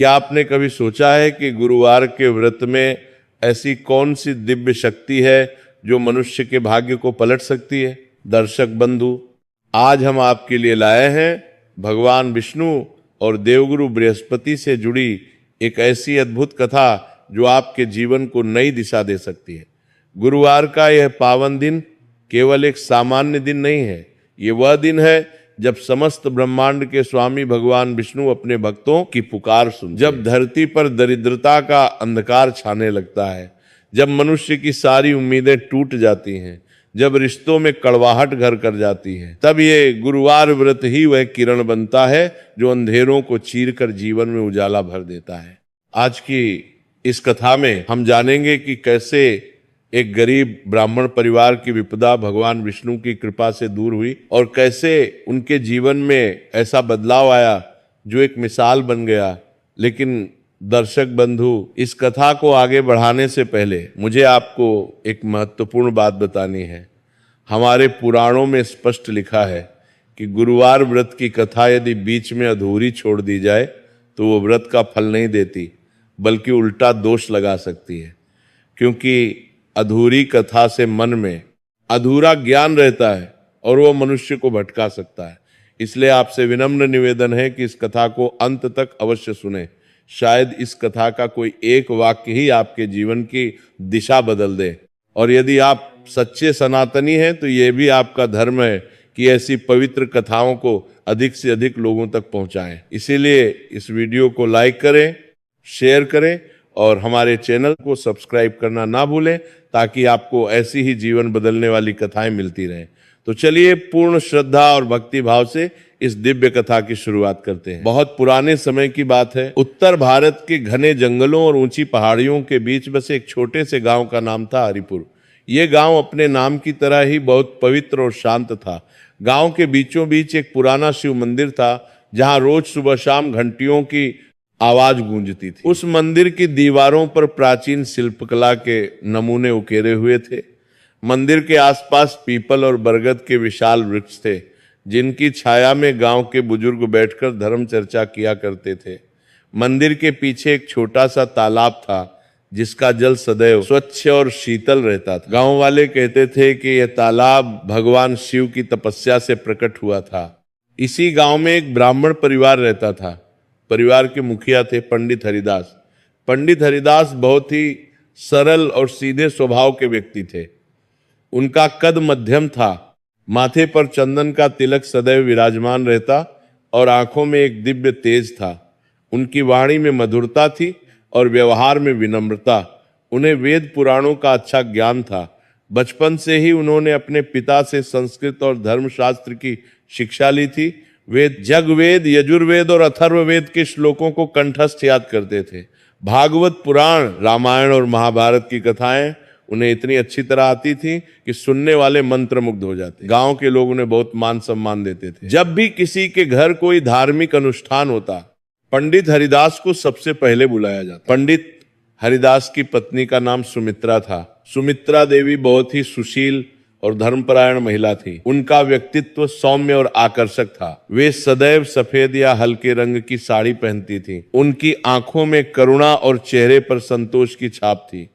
क्या आपने कभी सोचा है कि गुरुवार के व्रत में ऐसी कौन सी दिव्य शक्ति है जो मनुष्य के भाग्य को पलट सकती है? दर्शक बंधु, आज हम आपके लिए लाए हैं भगवान विष्णु और देवगुरु बृहस्पति से जुड़ी एक ऐसी अद्भुत कथा जो आपके जीवन को नई दिशा दे सकती है। गुरुवार का यह पावन दिन केवल एक सामान्य दिन नहीं है, ये वह दिन है जब समस्त ब्रह्मांड के स्वामी भगवान विष्णु अपने भक्तों की पुकार सुनते, जब धरती पर दरिद्रता का अंधकार छाने लगता है, जब मनुष्य की सारी उम्मीदें टूट जाती हैं, जब रिश्तों में कड़वाहट घर कर जाती है, तब ये गुरुवार व्रत ही वह किरण बनता है जो अंधेरों को चीरकर जीवन में उजाला भर देता है। आज की इस कथा में हम जानेंगे कि कैसे एक गरीब ब्राह्मण परिवार की विपदा भगवान विष्णु की कृपा से दूर हुई और कैसे उनके जीवन में ऐसा बदलाव आया जो एक मिसाल बन गया। लेकिन दर्शक बंधु, इस कथा को आगे बढ़ाने से पहले मुझे आपको एक महत्वपूर्ण बात बतानी है। हमारे पुराणों में स्पष्ट लिखा है कि गुरुवार व्रत की कथा यदि बीच में अधूरी छोड़ दी जाए तो वो व्रत का फल नहीं देती, बल्कि उल्टा दोष लगा सकती है, क्योंकि अधूरी कथा से मन में अधूरा ज्ञान रहता है और वो मनुष्य को भटका सकता है। इसलिए आपसे विनम्र निवेदन है कि इस कथा को अंत तक अवश्य सुने। शायद इस कथा का कोई एक वाक्य ही आपके जीवन की दिशा बदल दे। और यदि आप सच्चे सनातनी हैं तो ये भी आपका धर्म है कि ऐसी पवित्र कथाओं को अधिक से अधिक लोगों तक पहुंचाएं। इसीलिए इस वीडियो को लाइक करें, शेयर करें और हमारे चैनल को सब्सक्राइब करना ना भूलें, ताकि आपको ऐसी ही जीवन बदलने वाली कथाएं मिलती रहें। तो चलिए पूर्ण श्रद्धा और भक्ति भाव से इस दिव्य कथा की शुरुआत करते हैं। बहुत पुराने समय की बात है। उत्तर भारत के घने जंगलों और ऊंची पहाड़ियों के बीच बसे एक छोटे से गांव का नाम था हरिपुर। ये गांव अपने नाम की तरह ही बहुत पवित्र और शांत था। गांव के बीचों बीच एक पुराना शिव मंदिर था, जहां रोज सुबह शाम घंटियों की आवाज गूंजती थी। उस मंदिर की दीवारों पर प्राचीन शिल्पकला के नमूने उकेरे हुए थे। मंदिर के आसपास पीपल और बरगद के विशाल वृक्ष थे, जिनकी छाया में गांव के बुजुर्ग बैठकर धर्म चर्चा किया करते थे। मंदिर के पीछे एक छोटा सा तालाब था, जिसका जल सदैव स्वच्छ और शीतल रहता था। गांव वाले कहते थे कि यह तालाब भगवान शिव की तपस्या से प्रकट हुआ था। इसी गांव में एक ब्राह्मण परिवार रहता था। परिवार के मुखिया थे पंडित हरिदास। पंडित हरिदास बहुत ही सरल और सीधे स्वभाव के व्यक्ति थे। उनका कद मध्यम था, माथे पर चंदन का तिलक सदैव विराजमान रहता और आंखों में एक दिव्य तेज था। उनकी वाणी में मधुरता थी और व्यवहार में विनम्रता। उन्हें वेद पुराणों का अच्छा ज्ञान था। बचपन से ही उन्होंने अपने पिता से संस्कृत और धर्मशास्त्र की शिक्षा ली थी। वे जगवेद, यजुर्वेद और अथर्ववेद के श्लोकों को कंठस्थ याद करते थे। भागवत पुराण, रामायण और महाभारत की कथाएं उन्हें इतनी अच्छी तरह आती थी कि सुनने वाले मंत्रमुग्ध हो जाते। गांव के लोग उन्हें बहुत मान सम्मान देते थे। जब भी किसी के घर कोई धार्मिक अनुष्ठान होता, पंडित हरिदास को सबसे पहले बुलाया जाता। पंडित हरिदास की पत्नी का नाम सुमित्रा था। सुमित्रा देवी बहुत ही सुशील और धर्मपरायण महिला थी। उनका व्यक्तित्व सौम्य और आकर्षक था। वे सदैव सफेद या हल्के रंग की साड़ी पहनती थी। उनकी आंखों में करुणा और चेहरे पर संतोष की छाप थी।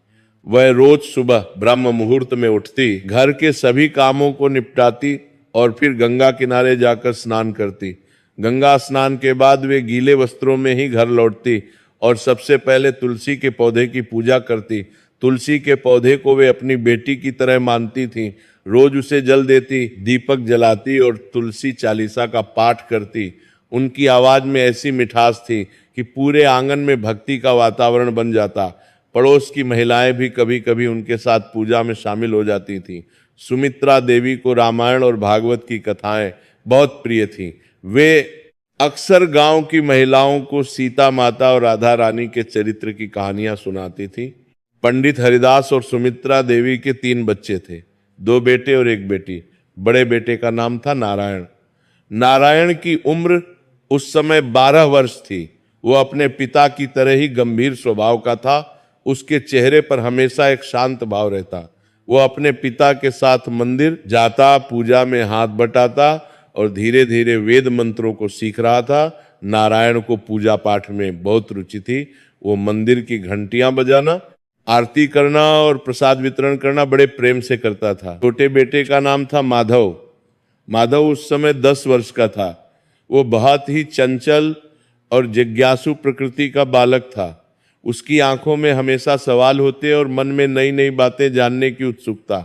वह रोज सुबह ब्रह्म मुहूर्त में उठती, घर के सभी कामों को निपटाती और फिर गंगा किनारे जाकर स्नान करती। गंगा स्नान के बाद वे गीले वस्त्रों में ही घर लौटती और सबसे पहले तुलसी के पौधे की पूजा करती। तुलसी के पौधे को वे अपनी बेटी की तरह मानती थीं। रोज उसे जल देती, दीपक जलाती और तुलसी चालीसा का पाठ करती। उनकी आवाज में ऐसी मिठास थी कि पूरे आंगन में भक्ति का वातावरण बन जाता। पड़ोस की महिलाएं भी कभी कभी उनके साथ पूजा में शामिल हो जाती थीं। सुमित्रा देवी को रामायण और भागवत की कथाएं बहुत प्रिय थीं। वे अक्सर गांव की महिलाओं को सीता माता और राधा रानी के चरित्र की कहानियां सुनाती थी। पंडित हरिदास और सुमित्रा देवी के 3 बच्चे थे, 2 बेटे और 1 बेटी। बड़े बेटे का नाम था नारायण। नारायण की उम्र उस समय 12 वर्ष थी। वो अपने पिता की तरह ही गंभीर स्वभाव का था। उसके चेहरे पर हमेशा एक शांत भाव रहता। वो अपने पिता के साथ मंदिर जाता, पूजा में हाथ बटाता और धीरे धीरे वेद मंत्रों को सीख रहा था। नारायण को पूजा पाठ में बहुत रुचि थी। वो मंदिर की घंटियां बजाना, आरती करना और प्रसाद वितरण करना बड़े प्रेम से करता था। छोटे बेटे का नाम था माधव। माधव उस समय 10 वर्ष का था। वो बहुत ही चंचल और जिज्ञासु प्रकृति का बालक था। उसकी आंखों में हमेशा सवाल होते और मन में नई नई बातें जानने की उत्सुकता।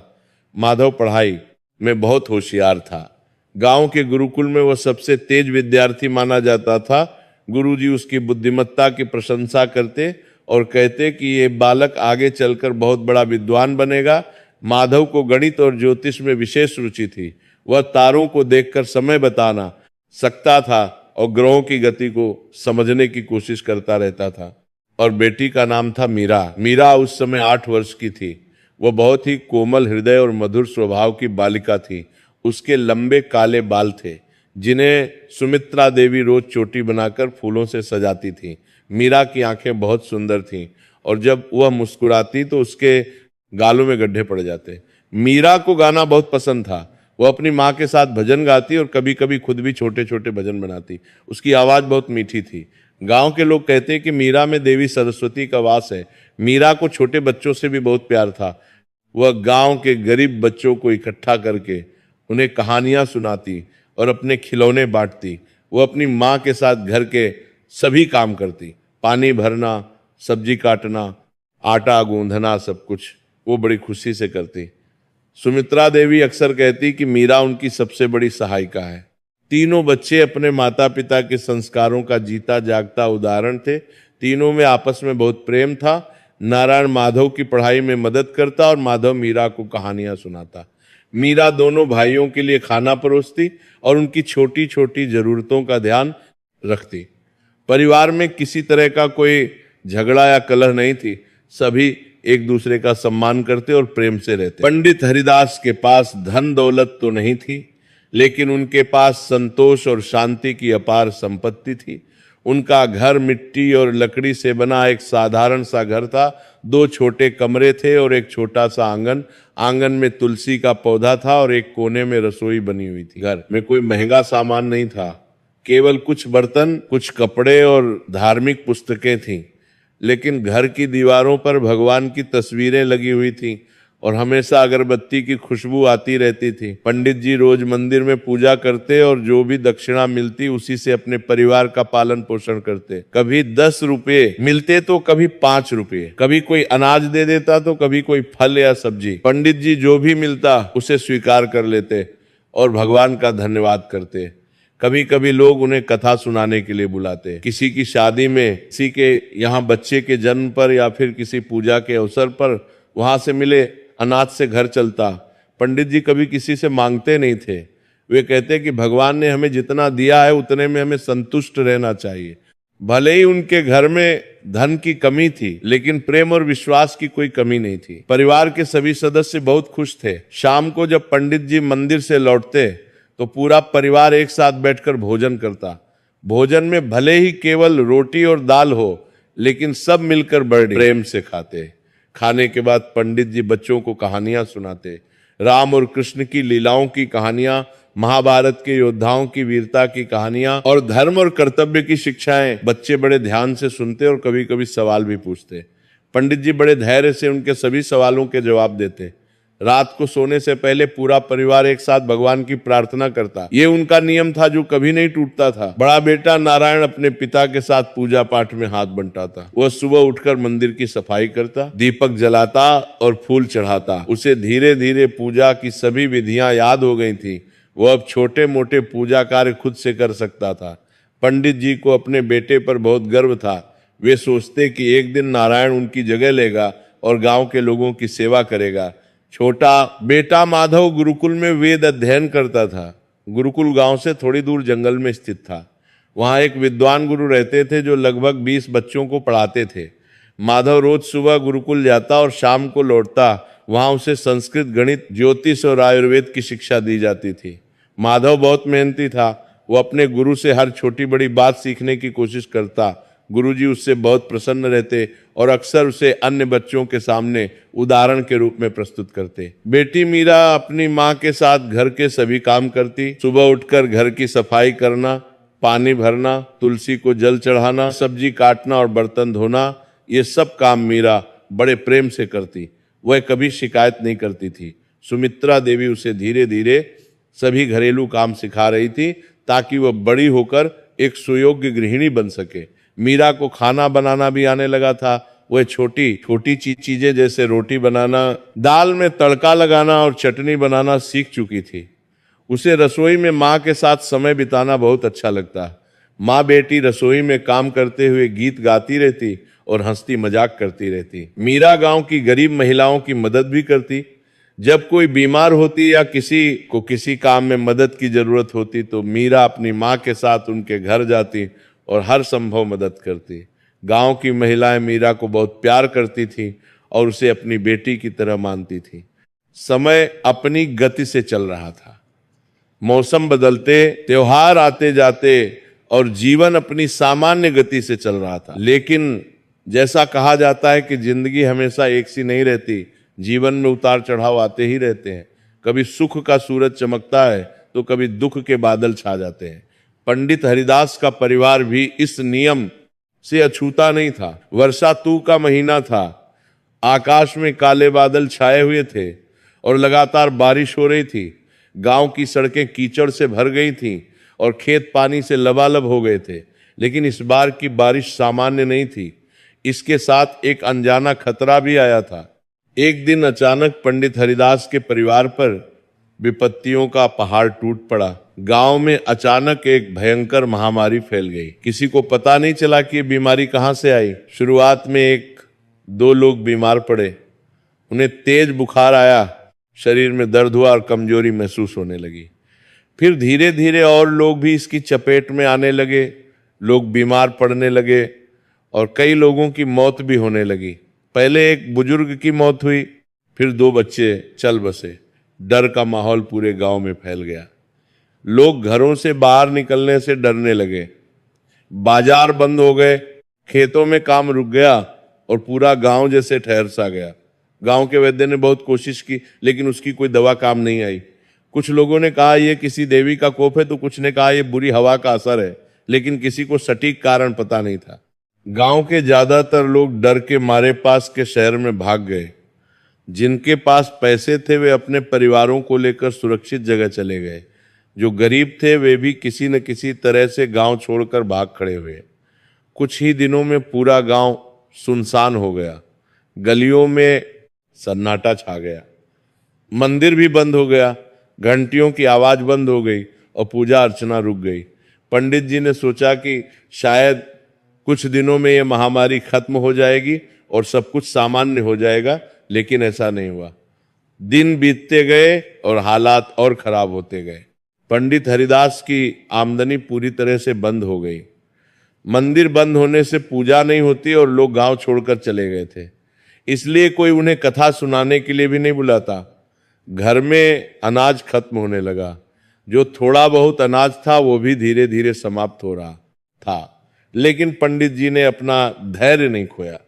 माधव पढ़ाई में बहुत होशियार था। गांव के गुरुकुल में वह सबसे तेज विद्यार्थी माना जाता था। गुरुजी उसकी बुद्धिमत्ता की प्रशंसा करते और कहते कि ये बालक आगे चलकर बहुत बड़ा विद्वान बनेगा। माधव को गणित और ज्योतिष में विशेष रुचि थी। वह तारों को देखकर समय बताना सकता था और ग्रहों की गति को समझने की कोशिश करता रहता था। और बेटी का नाम था मीरा। मीरा उस समय 8 वर्ष की थी। वह बहुत ही कोमल हृदय और मधुर स्वभाव की बालिका थी। उसके लंबे काले बाल थे जिन्हें सुमित्रा देवी रोज चोटी बनाकर फूलों से सजाती थी। मीरा की आंखें बहुत सुंदर थीं और जब वह मुस्कुराती तो उसके गालों में गड्ढे पड़ जाते। मीरा को गाना बहुत पसंद था। वह अपनी माँ के साथ भजन गाती और कभी कभी खुद भी छोटे छोटे भजन बनाती। उसकी आवाज़ बहुत मीठी थी। गांव के लोग कहते हैं कि मीरा में देवी सरस्वती का वास है। मीरा को छोटे बच्चों से भी बहुत प्यार था। वह गांव के गरीब बच्चों को इकट्ठा करके उन्हें कहानियां सुनाती और अपने खिलौने बांटती। वह अपनी माँ के साथ घर के सभी काम करती, पानी भरना, सब्जी काटना, आटा गूंधना, सब कुछ वो बड़ी खुशी से करती। सुमित्रा देवी अक्सर कहती कि मीरा उनकी सबसे बड़ी सहायिका है। तीनों बच्चे अपने माता पिता के संस्कारों का जीता जागता उदाहरण थे। तीनों में आपस में बहुत प्रेम था। नारायण माधव की पढ़ाई में मदद करता और माधव मीरा को कहानियां सुनाता। मीरा दोनों भाइयों के लिए खाना परोसती और उनकी छोटी छोटी जरूरतों का ध्यान रखती। परिवार में किसी तरह का कोई झगड़ा या कलह नहीं थी। सभी एक दूसरे का सम्मान करते और प्रेम से रहते। पंडित हरिदास के पास धन दौलत तो नहीं थी, लेकिन उनके पास संतोष और शांति की अपार संपत्ति थी। उनका घर मिट्टी और लकड़ी से बना एक साधारण सा घर था। 2 छोटे कमरे थे और एक छोटा सा आंगन। आंगन में तुलसी का पौधा था और एक कोने में रसोई बनी हुई थी। घर में कोई महंगा सामान नहीं था, केवल कुछ बर्तन, कुछ कपड़े और धार्मिक पुस्तकें थीं। लेकिन घर की दीवारों पर भगवान की तस्वीरें लगी हुई थीं और हमेशा अगरबत्ती की खुशबू आती रहती थी। पंडित जी रोज मंदिर में पूजा करते और जो भी दक्षिणा मिलती उसी से अपने परिवार का पालन पोषण करते। कभी 10 रुपये मिलते तो कभी 5 रुपये, कभी कोई अनाज दे देता तो कभी कोई फल या सब्जी। पंडित जी जो भी मिलता उसे स्वीकार कर लेते और भगवान का धन्यवाद करते। कभी कभी लोग उन्हें कथा सुनाने के लिए बुलाते। किसी की शादी में, किसी के यहाँ बच्चे के जन्म पर या फिर किसी पूजा के अवसर पर वहां से मिले अनाज से घर चलता। पंडित जी कभी किसी से मांगते नहीं थे। वे कहते कि भगवान ने हमें जितना दिया है उतने में हमें संतुष्ट रहना चाहिए। भले ही उनके घर में धन की कमी थी, लेकिन प्रेम और विश्वास की कोई कमी नहीं थी। परिवार के सभी सदस्य बहुत खुश थे। शाम को जब पंडित जी मंदिर से लौटते तो पूरा परिवार एक साथ बैठकर भोजन करता। भोजन में भले ही केवल रोटी और दाल हो, लेकिन सब मिलकर बड़े प्रेम से खाते। खाने के बाद पंडित जी बच्चों को कहानियां सुनाते। राम और कृष्ण की लीलाओं की कहानियां, महाभारत के योद्धाओं की वीरता की कहानियां और धर्म और कर्तव्य की शिक्षाएं बच्चे बड़े ध्यान से सुनते और कभी कभी सवाल भी पूछते। पंडित जी बड़े धैर्य से उनके सभी सवालों के जवाब देते। रात को सोने से पहले पूरा परिवार एक साथ भगवान की प्रार्थना करता। ये उनका नियम था जो कभी नहीं टूटता था। बड़ा बेटा नारायण अपने पिता के साथ पूजा पाठ में हाथ बंटाता। वह सुबह उठकर मंदिर की सफाई करता, दीपक जलाता और फूल चढ़ाता। उसे धीरे धीरे पूजा की सभी विधियां याद हो गई थी। वह अब छोटे मोटे पूजा कार्य खुद से कर सकता था। पंडित जी को अपने बेटे पर बहुत गर्व था। वे सोचते कि एक दिन नारायण उनकी जगह लेगा और गांव के लोगों की सेवा करेगा। छोटा बेटा माधव गुरुकुल में वेद अध्ययन करता था। गुरुकुल गांव से थोड़ी दूर जंगल में स्थित था। वहां एक विद्वान गुरु रहते थे जो लगभग 20 बच्चों को पढ़ाते थे। माधव रोज सुबह गुरुकुल जाता और शाम को लौटता। वहां उसे संस्कृत, गणित, ज्योतिष और आयुर्वेद की शिक्षा दी जाती थी। माधव बहुत मेहनती था। वो अपने गुरु से हर छोटी बड़ी बात सीखने की कोशिश करता। गुरुजी उससे बहुत प्रसन्न रहते और अक्सर उसे अन्य बच्चों के सामने उदाहरण के रूप में प्रस्तुत करते। बेटी मीरा अपनी माँ के साथ घर के सभी काम करती। सुबह उठकर घर की सफाई करना, पानी भरना, तुलसी को जल चढ़ाना, सब्जी काटना और बर्तन धोना, ये सब काम मीरा बड़े प्रेम से करती। वह कभी शिकायत नहीं करती थी। सुमित्रा देवी उसे धीरे धीरे सभी घरेलू काम सिखा रही थी ताकि वह बड़ी होकर एक सुयोग्य गृहिणी बन सके। मीरा को खाना बनाना भी आने लगा था। वह छोटी छोटी चीजें जैसे रोटी बनाना, दाल में तड़का लगाना और चटनी बनाना सीख चुकी थी। उसे रसोई में माँ के साथ समय बिताना बहुत अच्छा लगता। माँ बेटी रसोई में काम करते हुए गीत गाती रहती और हंसती मजाक करती रहती। मीरा गांव की गरीब महिलाओं की मदद भी करती। जब कोई बीमार होती या किसी को किसी काम में मदद की जरूरत होती तो मीरा अपनी माँ के साथ उनके घर जाती और हर संभव मदद करती। गांव की महिलाएं मीरा को बहुत प्यार करती थी और उसे अपनी बेटी की तरह मानती थी। समय अपनी गति से चल रहा था। मौसम बदलते, त्योहार आते जाते और जीवन अपनी सामान्य गति से चल रहा था। लेकिन जैसा कहा जाता है कि जिंदगी हमेशा एक सी नहीं रहती, जीवन में उतार चढ़ाव आते ही रहते हैं। कभी सुख का सूरज चमकता है तो कभी दुख के बादल छा जाते हैं। पंडित हरिदास का परिवार भी इस नियम से अछूता नहीं था। वर्षातु का महीना था, आकाश में काले बादल छाए हुए थे और लगातार बारिश हो रही थी। गांव की सड़कें कीचड़ से भर गई थीं और खेत पानी से लबालब हो गए थे। लेकिन इस बार की बारिश सामान्य नहीं थी, इसके साथ एक अनजाना खतरा भी आया था। एक दिन अचानक पंडित हरिदास के परिवार पर विपत्तियों का पहाड़ टूट पड़ा। गांव में अचानक एक भयंकर महामारी फैल गई। किसी को पता नहीं चला कि ये बीमारी कहां से आई। शुरुआत में 1-2 लोग बीमार पड़े, उन्हें तेज बुखार आया, शरीर में दर्द हुआ और कमजोरी महसूस होने लगी। फिर धीरे धीरे और लोग भी इसकी चपेट में आने लगे। लोग बीमार पड़ने लगे और कई लोगों की मौत भी होने लगी। पहले एक बुजुर्ग की मौत हुई, फिर 2 बच्चे चल बसे। डर का माहौल पूरे गांव में फैल गया। लोग घरों से बाहर निकलने से डरने लगे। बाजार बंद हो गए, खेतों में काम रुक गया और पूरा गांव जैसे ठहर सा गया। गांव के वैद्य ने बहुत कोशिश की लेकिन उसकी कोई दवा काम नहीं आई। कुछ लोगों ने कहा यह किसी देवी का कोप है तो कुछ ने कहा यह बुरी हवा का असर है, लेकिन किसी को सटीक कारण पता नहीं था। गांव के ज्यादातर लोग डर के मारे पास के शहर में भाग गए। जिनके पास पैसे थे वे अपने परिवारों को लेकर सुरक्षित जगह चले गए। जो गरीब थे वे भी किसी न किसी तरह से गांव छोड़कर भाग खड़े हुए। कुछ ही दिनों में पूरा गांव सुनसान हो गया। गलियों में सन्नाटा छा गया। मंदिर भी बंद हो गया, घंटियों की आवाज बंद हो गई और पूजा अर्चना रुक गई। पंडित जी ने सोचा कि शायद कुछ दिनों में यह महामारी खत्म हो जाएगी और सब कुछ सामान्य हो जाएगा, लेकिन ऐसा नहीं हुआ। दिन बीतते गए और हालात और खराब होते गए। पंडित हरिदास की आमदनी पूरी तरह से बंद हो गई। मंदिर बंद होने से पूजा नहीं होती और लोग गांव छोड़कर चले गए थे, इसलिए कोई उन्हें कथा सुनाने के लिए भी नहीं बुलाता। घर में अनाज खत्म होने लगा। जो थोड़ा बहुत अनाज था वो भी धीरे धीरे समाप्त हो रहा था, लेकिन पंडित जी ने अपना धैर्य नहीं खोया।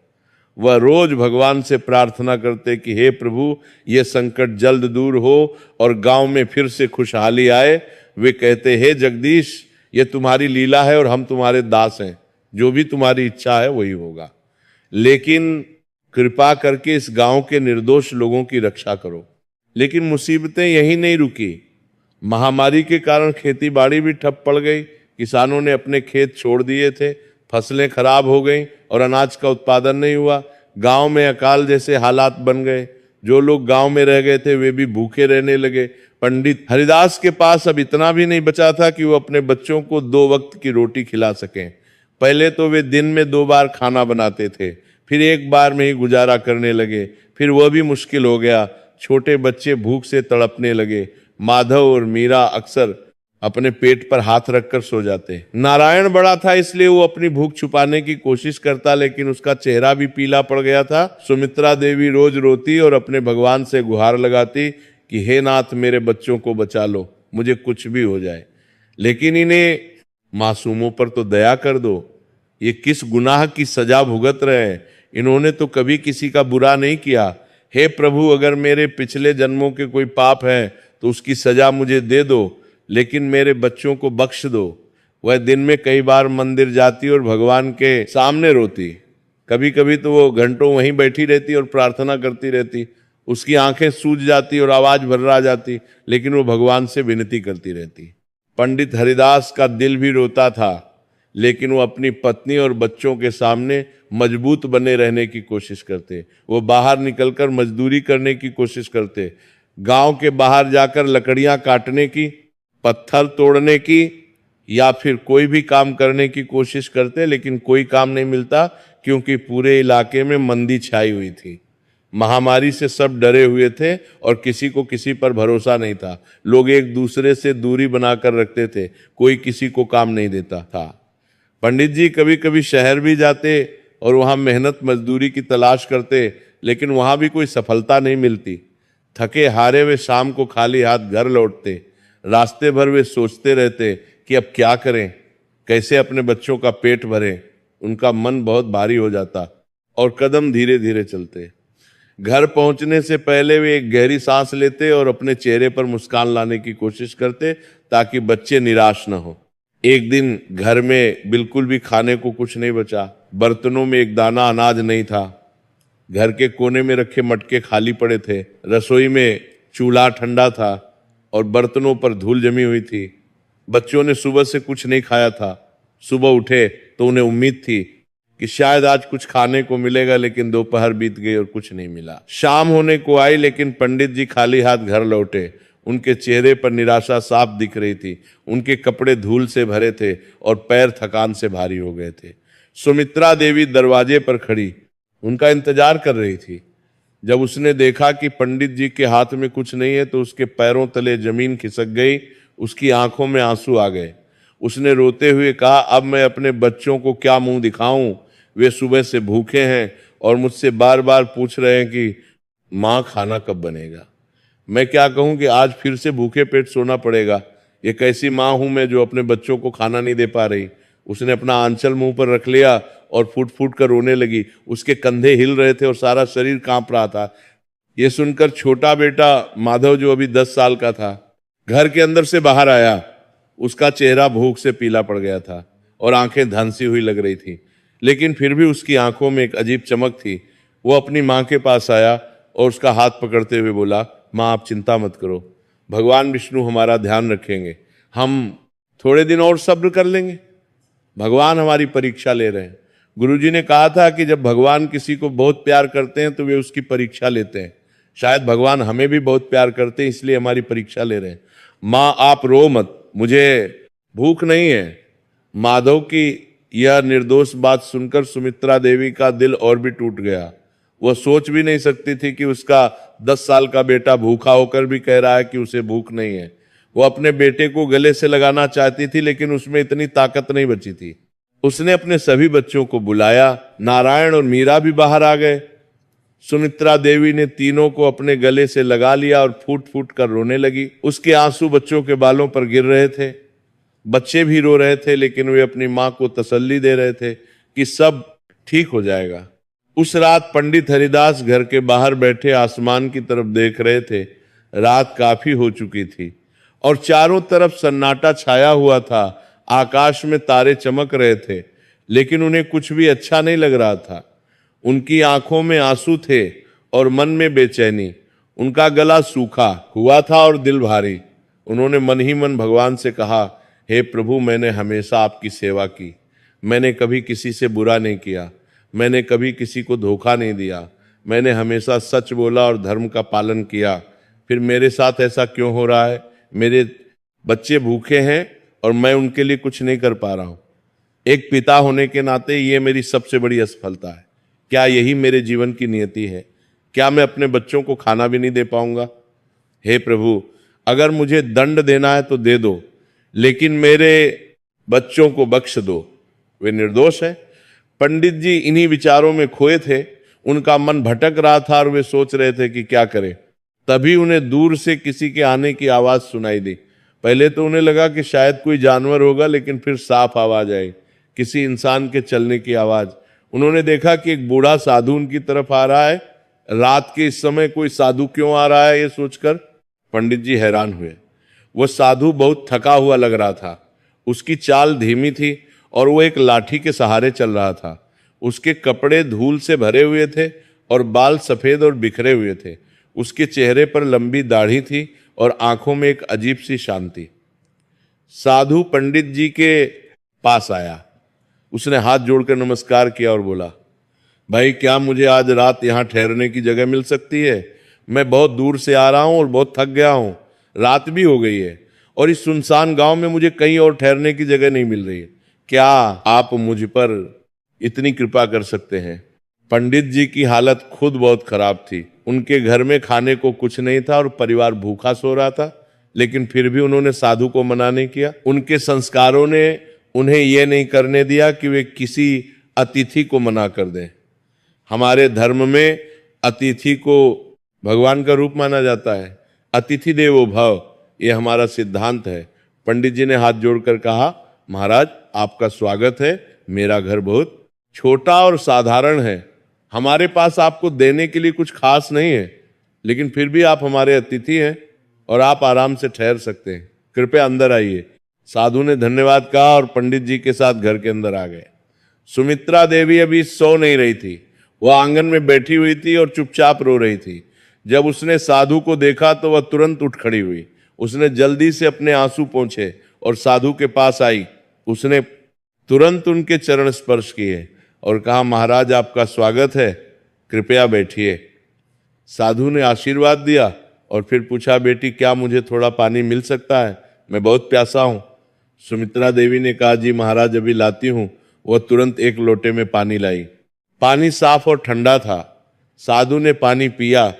वह रोज भगवान से प्रार्थना करते कि हे प्रभु, ये संकट जल्द दूर हो और गांव में फिर से खुशहाली आए। वे कहते, हे जगदीश, ये तुम्हारी लीला है और हम तुम्हारे दास हैं, जो भी तुम्हारी इच्छा है वही होगा, लेकिन कृपा करके इस गांव के निर्दोष लोगों की रक्षा करो। लेकिन मुसीबतें यहीं नहीं रुकी। महामारी के कारण खेती बाड़ी भी ठप पड़ गई। किसानों ने अपने खेत छोड़ दिए थे, फसलें खराब हो गईं और अनाज का उत्पादन नहीं हुआ। गांव में अकाल जैसे हालात बन गए। जो लोग गांव में रह गए थे वे भी भूखे रहने लगे। पंडित हरिदास के पास अब इतना भी नहीं बचा था कि वो अपने बच्चों को 2 वक्त की रोटी खिला सकें। पहले तो वे दिन में 2 बार खाना बनाते थे, फिर 1 बार में ही गुजारा करने लगे। फिर वह भी मुश्किल हो गया। छोटे बच्चे भूख से तड़पने लगे। माधव और मीरा अक्सर अपने पेट पर हाथ रखकर सो जाते। नारायण बड़ा था इसलिए वो अपनी भूख छुपाने की कोशिश करता, लेकिन उसका चेहरा भी पीला पड़ गया था। सुमित्रा देवी रोज रोती और अपने भगवान से गुहार लगाती कि हे नाथ, मेरे बच्चों को बचा लो, मुझे कुछ भी हो जाए, लेकिन इन्हें मासूमों पर तो दया कर दो। ये किस गुनाह की सजा भुगत रहे हैं? इन्होंने तो कभी किसी का बुरा नहीं किया। हे प्रभु, अगर मेरे पिछले जन्मों के कोई पाप है तो उसकी सजा मुझे दे दो, लेकिन मेरे बच्चों को बख्श दो। वह दिन में कई बार मंदिर जाती और भगवान के सामने रोती। कभी कभी तो वो घंटों वहीं बैठी रहती और प्रार्थना करती रहती। उसकी आंखें सूज जाती और आवाज भर्रा जाती, लेकिन वो भगवान से विनती करती रहती। पंडित हरिदास का दिल भी रोता था, लेकिन वो अपनी पत्नी और बच्चों के सामने मजबूत बने रहने की कोशिश करते। वो बाहर निकलकर मजदूरी करने की कोशिश करते, गांव के बाहर जाकर लकड़ियां काटने की, पत्थर तोड़ने की या फिर कोई भी काम करने की कोशिश करते, लेकिन कोई काम नहीं मिलता, क्योंकि पूरे इलाके में मंदी छाई हुई थी। महामारी से सब डरे हुए थे और किसी को किसी पर भरोसा नहीं था। लोग एक दूसरे से दूरी बनाकर रखते थे, कोई किसी को काम नहीं देता था। पंडित जी कभी कभी शहर भी जाते और वहां मेहनत मजदूरी की तलाश करते, लेकिन वहां भी कोई सफलता नहीं मिलती। थके हारे वे शाम को खाली हाथ घर लौटते। रास्ते भर वे सोचते रहते कि अब क्या करें, कैसे अपने बच्चों का पेट भरें। उनका मन बहुत भारी हो जाता और कदम धीरे धीरे चलते। घर पहुंचने से पहले वे एक गहरी सांस लेते और अपने चेहरे पर मुस्कान लाने की कोशिश करते, ताकि बच्चे निराश न हो। एक दिन घर में बिल्कुल भी खाने को कुछ नहीं बचा। बर्तनों में एक दाना अनाज नहीं था। घर के कोने में रखे मटके खाली पड़े थे। रसोई में चूल्हा ठंडा था और बर्तनों पर धूल जमी हुई थी। बच्चों ने सुबह से कुछ नहीं खाया था। सुबह उठे तो उन्हें उम्मीद थी कि शायद आज कुछ खाने को मिलेगा, लेकिन दोपहर बीत गई और कुछ नहीं मिला। शाम होने को आई, लेकिन पंडित जी खाली हाथ घर लौटे। उनके चेहरे पर निराशा साफ दिख रही थी। उनके कपड़े धूल से भरे थे और पैर थकान से भारी हो गए थे। सुमित्रा देवी दरवाजे पर खड़ी उनका इंतजार कर रही थी। जब उसने देखा कि पंडित जी के हाथ में कुछ नहीं है, तो उसके पैरों तले जमीन खिसक गई। उसकी आंखों में आंसू आ गए। उसने रोते हुए कहा, अब मैं अपने बच्चों को क्या मुंह दिखाऊं? वे सुबह से भूखे हैं और मुझसे बार बार पूछ रहे हैं कि माँ खाना कब बनेगा। मैं क्या कहूं कि आज फिर से भूखे पेट सोना पड़ेगा। ये कैसी माँ हूं मैं जो अपने बच्चों को खाना नहीं दे पा रही। उसने अपना आंचल मुंह पर रख लिया और फूट फूट कर रोने लगी। उसके कंधे हिल रहे थे और सारा शरीर कांप रहा था। ये सुनकर छोटा बेटा माधव, जो अभी 10 साल का था, घर के अंदर से बाहर आया। उसका चेहरा भूख से पीला पड़ गया था और आंखें धंसी हुई लग रही थी, लेकिन फिर भी उसकी आंखों में एक अजीब चमक थी। वो अपनी माँ के पास आया और उसका हाथ पकड़ते हुए बोला, माँ आप चिंता मत करो, भगवान विष्णु हमारा ध्यान रखेंगे। हम थोड़े दिन और सब्र कर लेंगे। भगवान हमारी परीक्षा ले रहे हैं। गुरुजी ने कहा था कि जब भगवान किसी को बहुत प्यार करते हैं तो वे उसकी परीक्षा लेते हैं। शायद भगवान हमें भी बहुत प्यार करते हैं, इसलिए हमारी परीक्षा ले रहे हैं। माँ आप रो मत, मुझे भूख नहीं है। माधव की यह निर्दोष बात सुनकर सुमित्रा देवी का दिल और भी टूट गया। वह सोच भी नहीं सकती थी कि उसका 10 साल का बेटा भूखा होकर भी कह रहा है कि उसे भूख नहीं है। वो अपने बेटे को गले से लगाना चाहती थी, लेकिन उसमें इतनी ताकत नहीं बची थी। उसने अपने सभी बच्चों को बुलाया। नारायण और मीरा भी बाहर आ गए। सुमित्रा देवी ने तीनों को अपने गले से लगा लिया और फूट फूट कर रोने लगी। उसके आंसू बच्चों के बालों पर गिर रहे थे। बच्चे भी रो रहे थे, लेकिन वे अपनी माँ को तसल्ली दे रहे थे कि सब ठीक हो जाएगा। उस रात पंडित हरिदास घर के बाहर बैठे आसमान की तरफ देख रहे थे। रात काफी हो चुकी थी और चारों तरफ सन्नाटा छाया हुआ था। आकाश में तारे चमक रहे थे, लेकिन उन्हें कुछ भी अच्छा नहीं लग रहा था। उनकी आंखों में आंसू थे और मन में बेचैनी। उनका गला सूखा हुआ था और दिल भारी। उन्होंने मन ही मन भगवान से कहा, हे प्रभु, मैंने हमेशा आपकी सेवा की। मैंने कभी किसी से बुरा नहीं किया। मैंने कभी किसी को धोखा नहीं दिया। मैंने हमेशा सच बोला और धर्म का पालन किया। फिर मेरे साथ ऐसा क्यों हो रहा है? मेरे बच्चे भूखे हैं और मैं उनके लिए कुछ नहीं कर पा रहा हूं। एक पिता होने के नाते ये मेरी सबसे बड़ी असफलता है। क्या यही मेरे जीवन की नियति है? क्या मैं अपने बच्चों को खाना भी नहीं दे पाऊंगा? हे प्रभु, अगर मुझे दंड देना है तो दे दो, लेकिन मेरे बच्चों को बख्श दो, वे निर्दोष हैं। पंडित जी इन्हीं विचारों में खोए थे। उनका मन भटक रहा था और वे सोच रहे थे कि क्या करें। तभी उन्हें दूर से किसी के आने की आवाज सुनाई दी। पहले तो उन्हें लगा कि शायद कोई जानवर होगा, लेकिन फिर साफ आवाज आई, किसी इंसान के चलने की आवाज। उन्होंने देखा कि एक बूढ़ा साधु उनकी तरफ आ रहा है। रात के इस समय कोई साधु क्यों आ रहा है, ये सोचकर पंडित जी हैरान हुए। वह साधु बहुत थका हुआ लग रहा था। उसकी चाल धीमी थी और वो एक लाठी के सहारे चल रहा था। उसके कपड़े धूल से भरे हुए थे और बाल सफेद और बिखरे हुए थे। उसके चेहरे पर लंबी दाढ़ी थी और आंखों में एक अजीब सी शांति। साधु पंडित जी के पास आया। उसने हाथ जोड़कर नमस्कार किया और बोला, भाई क्या मुझे आज रात यहाँ ठहरने की जगह मिल सकती है? मैं बहुत दूर से आ रहा हूँ और बहुत थक गया हूँ। रात भी हो गई है और इस सुनसान गांव में मुझे कहीं और ठहरने की जगह नहीं मिल रही है। क्या आप मुझ पर इतनी कृपा कर सकते हैं? पंडित जी की हालत खुद बहुत खराब थी। उनके घर में खाने को कुछ नहीं था और परिवार भूखा सो रहा था, लेकिन फिर भी उन्होंने साधु को मना नहीं किया। उनके संस्कारों ने उन्हें यह नहीं करने दिया कि वे किसी अतिथि को मना कर दें। हमारे धर्म में अतिथि को भगवान का रूप माना जाता है। अतिथि देवो भव, ये हमारा सिद्धांत है। पंडित जी ने हाथ जोड़कर कहा, महाराज आपका स्वागत है। मेरा घर बहुत छोटा और साधारण है। हमारे पास आपको देने के लिए कुछ खास नहीं है, लेकिन फिर भी आप हमारे अतिथि हैं और आप आराम से ठहर सकते हैं। कृपया अंदर आइए। साधु ने धन्यवाद कहा और पंडित जी के साथ घर के अंदर आ गए। सुमित्रा देवी अभी सो नहीं रही थी। वह आंगन में बैठी हुई थी और चुपचाप रो रही थी। जब उसने साधु को देखा तो वह तुरंत उठ खड़ी हुई। उसने जल्दी से अपने आंसू पोंछे और साधु के पास आई। उसने तुरंत उनके चरण स्पर्श किए और कहा, महाराज आपका स्वागत है, कृपया बैठिए। साधु ने आशीर्वाद दिया और फिर पूछा, बेटी क्या मुझे थोड़ा पानी मिल सकता है? मैं बहुत प्यासा हूं। सुमित्रा देवी ने कहा, जी महाराज अभी लाती हूं। वह तुरंत एक लोटे में पानी लाई। पानी साफ और ठंडा था। साधु ने पानी पिया।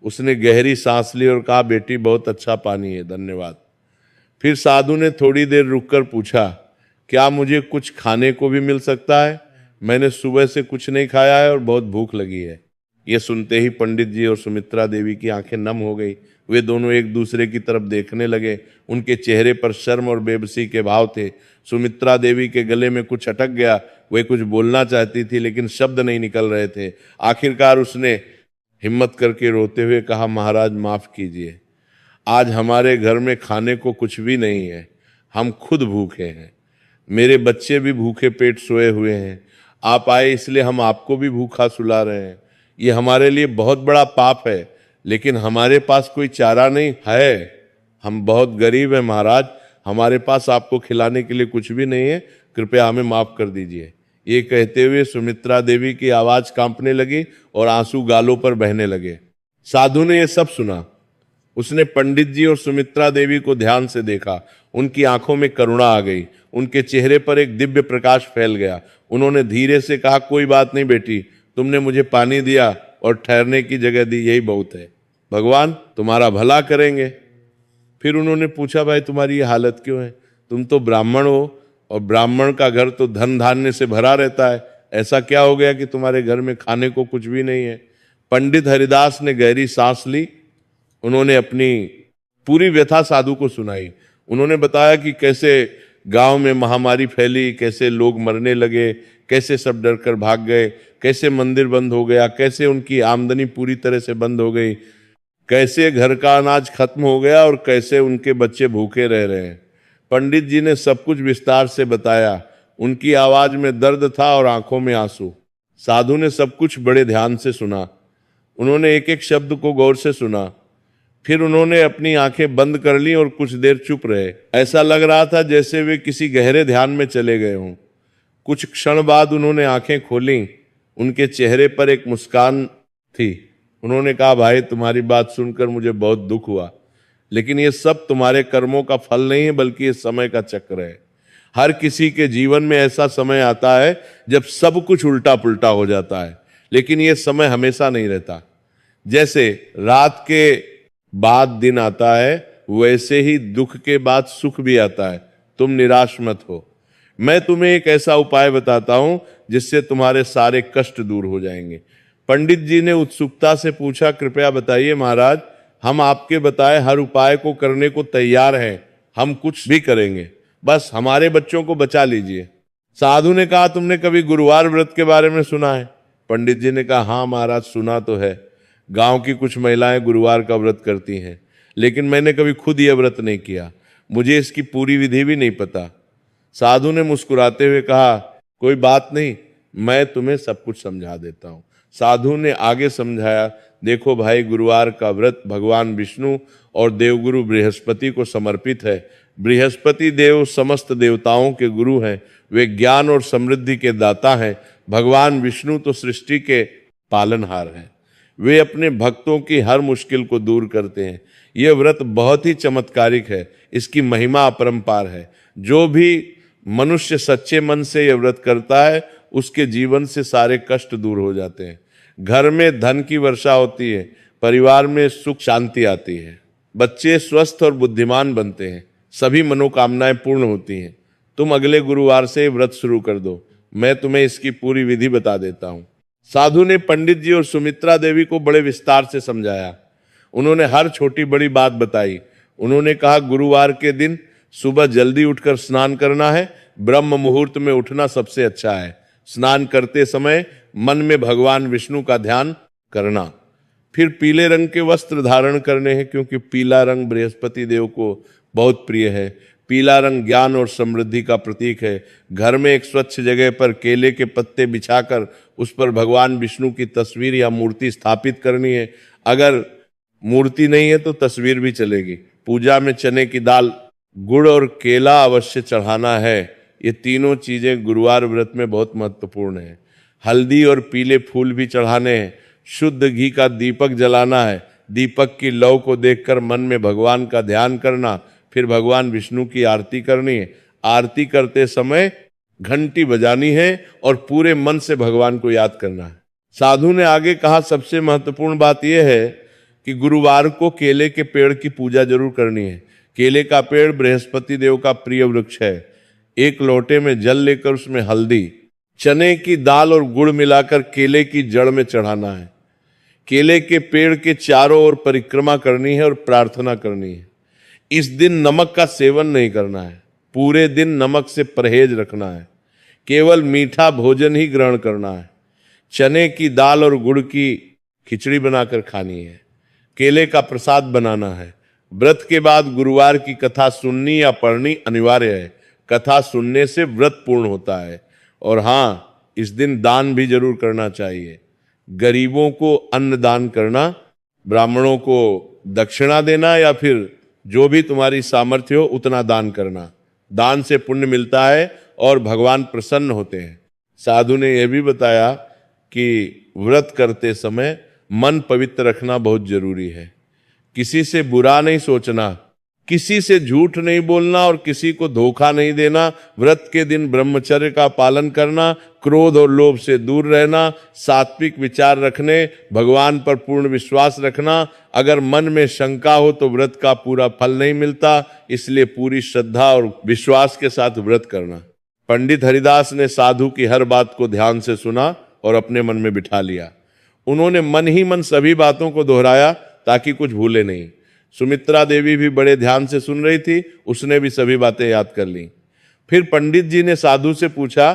उसने गहरी सांस ली और कहा, बेटी बहुत अच्छा पानी है, धन्यवाद। फिर साधु ने थोड़ी देर रुककर पूछा, क्या मुझे कुछ खाने को भी मिल सकता है? मैंने सुबह से कुछ नहीं खाया है और बहुत भूख लगी है। यह सुनते ही पंडित जी और सुमित्रा देवी की आंखें नम हो गई। वे दोनों एक दूसरे की तरफ देखने लगे। उनके चेहरे पर शर्म और बेबसी के भाव थे। सुमित्रा देवी के गले में कुछ अटक गया। वे कुछ बोलना चाहती थी, लेकिन शब्द नहीं निकल रहे थे। आखिरकार उसने हिम्मत करके रोते हुए कहा, महाराज माफ कीजिए, आज हमारे घर में खाने को कुछ भी नहीं है। हम खुद भूखे हैं। मेरे बच्चे भी भूखे पेट सोए हुए हैं। आप आए इसलिए हम आपको भी भूखा सुला रहे हैं। ये हमारे लिए बहुत बड़ा पाप है, लेकिन हमारे पास कोई चारा नहीं है। हम बहुत गरीब हैं महाराज। हमारे पास आपको खिलाने के लिए कुछ भी नहीं है। कृपया हमें माफ कर दीजिए। ये कहते हुए सुमित्रा देवी की आवाज कांपने लगी और आंसू गालों पर बहने लगे। साधु ने यह सब सुना। उसने पंडित जी और सुमित्रा देवी को ध्यान से देखा। उनकी आंखों में करुणा आ गई। उनके चेहरे पर एक दिव्य प्रकाश फैल गया। उन्होंने धीरे से कहा, कोई बात नहीं बेटी, तुमने मुझे पानी दिया और ठहरने की जगह दी, यही बहुत है। भगवान तुम्हारा भला करेंगे। फिर उन्होंने पूछा, भाई तुम्हारी ये हालत क्यों है? तुम तो ब्राह्मण हो और ब्राह्मण का घर तो धन धान्य से भरा रहता है। ऐसा क्या हो गया कि तुम्हारे घर में खाने को कुछ भी नहीं है? पंडित हरिदास ने गहरी सांस ली। उन्होंने अपनी पूरी व्यथा साधु को सुनाई। उन्होंने बताया कि कैसे गांव में महामारी फैली, कैसे लोग मरने लगे, कैसे सब डर कर भाग गए, कैसे मंदिर बंद हो गया, कैसे उनकी आमदनी पूरी तरह से बंद हो गई, कैसे घर का अनाज खत्म हो गया और कैसे उनके बच्चे भूखे रह रहे हैं। पंडित जी ने सब कुछ विस्तार से बताया। उनकी आवाज में दर्द था और आंखों में आंसू। साधु ने सब कुछ बड़े ध्यान से सुना। उन्होंने एक एक शब्द को गौर से सुना। फिर उन्होंने अपनी आंखें बंद कर ली और कुछ देर चुप रहे। ऐसा लग रहा था जैसे वे किसी गहरे ध्यान में चले गए हों। कुछ क्षण बाद उन्होंने आंखें खोली। उनके चेहरे पर एक मुस्कान थी। उन्होंने कहा, भाई तुम्हारी बात सुनकर मुझे बहुत दुख हुआ, लेकिन ये सब तुम्हारे कर्मों का फल नहीं है, बल्कि ये समय का चक्र है। हर किसी के जीवन में ऐसा समय आता है जब सब कुछ उल्टा पुल्टा हो जाता है, लेकिन ये समय हमेशा नहीं रहता। जैसे रात के बाद दिन आता है, वैसे ही दुख के बाद सुख भी आता है। तुम निराश मत हो। मैं तुम्हें एक ऐसा उपाय बताता हूं जिससे तुम्हारे सारे कष्ट दूर हो जाएंगे। पंडित जी ने उत्सुकता से पूछा, कृपया बताइए महाराज, हम आपके बताए हर उपाय को करने को तैयार हैं। हम कुछ भी करेंगे, बस हमारे बच्चों को बचा लीजिए। साधु ने कहा, तुमने कभी गुरुवार व्रत के बारे में सुना है? पंडित जी ने कहा, हाँ महाराज सुना तो है। गांव की कुछ महिलाएं गुरुवार का व्रत करती हैं, लेकिन मैंने कभी खुद यह व्रत नहीं किया। मुझे इसकी पूरी विधि भी नहीं पता। साधु ने मुस्कुराते हुए कहा, कोई बात नहीं, मैं तुम्हें सब कुछ समझा देता हूं। साधु ने आगे समझाया, देखो भाई, गुरुवार का व्रत भगवान विष्णु और देवगुरु बृहस्पति को समर्पित है। बृहस्पति देव समस्त देवताओं के गुरु हैं, वे ज्ञान और समृद्धि के दाता हैं। भगवान विष्णु तो सृष्टि के पालनहार हैं, वे अपने भक्तों की हर मुश्किल को दूर करते हैं। यह व्रत बहुत ही चमत्कारिक है, इसकी महिमा अपरंपार है। जो भी मनुष्य सच्चे मन से यह व्रत करता है, उसके जीवन से सारे कष्ट दूर हो जाते हैं। घर में धन की वर्षा होती है, परिवार में सुख शांति आती है, बच्चे स्वस्थ और बुद्धिमान बनते हैं, सभी मनोकामनाएं पूर्ण होती हैं। तुम अगले गुरुवार से व्रत शुरू कर दो, मैं तुम्हें इसकी पूरी विधि बता देता हूं। साधु ने पंडित जी और सुमित्रा देवी को बड़े विस्तार से समझाया। उन्होंने हर छोटी बड़ी बात बताई। उन्होंने कहा, गुरुवार के दिन सुबह जल्दी उठकर स्नान करना है, ब्रह्म मुहूर्त में उठना सबसे अच्छा है। स्नान करते समय मन में भगवान विष्णु का ध्यान करना, फिर पीले रंग के वस्त्र धारण करने हैं, क्योंकि पीला रंग बृहस्पति देव को बहुत प्रिय है। पीला रंग ज्ञान और समृद्धि का प्रतीक है। घर में एक स्वच्छ जगह पर केले के पत्ते बिछाकर उस पर भगवान विष्णु की तस्वीर या मूर्ति स्थापित करनी है। अगर मूर्ति नहीं है तो तस्वीर भी चलेगी। पूजा में चने की दाल, गुड़ और केला अवश्य चढ़ाना है। ये तीनों चीजें गुरुवार व्रत में बहुत महत्वपूर्ण है। हल्दी और पीले फूल भी चढ़ाने हैं। शुद्ध घी का दीपक जलाना है। दीपक की लौ को देखकर मन में भगवान का ध्यान करना, फिर भगवान विष्णु की आरती करनी है। आरती करते समय घंटी बजानी है और पूरे मन से भगवान को याद करना है। साधु ने आगे कहा, सबसे महत्वपूर्ण बात यह है कि गुरुवार को केले के पेड़ की पूजा जरूर करनी है। केले का पेड़ बृहस्पति देव का प्रिय वृक्ष है। एक लोटे में जल लेकर उसमें हल्दी, चने की दाल और गुड़ मिलाकर केले की जड़ में चढ़ाना है। केले के पेड़ के चारों ओर परिक्रमा करनी है और प्रार्थना करनी है। इस दिन नमक का सेवन नहीं करना है। पूरे दिन नमक से परहेज रखना है। केवल मीठा भोजन ही ग्रहण करना है। चने की दाल और गुड़ की खिचड़ी बनाकर खानी है। केले का प्रसाद बनाना है। व्रत के बाद गुरुवार की कथा सुननी या पढ़नी अनिवार्य है। कथा सुनने से व्रत पूर्ण होता है। और हाँ, इस दिन दान भी जरूर करना चाहिए। गरीबों को अन्न दान करना, ब्राह्मणों को दक्षिणा देना, या फिर जो भी तुम्हारी सामर्थ्य हो उतना दान करना। दान से पुण्य मिलता है और भगवान प्रसन्न होते हैं। साधु ने यह भी बताया कि व्रत करते समय मन पवित्र रखना बहुत जरूरी है। किसी से बुरा नहीं सोचना, किसी से झूठ नहीं बोलना और किसी को धोखा नहीं देना। व्रत के दिन ब्रह्मचर्य का पालन करना, क्रोध और लोभ से दूर रहना, सात्विक विचार रखने, भगवान पर पूर्ण विश्वास रखना। अगर मन में शंका हो तो व्रत का पूरा फल नहीं मिलता, इसलिए पूरी श्रद्धा और विश्वास के साथ व्रत करना। पंडित हरिदास ने साधु की हर बात को ध्यान से सुना और अपने मन में बिठा लिया। उन्होंने मन ही मन सभी बातों को दोहराया ताकि कुछ भूले नहीं। सुमित्रा देवी भी बड़े ध्यान से सुन रही थी, उसने भी सभी बातें याद कर ली। फिर पंडित जी ने साधु से पूछा,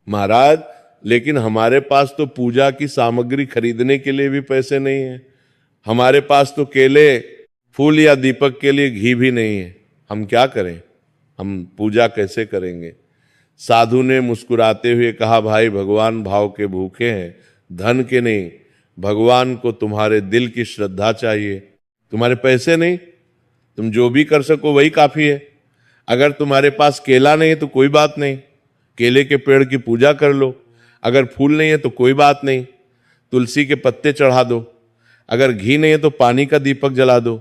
महाराज, लेकिन हमारे पास तो पूजा की सामग्री खरीदने के लिए भी पैसे नहीं है। हमारे पास तो केले, फूल या दीपक के लिए घी भी नहीं है। हम क्या करें? हम पूजा कैसे करेंगे? साधु ने मुस्कुराते हुए कहा, भाई, भगवान भाव के भूखे हैं, धन के नहीं। भगवान को तुम्हारे दिल की श्रद्धा चाहिए। तुम्हारे पैसे नहीं, तुम जो भी कर सको वही काफी है। अगर तुम्हारे पास केला नहीं है तो कोई बात नहीं, केले के पेड़ की पूजा कर लो। अगर फूल नहीं है तो कोई बात नहीं, तुलसी के पत्ते चढ़ा दो। अगर घी नहीं है तो पानी का दीपक जला दो।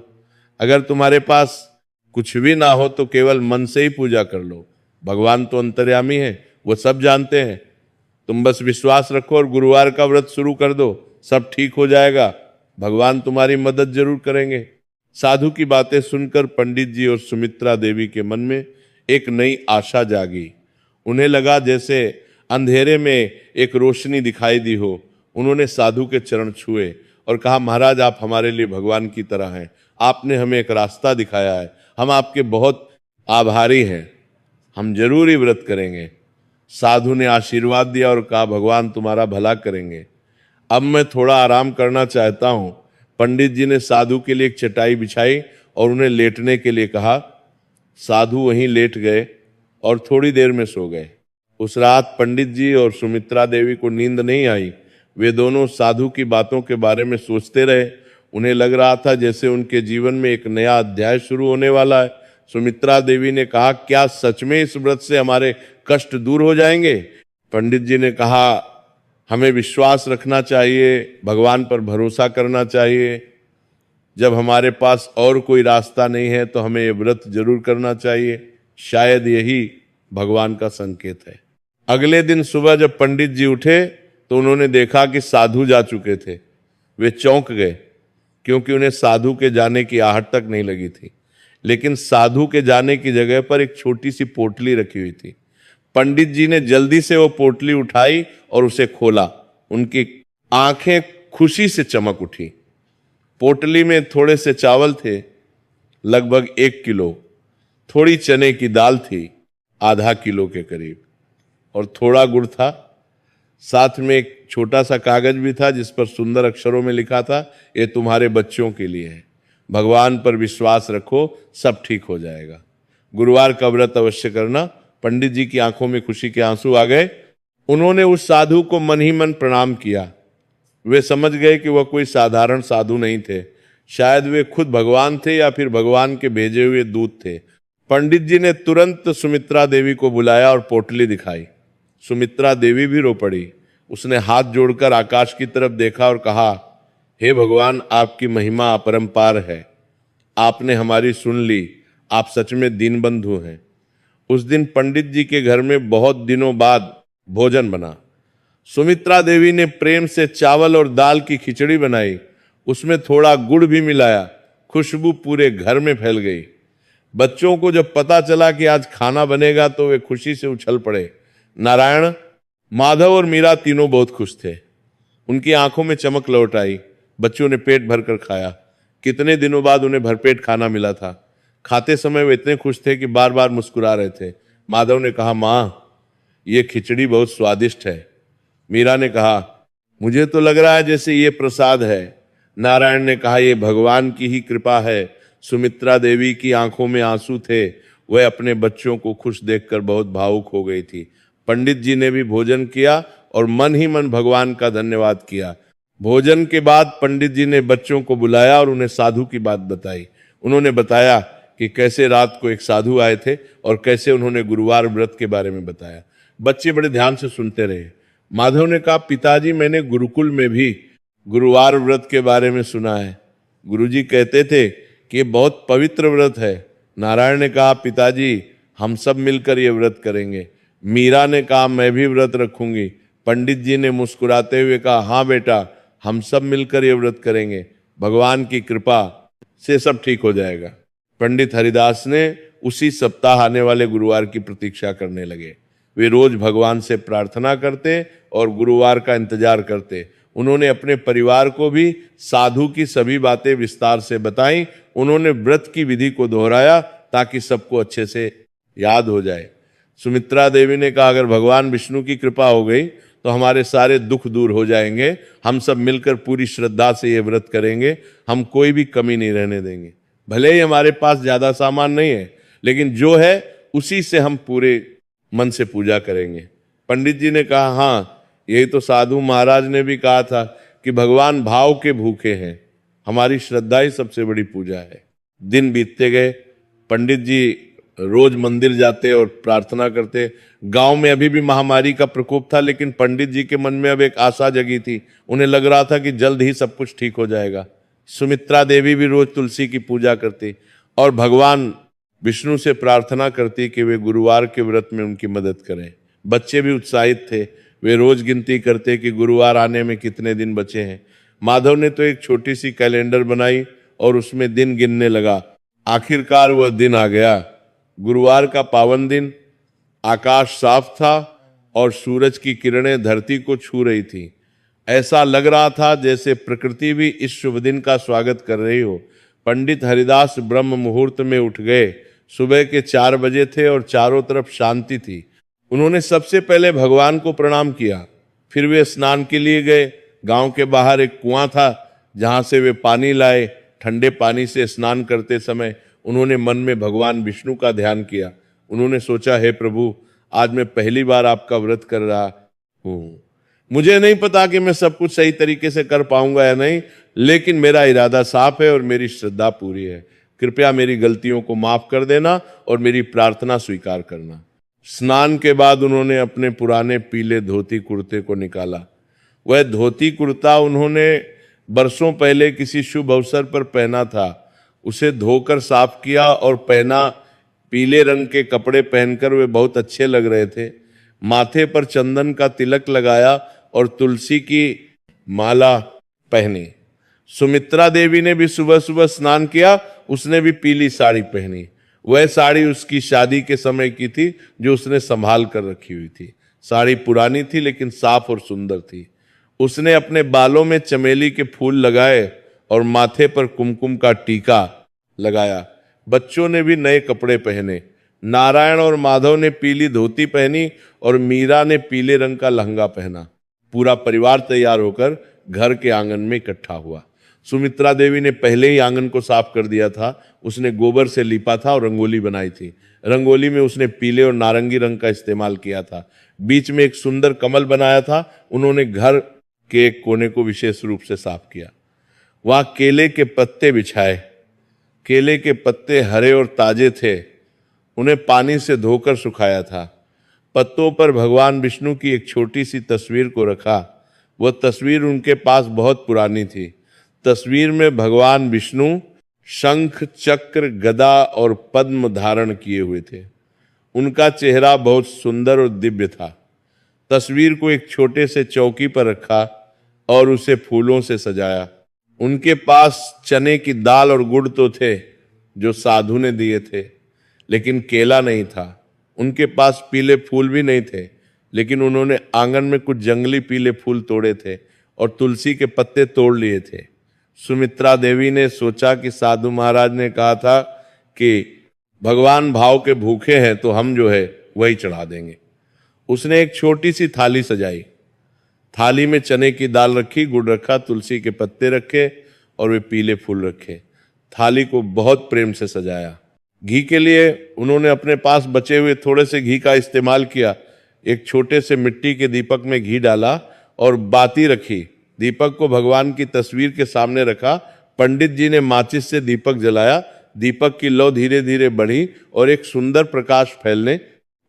अगर तुम्हारे पास कुछ भी ना हो तो केवल मन से ही पूजा कर लो। भगवान तो अंतर्यामी है, वो सब जानते हैं। तुम बस विश्वास रखो और गुरुवार का व्रत शुरू कर दो, सब ठीक हो जाएगा। भगवान तुम्हारी मदद जरूर करेंगे। साधु की बातें सुनकर पंडित जी और सुमित्रा देवी के मन में एक नई आशा जागी। उन्हें लगा जैसे अंधेरे में एक रोशनी दिखाई दी हो। उन्होंने साधु के चरण छुए और कहा, महाराज, आप हमारे लिए भगवान की तरह हैं। आपने हमें एक रास्ता दिखाया है। हम आपके बहुत आभारी हैं। हम जरूर ही व्रत करेंगे। साधु ने आशीर्वाद दिया और कहा, भगवान तुम्हारा भला करेंगे। अब मैं थोड़ा आराम करना चाहता हूं। पंडित जी ने साधु के लिए एक चटाई बिछाई और उन्हें लेटने के लिए कहा। साधु वहीं लेट गए। और थोड़ी देर में सो गए। उस रात पंडित जी और सुमित्रा देवी को नींद नहीं आई। वे दोनों साधु की बातों के बारे में सोचते रहे। उन्हें लग रहा था जैसे उनके जीवन में एक नया अध्याय शुरू होने वाला है। सुमित्रा देवी ने कहा, क्या सच में इस व्रत से हमारे कष्ट दूर हो जाएंगे? पंडित जी ने कहा, हमें विश्वास रखना चाहिए, भगवान पर भरोसा करना चाहिए। जब हमारे पास और कोई रास्ता नहीं है तो हमें ये व्रत जरूर करना चाहिए। शायद यही भगवान का संकेत है। अगले दिन सुबह जब पंडित जी उठे तो उन्होंने देखा कि साधु जा चुके थे। वे चौंक गए, क्योंकि उन्हें साधु के जाने की आहट तक नहीं लगी थी। लेकिन साधु के जाने की जगह पर एक छोटी सी पोटली रखी हुई थी। पंडित जी ने जल्दी से वो पोटली उठाई और उसे खोला। उनकी आंखें खुशी से चमक उठी। पोटली में थोड़े से चावल थे, लगभग 1 किलो। थोड़ी चने की दाल थी, आधा किलो के करीब, और थोड़ा गुड़ था। साथ में एक छोटा सा कागज भी था जिस पर सुंदर अक्षरों में लिखा था, ये तुम्हारे बच्चों के लिए है, भगवान पर विश्वास रखो, सब ठीक हो जाएगा। गुरुवार का व्रत अवश्य करना। पंडित जी की आंखों में खुशी के आंसू आ गए। उन्होंने उस साधु को मन ही मन प्रणाम किया। वे समझ गए कि वह कोई साधारण साधु नहीं थे। शायद वे खुद भगवान थे या फिर भगवान के भेजे हुए दूत थे। पंडित जी ने तुरंत सुमित्रा देवी को बुलाया और पोटली दिखाई। सुमित्रा देवी भी रो पड़ी। उसने हाथ जोड़कर आकाश की तरफ देखा और कहा, हे भगवान, आपकी महिमा अपरंपार है। आपने हमारी सुन ली। आप सच में दीनबंधु हैं। उस दिन पंडित जी के घर में बहुत दिनों बाद भोजन बना। सुमित्रा देवी ने प्रेम से चावल और दाल की खिचड़ी बनाई। उसमें थोड़ा गुड़ भी मिलाया। खुशबू पूरे घर में फैल गई। बच्चों को जब पता चला कि आज खाना बनेगा तो वे खुशी से उछल पड़े। नारायण, माधव और मीरा तीनों बहुत खुश थे। उनकी आंखों में चमक लौट आई। बच्चों ने पेट भरकर खाया। कितने दिनों बाद उन्हें भरपेट खाना मिला था। खाते समय वे इतने खुश थे कि बार बार मुस्कुरा रहे थे। माधव ने कहा, माँ, ये खिचड़ी बहुत स्वादिष्ट है। मीरा ने कहा, मुझे तो लग रहा है जैसे ये प्रसाद है। नारायण ने कहा, ये भगवान की ही कृपा है। सुमित्रा देवी की आंखों में आंसू थे। वह अपने बच्चों को खुश देखकर बहुत भावुक हो गई थी। पंडित जी ने भी भोजन किया और मन ही मन भगवान का धन्यवाद किया। भोजन के बाद पंडित जी ने बच्चों को बुलाया और उन्हें साधु की बात बताई। उन्होंने बताया कि कैसे रात को एक साधु आए थे और कैसे उन्होंने गुरुवार व्रत के बारे में बताया। बच्चे बड़े ध्यान से सुनते रहे। माधव ने कहा, पिताजी, मैंने गुरुकुल में भी गुरुवार व्रत के बारे में सुना है। गुरुजी कहते थे कि ये बहुत पवित्र व्रत है। नारायण ने कहा, पिताजी, हम सब मिलकर ये व्रत करेंगे। मीरा ने कहा, मैं भी व्रत रखूंगी। पंडित जी ने मुस्कुराते हुए कहा, हाँ बेटा, हम सब मिलकर ये व्रत करेंगे। भगवान की कृपा से सब ठीक हो जाएगा। पंडित हरिदास ने उसी सप्ताह आने वाले गुरुवार की प्रतीक्षा करने लगे। वे रोज भगवान से प्रार्थना करते और गुरुवार का इंतजार करते। उन्होंने अपने परिवार को भी साधु की सभी बातें विस्तार से बताई। उन्होंने व्रत की विधि को दोहराया ताकि सबको अच्छे से याद हो जाए। सुमित्रा देवी ने कहा, अगर भगवान विष्णु की कृपा हो गई तो हमारे सारे दुख दूर हो जाएंगे। हम सब मिलकर पूरी श्रद्धा से ये व्रत करेंगे। हम कोई भी कमी नहीं रहने देंगे। भले ही हमारे पास ज्यादा सामान नहीं है, लेकिन जो है उसी से हम पूरे मन से पूजा करेंगे। पंडित जी ने कहा, हाँ, यही तो साधु महाराज ने भी कहा था कि भगवान भाव के भूखे हैं। हमारी श्रद्धा ही सबसे बड़ी पूजा है। दिन बीतते गए। पंडित जी रोज मंदिर जाते और प्रार्थना करते। गांव में अभी भी महामारी का प्रकोप था, लेकिन पंडित जी के मन में अब एक आशा जगी थी। उन्हें लग रहा था कि जल्द ही सब कुछ ठीक हो जाएगा। सुमित्रा देवी भी रोज तुलसी की पूजा करती और भगवान विष्णु से प्रार्थना करती कि वे गुरुवार के व्रत में उनकी मदद करें। बच्चे भी उत्साहित थे। वे रोज गिनती करते कि गुरुवार आने में कितने दिन बचे हैं। माधव ने तो एक छोटी सी कैलेंडर बनाई और उसमें दिन गिनने लगा। आखिरकार वह दिन आ गया, गुरुवार का पावन दिन। आकाश साफ था और सूरज की किरणें धरती को छू रही थी। ऐसा लग रहा था जैसे प्रकृति भी इस शुभ दिन का स्वागत कर रही हो। पंडित हरिदास ब्रह्म मुहूर्त में उठ गए। सुबह के 4 बजे थे और चारों तरफ शांति थी। उन्होंने सबसे पहले भगवान को प्रणाम किया। फिर वे स्नान के लिए गए। गांव के बाहर एक कुआं था जहां से वे पानी लाए। ठंडे पानी से स्नान करते समय उन्होंने मन में भगवान विष्णु का ध्यान किया उन्होंने सोचा, हे प्रभु, आज मैं पहली बार आपका व्रत कर रहा हूँ। मुझे नहीं पता कि मैं सब कुछ सही तरीके से कर पाऊंगा या नहीं, लेकिन मेरा इरादा साफ है और मेरी श्रद्धा पूरी है। कृपया मेरी गलतियों को माफ कर देना और मेरी प्रार्थना स्वीकार करना। स्नान के बाद उन्होंने अपने पुराने पीले धोती कुर्ते को निकाला। वह धोती कुर्ता उन्होंने बरसों पहले किसी शुभ अवसर पर पहना था। उसे धोकर साफ किया और पहना। पीले रंग के कपड़े पहनकर वे बहुत अच्छे लग रहे थे। माथे पर चंदन का तिलक लगाया और तुलसी की माला पहनी। सुमित्रा देवी ने भी सुबह सुबह स्नान किया। उसने भी पीली साड़ी पहनी। वह साड़ी उसकी शादी के समय की थी, जो उसने संभाल कर रखी हुई थी। साड़ी पुरानी थी लेकिन साफ और सुंदर थी। उसने अपने बालों में चमेली के फूल लगाए और माथे पर कुमकुम का टीका लगाया। बच्चों ने भी नए कपड़े पहने। नारायण और माधव ने पीली धोती पहनी और मीरा ने पीले रंग का लहंगा पहना। पूरा परिवार तैयार होकर घर के आंगन में इकट्ठा हुआ। सुमित्रा देवी ने पहले ही आंगन को साफ कर दिया था। उसने गोबर से लीपा था और रंगोली बनाई थी। रंगोली में उसने पीले और नारंगी रंग का इस्तेमाल किया था। बीच में एक सुंदर कमल बनाया था। उन्होंने घर के एक कोने को विशेष रूप से साफ किया। वहां केले के पत्ते बिछाए। केले के पत्ते हरे और ताजे थे। उन्हें पानी से धोकर सुखाया था। पत्तों पर भगवान विष्णु की एक छोटी सी तस्वीर को रखा। वह तस्वीर उनके पास बहुत पुरानी थी। तस्वीर में भगवान विष्णु शंख, चक्र, गदा और पद्म धारण किए हुए थे। उनका चेहरा बहुत सुंदर और दिव्य था। तस्वीर को एक छोटे से चौकी पर रखा और उसे फूलों से सजाया। उनके पास चने की दाल और गुड़ तो थे, जो साधु ने दिए थे, लेकिन केला नहीं था। उनके पास पीले फूल भी नहीं थे, लेकिन उन्होंने आंगन में कुछ जंगली पीले फूल तोड़े थे और तुलसी के पत्ते तोड़ लिए थे। सुमित्रा देवी ने सोचा कि साधु महाराज ने कहा था कि भगवान भाव के भूखे हैं, तो हम जो है वही चढ़ा देंगे। उसने एक छोटी सी थाली सजाई। थाली में चने की दाल रखी, गुड़ रखा, तुलसी के पत्ते रखे और वे पीले फूल रखे। थाली को बहुत प्रेम से सजाया। घी के लिए उन्होंने अपने पास बचे हुए थोड़े से घी का इस्तेमाल किया। एक छोटे से मिट्टी के दीपक में घी डाला और बाती रखी। दीपक को भगवान की तस्वीर के सामने रखा। पंडित जी ने माचिस से दीपक जलाया। दीपक की लौ धीरे धीरे बढ़ी और एक सुंदर प्रकाश फैलने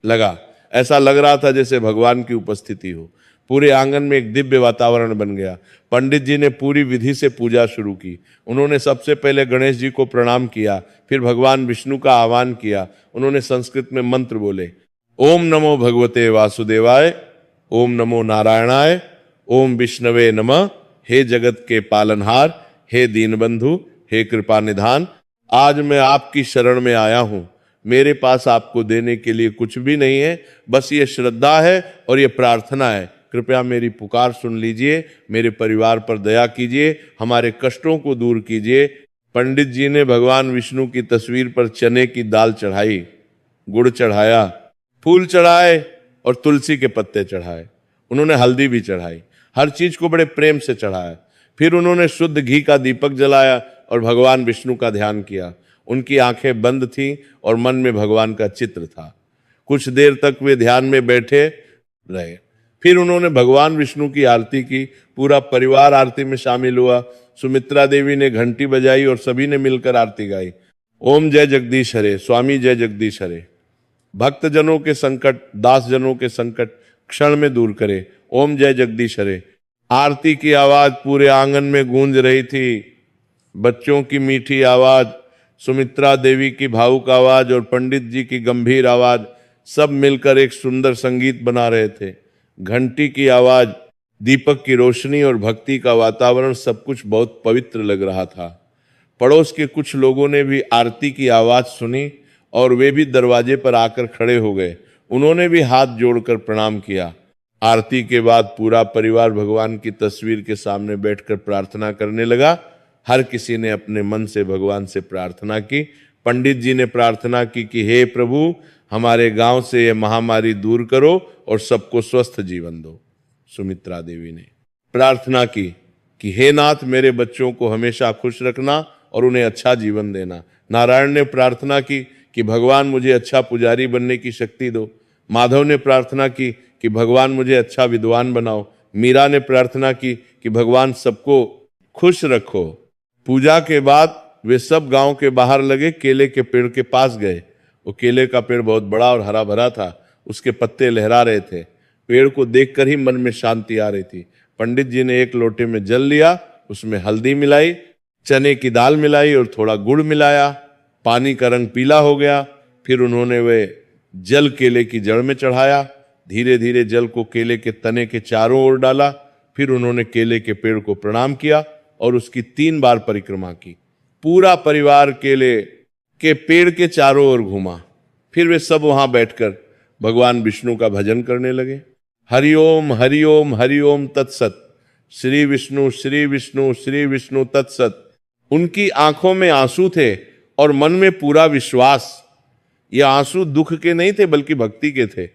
लगा। ऐसा लग रहा था जैसे भगवान की उपस्थिति हो। पूरे आंगन में एक दिव्य वातावरण बन गया। पंडित जी ने पूरी विधि से पूजा शुरू की। उन्होंने सबसे पहले गणेश जी को प्रणाम किया, फिर भगवान विष्णु का आह्वान किया। उन्होंने संस्कृत में मंत्र बोले, ओम नमो भगवते वासुदेवाय, ओम नमो नारायणाय, ओम विष्णवे नमः। हे जगत के पालनहार, हे दीनबंधु, हे कृपा निधान, आज मैं आपकी शरण में आया हूं। मेरे पास आपको देने के लिए कुछ भी नहीं है, बस ये श्रद्धा है और ये प्रार्थना है। कृपया मेरी पुकार सुन लीजिए, मेरे परिवार पर दया कीजिए, हमारे कष्टों को दूर कीजिए। पंडित जी ने भगवान विष्णु की तस्वीर पर चने की दाल चढ़ाई, गुड़ चढ़ाया, फूल चढ़ाए और तुलसी के पत्ते चढ़ाए। उन्होंने हल्दी भी चढ़ाई। हर चीज को बड़े प्रेम से चढ़ाया। फिर उन्होंने शुद्ध घी का दीपक जलाया और भगवान विष्णु का ध्यान किया। उनकी आंखें बंद थीं और मन में भगवान का चित्र था। कुछ देर तक वे ध्यान में बैठे रहे। फिर उन्होंने भगवान विष्णु की आरती की। पूरा परिवार आरती में शामिल हुआ। सुमित्रा देवी ने घंटी बजाई और सभी ने मिलकर आरती गाई। ओम जय जगदीश हरे, स्वामी जय जगदीश हरे। भक्तजनों के संकट, दासजनों के संकट क्षण में दूर करे। ओम जय जगदीश हरे। आरती की आवाज पूरे आंगन में गूंज रही थी। बच्चों की मीठी आवाज, सुमित्रा देवी की भावुक आवाज और पंडित जी की गंभीर आवाज, सब मिलकर एक सुंदर संगीत बना रहे थे। घंटी की आवाज, दीपक की रोशनी और भक्ति का वातावरण, सब कुछ बहुत पवित्र लग रहा था। पड़ोस के कुछ लोगों ने भी आरती की आवाज सुनी और वे भी दरवाजे पर आकर खड़े हो गए। उन्होंने भी हाथ जोड़कर प्रणाम किया। आरती के बाद पूरा परिवार भगवान की तस्वीर के सामने बैठकर प्रार्थना करने लगा। हर किसी ने अपने मन से भगवान से प्रार्थना की। पंडित जी ने प्रार्थना की कि हे प्रभु, हमारे गांव से यह महामारी दूर करो और सबको स्वस्थ जीवन दो। सुमित्रा देवी ने प्रार्थना की कि हे नाथ, मेरे बच्चों को हमेशा खुश रखना और उन्हें अच्छा जीवन देना। नारायण ने प्रार्थना की कि कि भगवान मुझे अच्छा पुजारी बनने की शक्ति दो। माधव ने प्रार्थना की कि भगवान मुझे अच्छा विद्वान बनाओ। मीरा ने प्रार्थना की कि भगवान सबको खुश रखो। पूजा के बाद वे सब गांव के बाहर लगे केले के पेड़ के पास गए। वो केले का पेड़ बहुत बड़ा और हरा भरा था, उसके पत्ते लहरा रहे थे। पेड़ को देखकर ही मन में शांति आ रही थी। पंडित जी ने एक लोटे में जल लिया, उसमें हल्दी मिलाई, चने की दाल मिलाई और थोड़ा गुड़ मिलाया। पानी का रंग पीला हो गया। फिर उन्होंने वे जल केले की जड़ में चढ़ाया। धीरे धीरे जल को केले के तने के चारों ओर डाला। फिर उन्होंने केले के पेड़ को प्रणाम किया और उसकी 3 बार परिक्रमा की। पूरा परिवार केले के पेड़ के चारों ओर घूमा। फिर वे सब वहां बैठकर भगवान विष्णु का भजन करने लगे। हरिओम हरिओम हरिओम तत्सत, श्री विष्णु श्री विष्णु श्री विष्णु तत्सत। उनकी आंखों में आंसू थे और मन में पूरा विश्वास। ये आंसू दुख के नहीं थे बल्कि भक्ति के थे।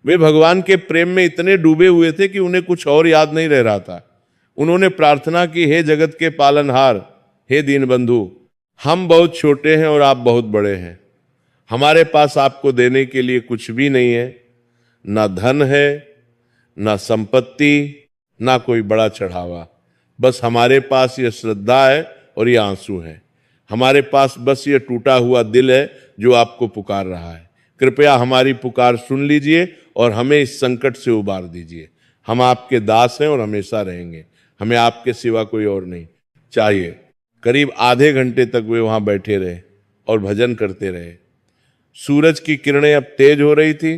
वे भगवान के प्रेम में इतने डूबे हुए थे कि उन्हें कुछ और याद नहीं रह रहा था। उन्होंने प्रार्थना की, हे जगत के पालनहार, हे दीनबंधु, हम बहुत छोटे हैं और आप बहुत बड़े हैं। हमारे पास आपको देने के लिए कुछ भी नहीं है, ना धन है, ना संपत्ति, ना कोई बड़ा चढ़ावा। बस हमारे पास ये श्रद्धा है और ये आंसू है। हमारे पास बस ये टूटा हुआ दिल है जो आपको पुकार रहा है। कृपया हमारी पुकार सुन लीजिए और हमें इस संकट से उबार दीजिए। हम आपके दास हैं और हमेशा रहेंगे। हमें आपके सिवा कोई और नहीं चाहिए। करीब आधे घंटे तक वे वहां बैठे रहे और भजन करते रहे। सूरज की किरणें अब तेज हो रही थी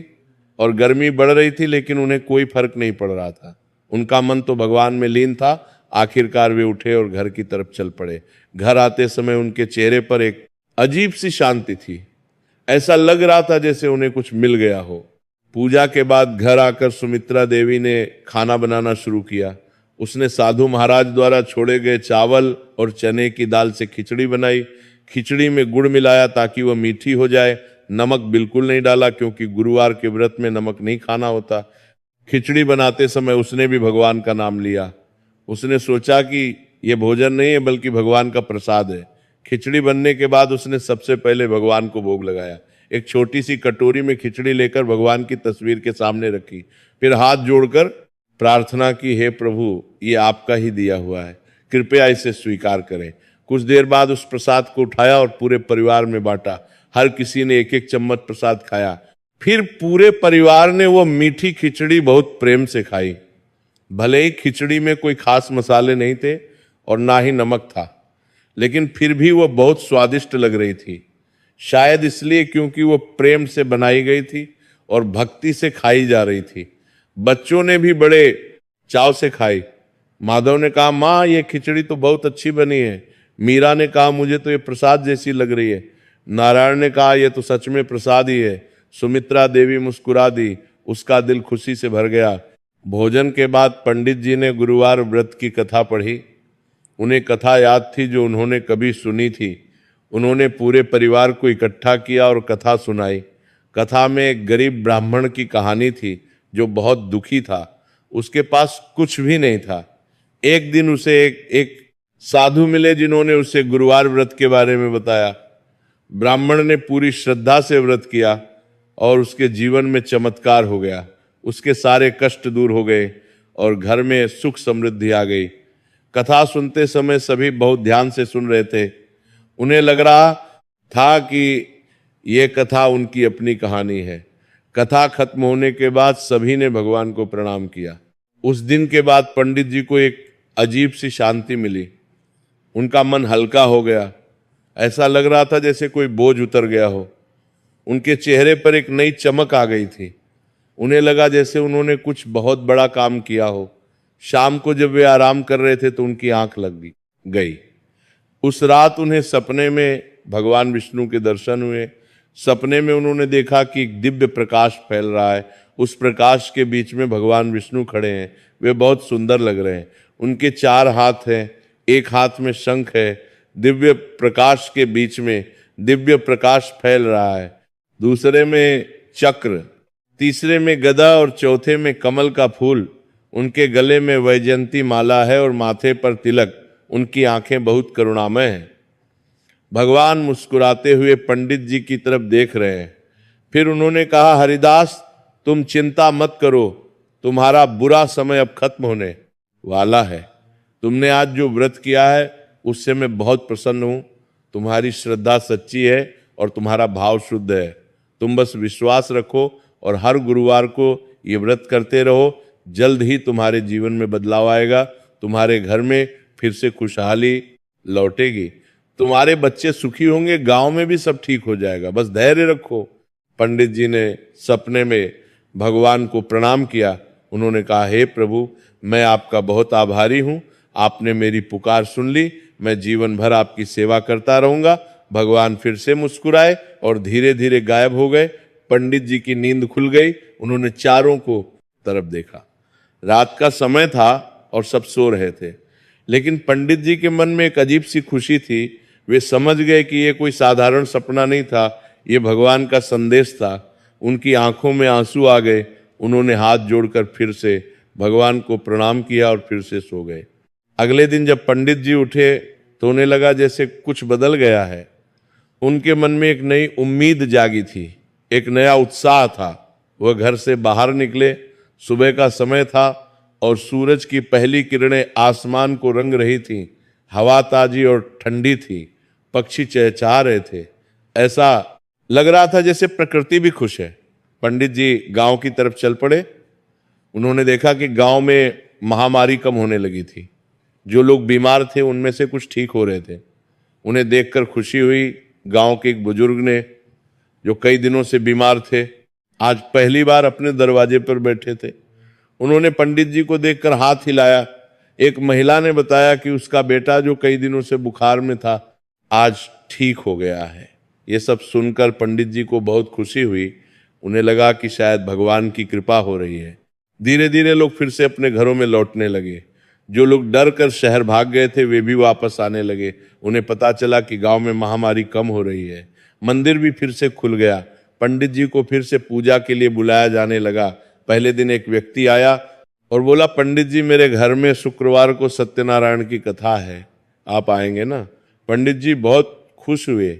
और गर्मी बढ़ रही थी, लेकिन उन्हें कोई फर्क नहीं पड़ रहा था। उनका मन तो भगवान में लीन था। आखिरकार वे उठे और घर की तरफ चल पड़े। घर आते समय उनके चेहरे पर एक अजीब सी शांति थी। ऐसा लग रहा था जैसे उन्हें कुछ मिल गया हो। पूजा के बाद घर आकर सुमित्रा देवी ने खाना बनाना शुरू किया। उसने साधु महाराज द्वारा छोड़े गए चावल और चने की दाल से खिचड़ी बनाई। खिचड़ी में गुड़ मिलाया ताकि वह मीठी हो जाए। नमक बिल्कुल नहीं डाला क्योंकि गुरुवार के व्रत में नमक नहीं खाना होता। खिचड़ी बनाते समय उसने भी भगवान का नाम लिया। उसने सोचा कि यह भोजन नहीं है बल्कि भगवान का प्रसाद है। खिचड़ी बनने के बाद उसने सबसे पहले भगवान को भोग लगाया। एक छोटी सी कटोरी में खिचड़ी लेकर भगवान की तस्वीर के सामने रखी। फिर हाथ जोड़कर प्रार्थना की, हे प्रभु, ये आपका ही दिया हुआ है, कृपया इसे स्वीकार करें। कुछ देर बाद उस प्रसाद को उठाया और पूरे परिवार में बांटा। हर किसी ने एक एक चम्मच प्रसाद खाया। फिर पूरे परिवार ने वो मीठी खिचड़ी बहुत प्रेम से खाई। भले ही खिचड़ी में कोई खास मसाले नहीं थे और ना ही नमक था, लेकिन फिर भी वो बहुत स्वादिष्ट लग रही थी। शायद इसलिए क्योंकि वो प्रेम से बनाई गई थी और भक्ति से खाई जा रही थी। बच्चों ने भी बड़े चाव से खाई। माधव ने कहा, माँ ये खिचड़ी तो बहुत अच्छी बनी है। मीरा ने कहा, मुझे तो ये प्रसाद जैसी लग रही है। नारायण ने कहा, यह तो सच में प्रसाद ही है। सुमित्रा देवी मुस्कुरा दी। उसका दिल खुशी से भर गया। भोजन के बाद पंडित जी ने गुरुवार व्रत की कथा पढ़ी। उन्हें कथा याद थी जो उन्होंने कभी सुनी थी। उन्होंने पूरे परिवार को इकट्ठा किया और कथा सुनाई। कथा में एक गरीब ब्राह्मण की कहानी थी जो बहुत दुखी था। उसके पास कुछ भी नहीं था। एक दिन उसे एक साधु मिले जिन्होंने उसे गुरुवार व्रत के बारे में बताया। ब्राह्मण ने पूरी श्रद्धा से व्रत किया और उसके जीवन में चमत्कार हो गया। उसके सारे कष्ट दूर हो गए और घर में सुख समृद्धि आ गई। कथा सुनते समय सभी बहुत ध्यान से सुन रहे थे। उन्हें लग रहा था कि ये कथा उनकी अपनी कहानी है। कथा खत्म होने के बाद सभी ने भगवान को प्रणाम किया। उस दिन के बाद पंडित जी को एक अजीब सी शांति मिली। उनका मन हल्का हो गया। ऐसा लग रहा था जैसे कोई बोझ उतर गया हो। उनके चेहरे पर एक नई चमक आ गई थी। उन्हें लगा जैसे उन्होंने कुछ बहुत बड़ा काम किया हो। शाम को जब वे आराम कर रहे थे तो उनकी आंख लग गई। उस रात उन्हें सपने में भगवान विष्णु के दर्शन हुए। सपने में उन्होंने देखा कि एक दिव्य प्रकाश फैल रहा है। उस प्रकाश के बीच में भगवान विष्णु खड़े हैं। वे बहुत सुंदर लग रहे हैं। उनके 4 हाथ हैं, एक हाथ में शंख है। दिव्य प्रकाश के बीच में दिव्य प्रकाश फैल रहा है। दूसरे में चक्र, तीसरे में गदा और चौथे में कमल का फूल। उनके गले में वैजयंती माला है और माथे पर तिलक। उनकी आंखें बहुत करुणामय हैं। भगवान मुस्कुराते हुए पंडित जी की तरफ देख रहे हैं। फिर उन्होंने कहा, हरिदास तुम चिंता मत करो, तुम्हारा बुरा समय अब खत्म होने वाला है। तुमने आज जो व्रत किया है उससे मैं बहुत प्रसन्न हूं। तुम्हारी श्रद्धा सच्ची है और तुम्हारा भाव शुद्ध है। तुम बस विश्वास रखो और हर गुरुवार को ये व्रत करते रहो। जल्द ही तुम्हारे जीवन में बदलाव आएगा। तुम्हारे घर में फिर से खुशहाली लौटेगी। तुम्हारे बच्चे सुखी होंगे, गांव में भी सब ठीक हो जाएगा। बस धैर्य रखो। पंडित जी ने सपने में भगवान को प्रणाम किया। उन्होंने कहा, हे प्रभु, मैं आपका बहुत आभारी हूं। आपने मेरी पुकार सुन ली। मैं जीवन भर आपकी सेवा करता रहूंगा। भगवान फिर से मुस्कुराए और धीरे धीरे गायब हो गए। पंडित जी की नींद खुल गई। उन्होंने चारों को तरफ देखा। रात का समय था और सब सो रहे थे, लेकिन पंडित जी के मन में एक अजीब सी खुशी थी। वे समझ गए कि यह कोई साधारण सपना नहीं था, ये भगवान का संदेश था। उनकी आंखों में आंसू आ गए। उन्होंने हाथ जोड़कर फिर से भगवान को प्रणाम किया और फिर से सो गए। अगले दिन जब पंडित जी उठे तो उन्हें लगा जैसे कुछ बदल गया है। उनके मन में एक नई उम्मीद जागी थी, एक नया उत्साह था। वह घर से बाहर निकले। सुबह का समय था और सूरज की पहली किरणें आसमान को रंग रही थीं। हवा ताजी और ठंडी थी। पक्षी चहचहा रहे थे। ऐसा लग रहा था जैसे प्रकृति भी खुश है। पंडित जी गांव की तरफ चल पड़े। उन्होंने देखा कि गांव में महामारी कम होने लगी थी। जो लोग बीमार थे उनमें से कुछ ठीक हो रहे थे। उन्हें देखकर खुशी हुई। गांव के एक बुजुर्ग ने, जो कई दिनों से बीमार थे, आज पहली बार अपने दरवाजे पर बैठे थे। उन्होंने पंडित जी को देखकर हाथ हिलाया। एक महिला ने बताया कि उसका बेटा जो कई दिनों से बुखार में था, आज ठीक हो गया है। ये सब सुनकर पंडित जी को बहुत खुशी हुई। उन्हें लगा कि शायद भगवान की कृपा हो रही है। धीरे धीरे लोग फिर से अपने घरों में लौटने लगे। जो लोग डर कर शहर भाग गए थे वे भी वापस आने लगे। उन्हें पता चला कि गांव में महामारी कम हो रही है। मंदिर भी फिर से खुल गया। पंडित जी को फिर से पूजा के लिए बुलाया जाने लगा। पहले दिन एक व्यक्ति आया और बोला, पंडित जी मेरे घर में शुक्रवार को सत्यनारायण की कथा है, आप आएंगे ना? पंडित जी बहुत खुश हुए।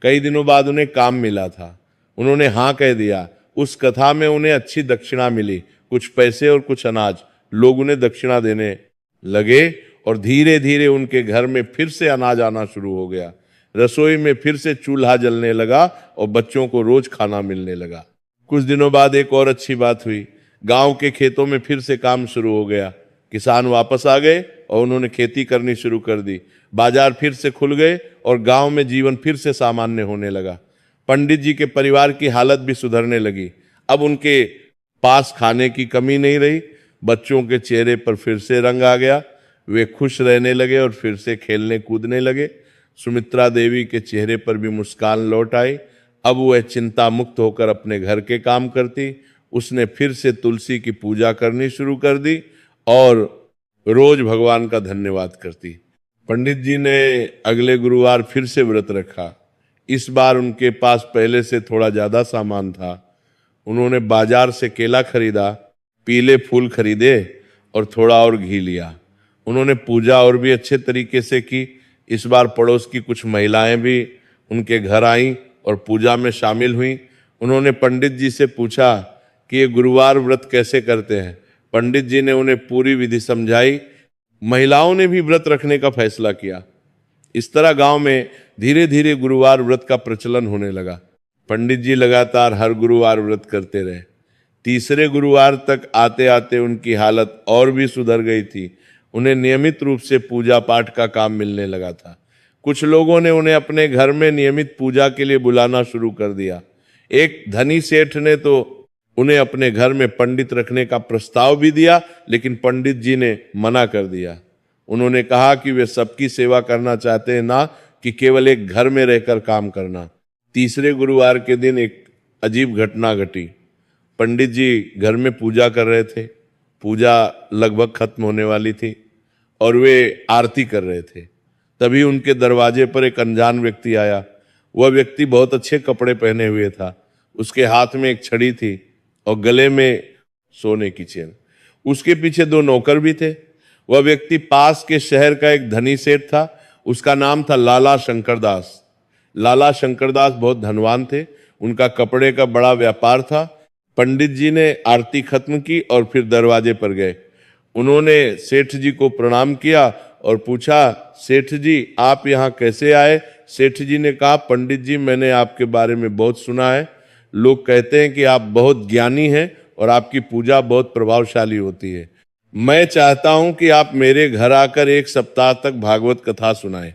कई दिनों बाद उन्हें काम मिला था। उन्होंने हाँ कह दिया। उस कथा में उन्हें अच्छी दक्षिणा मिली, कुछ पैसे और कुछ अनाज। लोग उन्हें दक्षिणा देने लगे और धीरे धीरे उनके घर में फिर से अनाज आना शुरू हो गया। रसोई में फिर से चूल्हा जलने लगा और बच्चों को रोज खाना मिलने लगा। कुछ दिनों बाद एक और अच्छी बात हुई। गांव के खेतों में फिर से काम शुरू हो गया। किसान वापस आ गए और उन्होंने खेती करनी शुरू कर दी। बाजार फिर से खुल गए और गांव में जीवन फिर से सामान्य होने लगा। पंडित जी के परिवार की हालत भी सुधरने लगी। अब उनके पास खाने की कमी नहीं रही। बच्चों के चेहरे पर फिर से रंग आ गया। वे खुश रहने लगे और फिर से खेलने कूदने लगे। सुमित्रा देवी के चेहरे पर भी मुस्कान लौट आई। अब वह चिंता मुक्त होकर अपने घर के काम करती। उसने फिर से तुलसी की पूजा करनी शुरू कर दी और रोज भगवान का धन्यवाद करती। पंडित जी ने अगले गुरुवार फिर से व्रत रखा। इस बार उनके पास पहले से थोड़ा ज्यादा सामान था। उन्होंने बाजार से केला खरीदा, पीले फूल खरीदे और थोड़ा और घी लिया। उन्होंने पूजा और भी अच्छे तरीके से की। इस बार पड़ोस की कुछ महिलाएं भी उनके घर आईं और पूजा में शामिल हुईं। उन्होंने पंडित जी से पूछा कि ये गुरुवार व्रत कैसे करते हैं। पंडित जी ने उन्हें पूरी विधि समझाई। महिलाओं ने भी व्रत रखने का फैसला किया। इस तरह गांव में धीरे धीरे गुरुवार व्रत का प्रचलन होने लगा। पंडित जी लगातार हर गुरुवार व्रत करते रहे। तीसरे गुरुवार तक आते आते उनकी हालत और भी सुधर गई थी। उन्हें नियमित रूप से पूजा पाठ का काम मिलने लगा था। कुछ लोगों ने उन्हें अपने घर में नियमित पूजा के लिए बुलाना शुरू कर दिया। एक धनी सेठ ने तो उन्हें अपने घर में पंडित रखने का प्रस्ताव भी दिया, लेकिन पंडित जी ने मना कर दिया। उन्होंने कहा कि वे सबकी सेवा करना चाहते हैं, ना कि केवल एक घर में रहकर काम करना। तीसरे गुरुवार के दिन एक अजीब घटना घटी। पंडित जी घर में पूजा कर रहे थे। पूजा लगभग खत्म होने वाली थी और वे आरती कर रहे थे। तभी उनके दरवाजे पर एक अनजान व्यक्ति आया। वह व्यक्ति बहुत अच्छे कपड़े पहने हुए था। उसके हाथ में एक छड़ी थी और गले में सोने की चेन। उसके पीछे 2 नौकर भी थे। वह व्यक्ति पास के शहर का एक धनी सेठ था। उसका नाम था लाला शंकर दास। लाला शंकरदास बहुत धनवान थे, उनका कपड़े का बड़ा व्यापार था। पंडित जी ने आरती खत्म की और फिर दरवाजे पर गए। उन्होंने सेठ जी को प्रणाम किया और पूछा, सेठ जी आप यहाँ कैसे आए? सेठ जी ने कहा, पंडित जी मैंने आपके बारे में बहुत सुना है, लोग कहते हैं कि आप बहुत ज्ञानी हैं और आपकी पूजा बहुत प्रभावशाली होती है। मैं चाहता हूं कि आप मेरे घर आकर 1 सप्ताह तक भागवत कथा सुनाएं।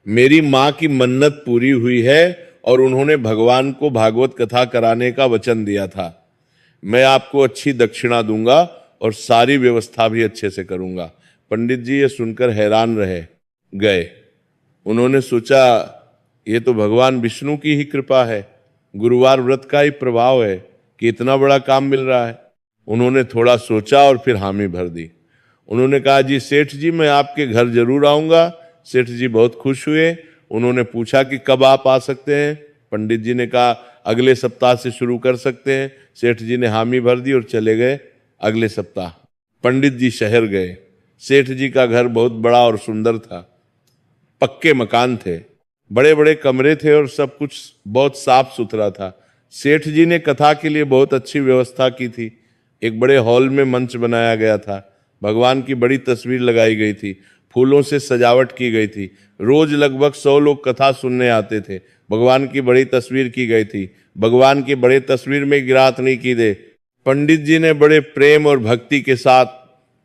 मेरी माँ की मन्नत पूरी हुई है और उन्होंने भगवान को भागवत कथा कराने का वचन दिया था। मैं आपको अच्छी दक्षिणा दूंगा और सारी व्यवस्था भी अच्छे से करूंगा। पंडित जी ये सुनकर हैरान रह गए। उन्होंने सोचा ये तो भगवान विष्णु की ही कृपा है, गुरुवार व्रत का ही प्रभाव है कि इतना बड़ा काम मिल रहा है। उन्होंने थोड़ा सोचा और फिर हामी भर दी। उन्होंने कहा, जी सेठ जी मैं आपके घर जरूर आऊंगा। सेठ जी बहुत खुश हुए। उन्होंने पूछा कि कब आप आ सकते हैं? पंडित जी ने कहा, अगले सप्ताह से शुरू कर सकते हैं। सेठ जी ने हामी भर दी और चले गए अगले सप्ताह। पंडित जी शहर गए। सेठ जी का घर बहुत बड़ा और सुंदर था, पक्के मकान थे, बड़े बड़े कमरे थे और सब कुछ बहुत साफ सुथरा था। सेठ जी ने कथा के लिए बहुत अच्छी व्यवस्था की थी। एक बड़े हॉल में मंच बनाया गया था, भगवान की बड़ी तस्वीर लगाई गई थी, फूलों से सजावट की गई थी। रोज लगभग 100 लोग कथा सुनने आते थे। भगवान की बड़ी तस्वीर की गई थी। भगवान की बड़ी तस्वीर में गिरात नहीं की दे। पंडित जी ने बड़े प्रेम और भक्ति के साथ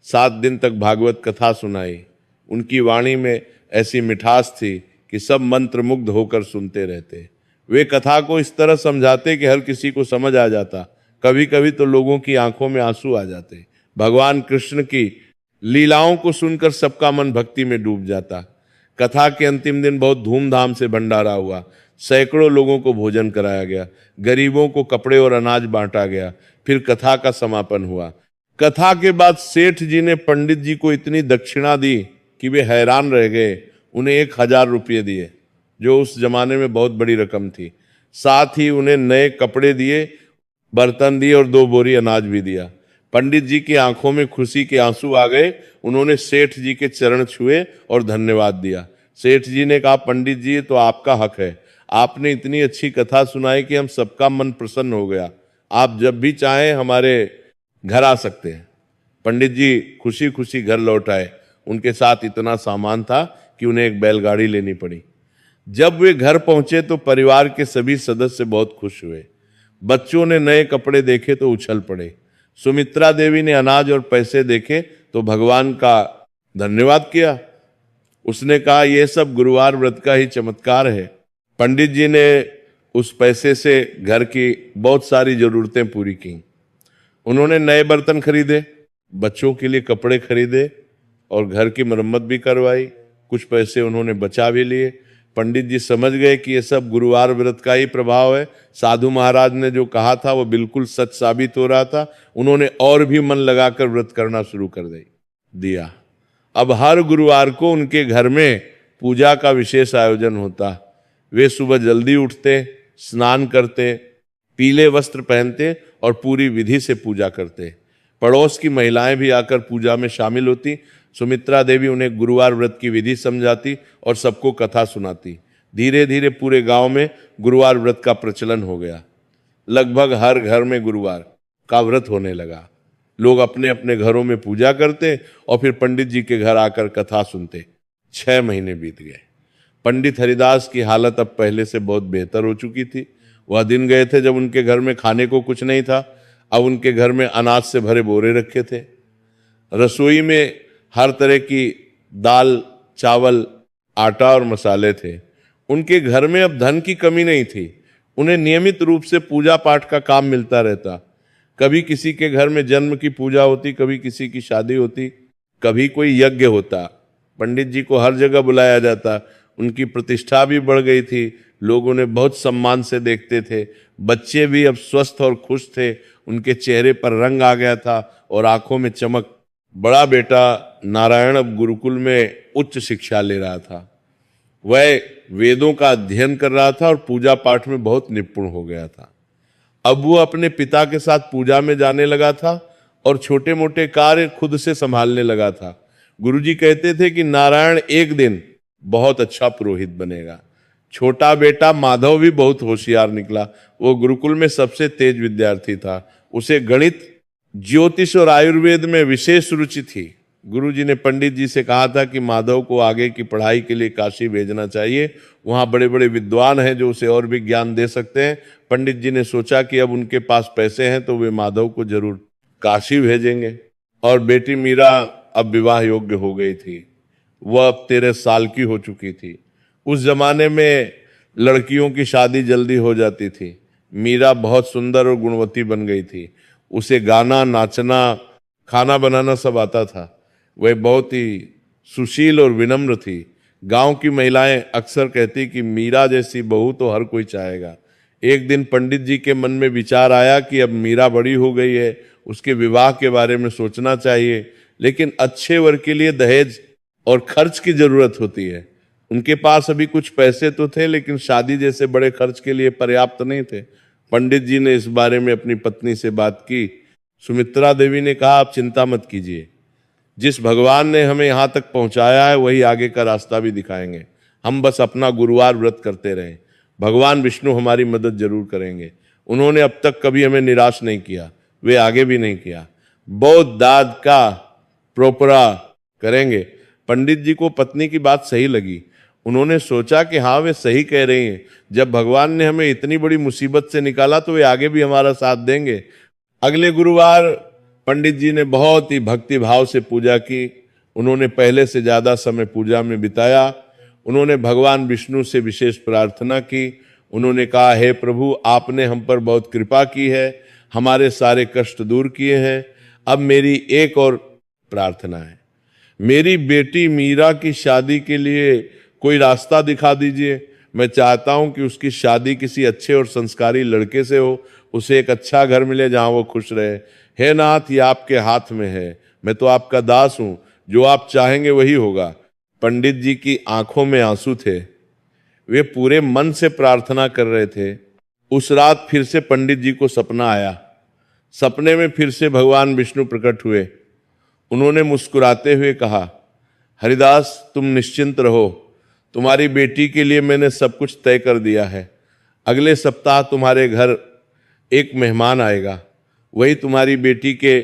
7 दिन तक भागवत कथा सुनाई। उनकी वाणी में ऐसी मिठास थी कि सब मंत्र मुग्ध होकर सुनते रहते। वे कथा को इस तरह समझाते कि हर किसी को समझ आ जाता। कभी कभी तो लोगों की आंखों में आंसू आ जाते। भगवान कृष्ण की लीलाओं को सुनकर सबका मन भक्ति में डूब जाता। कथा के अंतिम दिन बहुत धूमधाम से भंडारा हुआ। सैकड़ों लोगों को भोजन कराया गया, गरीबों को कपड़े और अनाज बांटा गया। फिर कथा का समापन हुआ। कथा के बाद सेठ जी ने पंडित जी को इतनी दक्षिणा दी कि वे हैरान रह गए। उन्हें 1000 रुपये दिए, जो उस जमाने में बहुत बड़ी रकम थी। साथ ही उन्हें नए कपड़े दिए, बर्तन दिए और 2 बोरी अनाज भी दिया। पंडित जी की आंखों में खुशी के आंसू आ गए। उन्होंने सेठ जी के चरण छुए और धन्यवाद दिया। सेठ जी ने कहा, पंडित जी तो आपका हक है, आपने इतनी अच्छी कथा सुनाई कि हम सबका मन प्रसन्न हो गया। आप जब भी चाहें हमारे घर आ सकते हैं। पंडित जी खुशी खुशी घर लौट आए। उनके साथ इतना सामान था कि उन्हें एक बैलगाड़ी लेनी पड़ी। जब वे घर पहुंचे तो परिवार के सभी सदस्य बहुत खुश हुए। बच्चों ने नए कपड़े देखे तो उछल पड़े। सुमित्रा देवी ने अनाज और पैसे देखे तो भगवान का धन्यवाद किया। उसने कहा, यह सब गुरुवार व्रत का ही चमत्कार है। पंडित जी ने उस पैसे से घर की बहुत सारी जरूरतें पूरी की। उन्होंने नए बर्तन खरीदे, बच्चों के लिए कपड़े खरीदे और घर की मरम्मत भी करवाई। कुछ पैसे उन्होंने बचा भी लिए। पंडित जी समझ गए कि ये सब गुरुवार व्रत का ही प्रभाव है। साधु महाराज ने जो कहा था वो बिल्कुल सच साबित हो रहा था। उन्होंने और भी मन लगाकर व्रत करना शुरू कर दिया। अब हर गुरुवार को उनके घर में पूजा का विशेष आयोजन होता। वे सुबह जल्दी उठते, स्नान करते, पीले वस्त्र पहनते और पूरी विधि से पूजा करते। पड़ोस की महिलाएं भी आकर पूजा में शामिल होती। सुमित्रा देवी उन्हें गुरुवार व्रत की विधि समझाती और सबको कथा सुनाती। धीरे धीरे पूरे गांव में गुरुवार व्रत का प्रचलन हो गया। लगभग हर घर में गुरुवार का व्रत होने लगा। लोग अपने अपने घरों में पूजा करते और फिर पंडित जी के घर आकर कथा सुनते। 6 महीने बीत गए। पंडित हरिदास की हालत अब पहले से बहुत बेहतर हो चुकी थी। वह दिन गए थे जब उनके घर में खाने को कुछ नहीं था। अब उनके घर में अनाज से भरे बोरे रखे थे। रसोई में हर तरह की दाल, चावल, आटा और मसाले थे। उनके घर में अब धन की कमी नहीं थी। उन्हें नियमित रूप से पूजा पाठ का काम मिलता रहता। कभी किसी के घर में जन्म की पूजा होती, कभी किसी की शादी होती, कभी कोई यज्ञ होता। पंडित जी को हर जगह बुलाया जाता। उनकी प्रतिष्ठा भी बढ़ गई थी। लोग उन्हें बहुत सम्मान से देखते थे। बच्चे भी अब स्वस्थ और खुश थे। उनके चेहरे पर रंग आ गया था और आंखों में चमक। बड़ा बेटा नारायण अब गुरुकुल में उच्च शिक्षा ले रहा था। वह वेदों का अध्ययन कर रहा था और पूजा पाठ में बहुत निपुण हो गया था। अब वो अपने पिता के साथ पूजा में जाने लगा था और छोटे मोटे कार्य खुद से संभालने लगा था। गुरुजी कहते थे कि नारायण एक दिन बहुत अच्छा पुरोहित बनेगा। छोटा बेटा माधव भी बहुत होशियार निकला। वो गुरुकुल में सबसे तेज विद्यार्थी था। उसे गणित, ज्योतिष और आयुर्वेद में विशेष रुचि थी। गुरुजी ने पंडित जी से कहा था कि माधव को आगे की पढ़ाई के लिए काशी भेजना चाहिए, वहां बड़े बड़े विद्वान हैं जो उसे और भी ज्ञान दे सकते हैं। पंडित जी ने सोचा कि अब उनके पास पैसे हैं तो वे माधव को जरूर काशी भेजेंगे। और बेटी मीरा अब विवाह योग्य हो गई थी। वह अब 13 साल की हो चुकी थी। उस जमाने में लड़कियों की शादी जल्दी हो जाती थी। मीरा बहुत सुंदर और गुणवती बन गई थी। उसे गाना, नाचना, खाना बनाना सब आता था। वह बहुत ही सुशील और विनम्र थी। गांव की महिलाएं अक्सर कहती कि मीरा जैसी बहू तो हर कोई चाहेगा। एक दिन पंडित जी के मन में विचार आया कि अब मीरा बड़ी हो गई है, उसके विवाह के बारे में सोचना चाहिए, लेकिन अच्छे वर के लिए दहेज और खर्च की जरूरत होती है। उनके पास अभी कुछ पैसे तो थे, लेकिन शादी जैसे बड़े खर्च के लिए पर्याप्त नहीं थे। पंडित जी ने इस बारे में अपनी पत्नी से बात की। सुमित्रा देवी ने कहा, आप चिंता मत कीजिए, जिस भगवान ने हमें यहाँ तक पहुँचाया है वही आगे का रास्ता भी दिखाएंगे। हम बस अपना गुरुवार व्रत करते रहें, भगवान विष्णु हमारी मदद जरूर करेंगे। उन्होंने अब तक कभी हमें निराश नहीं किया, वे आगे भी नहीं किया। बहुत दाद का प्रोपरा करेंगे। पंडित जी को पत्नी की बात सही लगी। उन्होंने सोचा कि हाँ, वे सही कह रही हैं। जब भगवान ने हमें इतनी बड़ी मुसीबत से निकाला तो वे आगे भी हमारा साथ देंगे। अगले गुरुवार पंडित जी ने बहुत ही भक्ति भाव से पूजा की। उन्होंने पहले से ज्यादा समय पूजा में बिताया। उन्होंने भगवान विष्णु से विशेष प्रार्थना की। उन्होंने कहा, हे प्रभु, आपने हम पर बहुत कृपा की है, हमारे सारे कष्ट दूर किए हैं। अब मेरी एक और प्रार्थना है, मेरी बेटी मीरा की शादी के लिए कोई रास्ता दिखा दीजिए। मैं चाहता हूं कि उसकी शादी किसी अच्छे और संस्कारी लड़के से हो, उसे एक अच्छा घर मिले जहां वो खुश रहे। हे नाथ, ये आपके हाथ में है, मैं तो आपका दास हूं, जो आप चाहेंगे वही होगा। पंडित जी की आंखों में आंसू थे। वे पूरे मन से प्रार्थना कर रहे थे। उस रात फिर से पंडित जी को सपना आया। सपने में फिर से भगवान विष्णु प्रकट हुए। उन्होंने मुस्कुराते हुए कहा, हरिदास, तुम निश्चिंत रहो, तुम्हारी बेटी के लिए मैंने सब कुछ तय कर दिया है। अगले सप्ताह तुम्हारे घर एक मेहमान आएगा, वही तुम्हारी बेटी के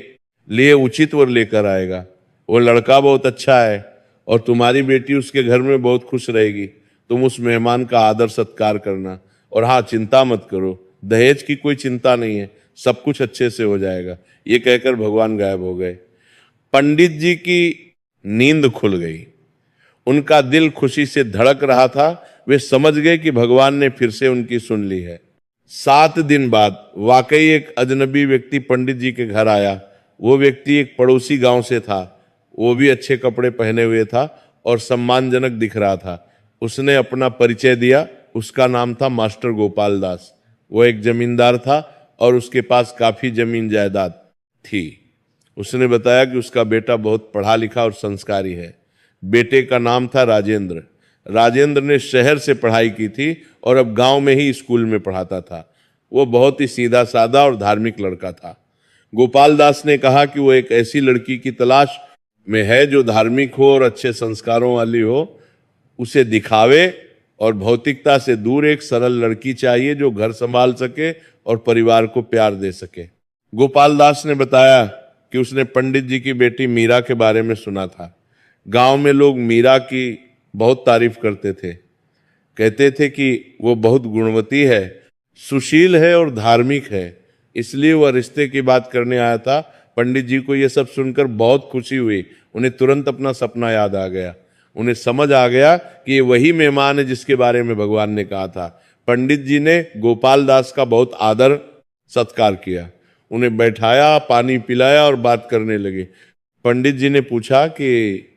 लिए उचित वर लेकर आएगा। वो लड़का बहुत अच्छा है और तुम्हारी बेटी उसके घर में बहुत खुश रहेगी। तुम उस मेहमान का आदर सत्कार करना, और हाँ, चिंता मत करो, दहेज की कोई चिंता नहीं है, सब कुछ अच्छे से हो जाएगा। ये कहकर भगवान गायब हो गए। पंडित जी की नींद खुल गई। उनका दिल खुशी से धड़क रहा था। वे समझ गए कि भगवान ने फिर से उनकी सुन ली है। 7 दिन बाद वाकई एक अजनबी व्यक्ति पंडित जी के घर आया। वो व्यक्ति एक पड़ोसी गांव से था। वो भी अच्छे कपड़े पहने हुए था और सम्मानजनक दिख रहा था। उसने अपना परिचय दिया। उसका नाम था मास्टर गोपाल दास। वो एक जमींदार था और उसके पास काफी जमीन जायदाद थी। उसने बताया कि उसका बेटा बहुत पढ़ा लिखा और संस्कारी है। बेटे का नाम था राजेंद्र। राजेंद्र ने शहर से पढ़ाई की थी और अब गांव में ही स्कूल में पढ़ाता था। वो बहुत ही सीधा साधा और धार्मिक लड़का था। गोपाल दास ने कहा कि वो एक ऐसी लड़की की तलाश में है जो धार्मिक हो और अच्छे संस्कारों वाली हो। उसे दिखावे और भौतिकता से दूर एक सरल लड़की चाहिए जो घर संभाल सके और परिवार को प्यार दे सके। गोपाल दास ने बताया कि उसने पंडित जी की बेटी मीरा के बारे में सुना था। गांव में लोग मीरा की बहुत तारीफ करते थे। कहते थे कि वो बहुत गुणवती है, सुशील है और धार्मिक है, इसलिए वह रिश्ते की बात करने आया था। पंडित जी को यह सब सुनकर बहुत खुशी हुई। उन्हें तुरंत अपना सपना याद आ गया। उन्हें समझ आ गया कि ये वही मेहमान है जिसके बारे में भगवान ने कहा था। पंडित जी ने गोपाल दास का बहुत आदर सत्कार किया, उन्हें बैठाया, पानी पिलाया और बात करने लगे। पंडित जी ने पूछा कि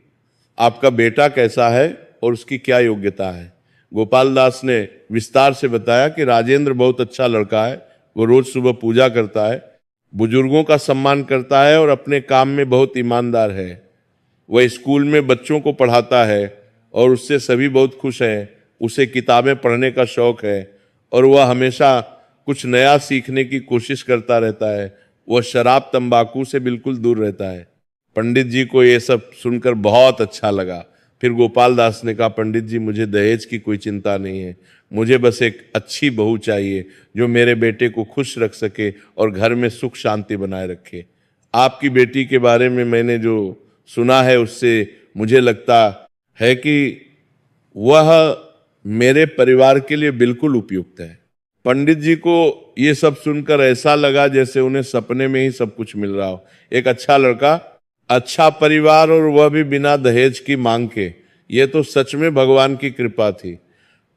आपका बेटा कैसा है और उसकी क्या योग्यता है। गोपाल दास ने विस्तार से बताया कि राजेंद्र बहुत अच्छा लड़का है, वो रोज सुबह पूजा करता है, बुजुर्गों का सम्मान करता है और अपने काम में बहुत ईमानदार है। वह स्कूल में बच्चों को पढ़ाता है और उससे सभी बहुत खुश हैं। उसे किताबें पढ़ने का शौक है और वह हमेशा कुछ नया सीखने की कोशिश करता रहता है। वह शराब तंबाकू से बिल्कुल दूर रहता है। पंडित जी को ये सब सुनकर बहुत अच्छा लगा। फिर गोपाल दास ने कहा, पंडित जी मुझे दहेज की कोई चिंता नहीं है, मुझे बस एक अच्छी बहू चाहिए जो मेरे बेटे को खुश रख सके और घर में सुख शांति बनाए रखे। आपकी बेटी के बारे में मैंने जो सुना है उससे मुझे लगता है कि वह मेरे परिवार के लिए बिल्कुल उपयुक्त है। पंडित जी को ये सब सुनकर ऐसा लगा जैसे उन्हें सपने में ही सब कुछ मिल रहा हो। एक अच्छा लड़का, अच्छा परिवार और वह भी बिना दहेज की मांग के, ये तो सच में भगवान की कृपा थी।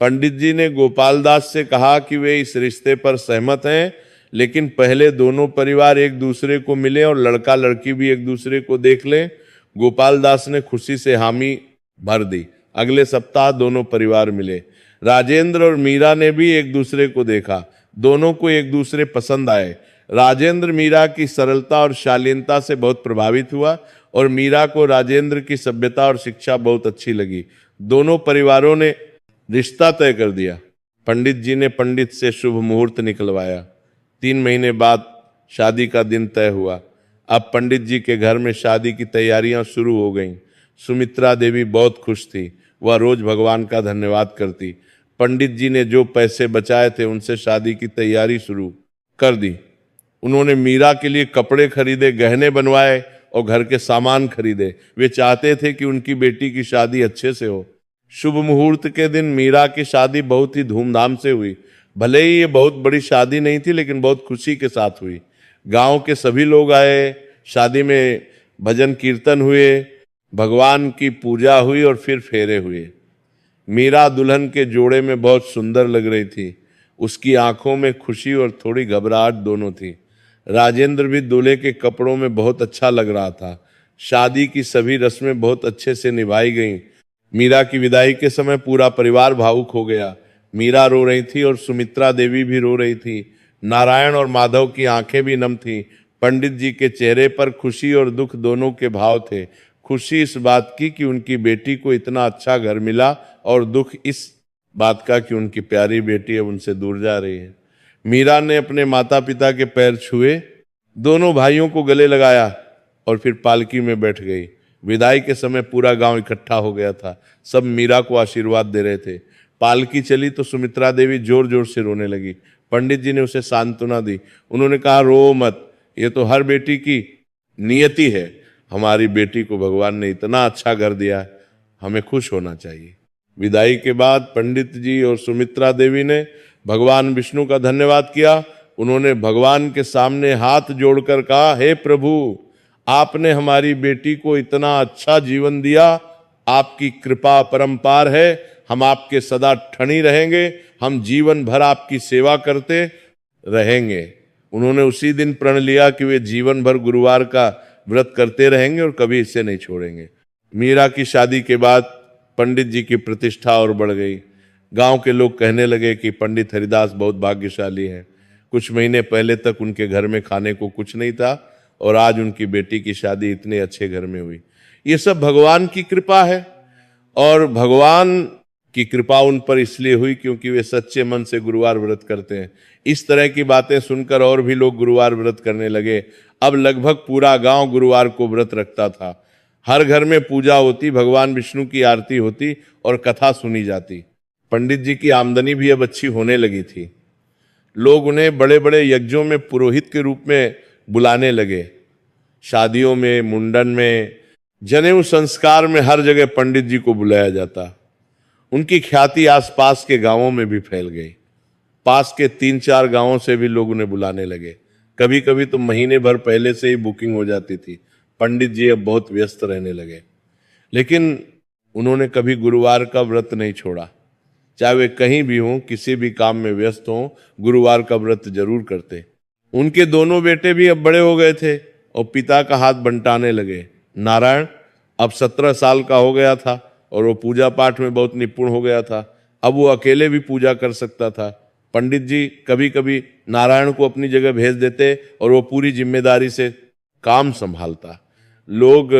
पंडित जी ने गोपाल दास से कहा कि वे इस रिश्ते पर सहमत हैं, लेकिन पहले दोनों परिवार एक दूसरे को मिले और लड़का लड़की भी एक दूसरे को देख लें। गोपाल दास ने खुशी से हामी भर दी। अगले सप्ताह दोनों परिवार मिले। राजेंद्र और मीरा ने भी एक दूसरे को देखा। दोनों को एक दूसरे पसंद आए। राजेंद्र मीरा की सरलता और शालीनता से बहुत प्रभावित हुआ और मीरा को राजेंद्र की सभ्यता और शिक्षा बहुत अच्छी लगी। दोनों परिवारों ने रिश्ता तय कर दिया। पंडित जी ने पंडित से शुभ मुहूर्त निकलवाया। 3 महीने बाद शादी का दिन तय हुआ। अब पंडित जी के घर में शादी की तैयारियां शुरू हो गईं। सुमित्रा देवी बहुत खुश थी। वह रोज भगवान का धन्यवाद करती। पंडित जी ने जो पैसे बचाए थे उनसे शादी की तैयारी शुरू कर दी। उन्होंने मीरा के लिए कपड़े खरीदे, गहने बनवाए और घर के सामान खरीदे। वे चाहते थे कि उनकी बेटी की शादी अच्छे से हो। शुभ मुहूर्त के दिन मीरा की शादी बहुत ही धूमधाम से हुई। भले ही ये बहुत बड़ी शादी नहीं थी, लेकिन बहुत खुशी के साथ हुई। गांव के सभी लोग आए। शादी में भजन कीर्तन हुए, भगवान की पूजा हुई और फिर फेरे हुए। मीरा दुल्हन के जोड़े में बहुत सुंदर लग रही थी। उसकी आंखों में खुशी और थोड़ी घबराहट दोनों थी। राजेंद्र भी दूल्हे के कपड़ों में बहुत अच्छा लग रहा था। शादी की सभी रस्में बहुत अच्छे से निभाई गईं। मीरा की विदाई के समय पूरा परिवार भावुक हो गया। मीरा रो रही थी और सुमित्रा देवी भी रो रही थी। नारायण और माधव की आंखें भी नम थीं। पंडित जी के चेहरे पर खुशी और दुख दोनों के भाव थे। खुशी इस बात की कि उनकी बेटी को इतना अच्छा घर मिला और दुख इस बात का कि उनकी प्यारी बेटी अब उनसे दूर जा रही है। मीरा ने अपने माता पिता के पैर छुए, दोनों भाइयों को गले लगाया और फिर पालकी में बैठ गई। विदाई के समय पूरा गांव इकट्ठा हो गया था। सब मीरा को आशीर्वाद दे रहे थे। पालकी चली तो सुमित्रा देवी जोर जोर से रोने लगी। पंडित जी ने उसे सांत्वना दी। उन्होंने कहा, रो मत, ये तो हर बेटी की नियति है। हमारी बेटी को भगवान ने इतना अच्छा घर दिया है, हमें खुश होना चाहिए। विदाई के बाद पंडित जी और सुमित्रा देवी ने भगवान विष्णु का धन्यवाद किया। उन्होंने भगवान के सामने हाथ जोड़कर कहा, हे प्रभु, आपने हमारी बेटी को इतना अच्छा जीवन दिया, आपकी कृपा अपरंपार है। हम आपके सदा ठनी रहेंगे, हम जीवन भर आपकी सेवा करते रहेंगे। उन्होंने उसी दिन प्रण लिया कि वे जीवन भर गुरुवार का व्रत करते रहेंगे और कभी इसे नहीं छोड़ेंगे। मीरा की शादी के बाद पंडित जी की प्रतिष्ठा और बढ़ गई। गांव के लोग कहने लगे कि पंडित हरिदास बहुत भाग्यशाली हैं। कुछ महीने पहले तक उनके घर में खाने को कुछ नहीं था और आज उनकी बेटी की शादी इतने अच्छे घर में हुई। ये सब भगवान की कृपा है और भगवान की कृपा उन पर इसलिए हुई क्योंकि वे सच्चे मन से गुरुवार व्रत करते हैं। इस तरह की बातें सुनकर और भी लोग गुरुवार व्रत करने लगे। अब लगभग पूरा गांव गुरुवार को व्रत रखता था। हर घर में पूजा होती, भगवान विष्णु की आरती होती और कथा सुनी जाती। पंडित जी की आमदनी भी अब अच्छी होने लगी थी। लोग उन्हें बड़े बड़े यज्ञों में पुरोहित के रूप में बुलाने लगे। शादियों में, मुंडन में, जनेऊ संस्कार में हर जगह पंडित जी को बुलाया जाता। उनकी ख्याति आसपास के गांवों में भी फैल गई। पास के 3-4 गांवों से भी लोग उन्हें बुलाने लगे। कभी कभी तो महीने भर पहले से ही बुकिंग हो जाती थी। पंडित जी अब बहुत व्यस्त रहने लगे, लेकिन उन्होंने कभी गुरुवार का व्रत नहीं छोड़ा। चाहे वे कहीं भी हों, किसी भी काम में व्यस्त हों, गुरुवार का व्रत जरूर करते। उनके दोनों बेटे भी अब बड़े हो गए थे और पिता का हाथ बंटाने लगे। नारायण अब 17 साल का हो गया था और वो पूजा पाठ में बहुत निपुण हो गया था। अब वो अकेले भी पूजा कर सकता था। पंडित जी कभी कभी नारायण को अपनी जगह भेज देते और वो पूरी जिम्मेदारी से काम संभालता। लोग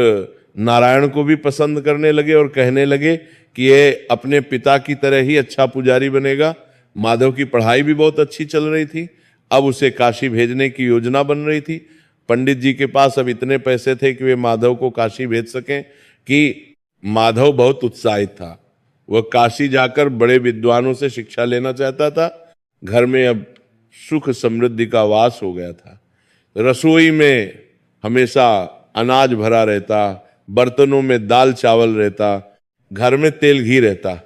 नारायण को भी पसंद करने लगे और कहने लगे कि ये अपने पिता की तरह ही अच्छा पुजारी बनेगा। माधव की पढ़ाई भी बहुत अच्छी चल रही थी। अब उसे काशी भेजने की योजना बन रही थी। पंडित जी के पास अब इतने पैसे थे कि वे माधव को काशी भेज सकें कि माधव बहुत उत्साहित था। वह काशी जाकर बड़े विद्वानों से शिक्षा लेना चाहता था। घर में अब सुख समृद्धि का वास हो गया था। रसोई में हमेशा अनाज भरा रहता, बर्तनों में दाल चावल रहता, घर में तेल घी रहता।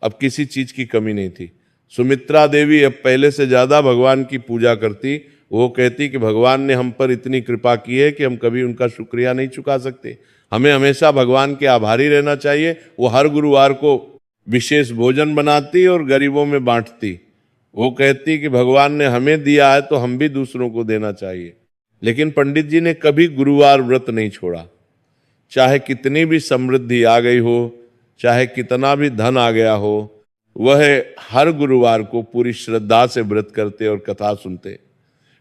अब किसी चीज की कमी नहीं थी। सुमित्रा देवी अब पहले से ज्यादा भगवान की पूजा करती। वो कहती कि भगवान ने हम पर इतनी कृपा की है कि हम कभी उनका शुक्रिया नहीं चुका सकते। हमें हमेशा भगवान के आभारी रहना चाहिए। वो हर गुरुवार को विशेष भोजन बनाती और गरीबों में बांटती। वो कहती कि भगवान ने हमें दिया है तो हम भी दूसरों को देना चाहिए। लेकिन पंडित जी ने कभी गुरुवार व्रत नहीं छोड़ा। चाहे कितनी भी समृद्धि आ गई हो, चाहे कितना भी धन आ गया हो, वह हर गुरुवार को पूरी श्रद्धा से व्रत करते और कथा सुनते।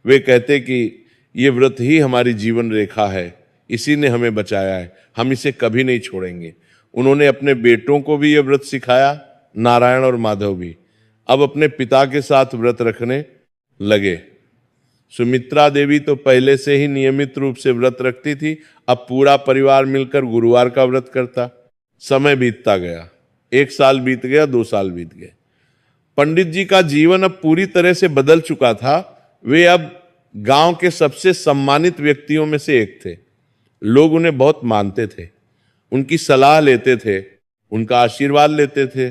वे कहते कि ये व्रत ही हमारी जीवन रेखा है, इसी ने हमें बचाया है, हम इसे कभी नहीं छोड़ेंगे। उन्होंने अपने बेटों को भी ये व्रत सिखाया, नारायण और माधव भी। अब अपने पिता के साथ व्रत रखने लगे। सुमित्रा देवी तो पहले से ही नियमित रूप से व्रत रखती थी। अब पूरा परिवार मिलकर गुरुवार का व्रत करता। समय बीतता गया। 1 साल बीत गया, 2 साल बीत गए। पंडित जी का जीवन अब पूरी तरह से बदल चुका था। वे अब गांव के सबसे सम्मानित व्यक्तियों में से एक थे। लोग उन्हें बहुत मानते थे, उनकी सलाह लेते थे, उनका आशीर्वाद लेते थे।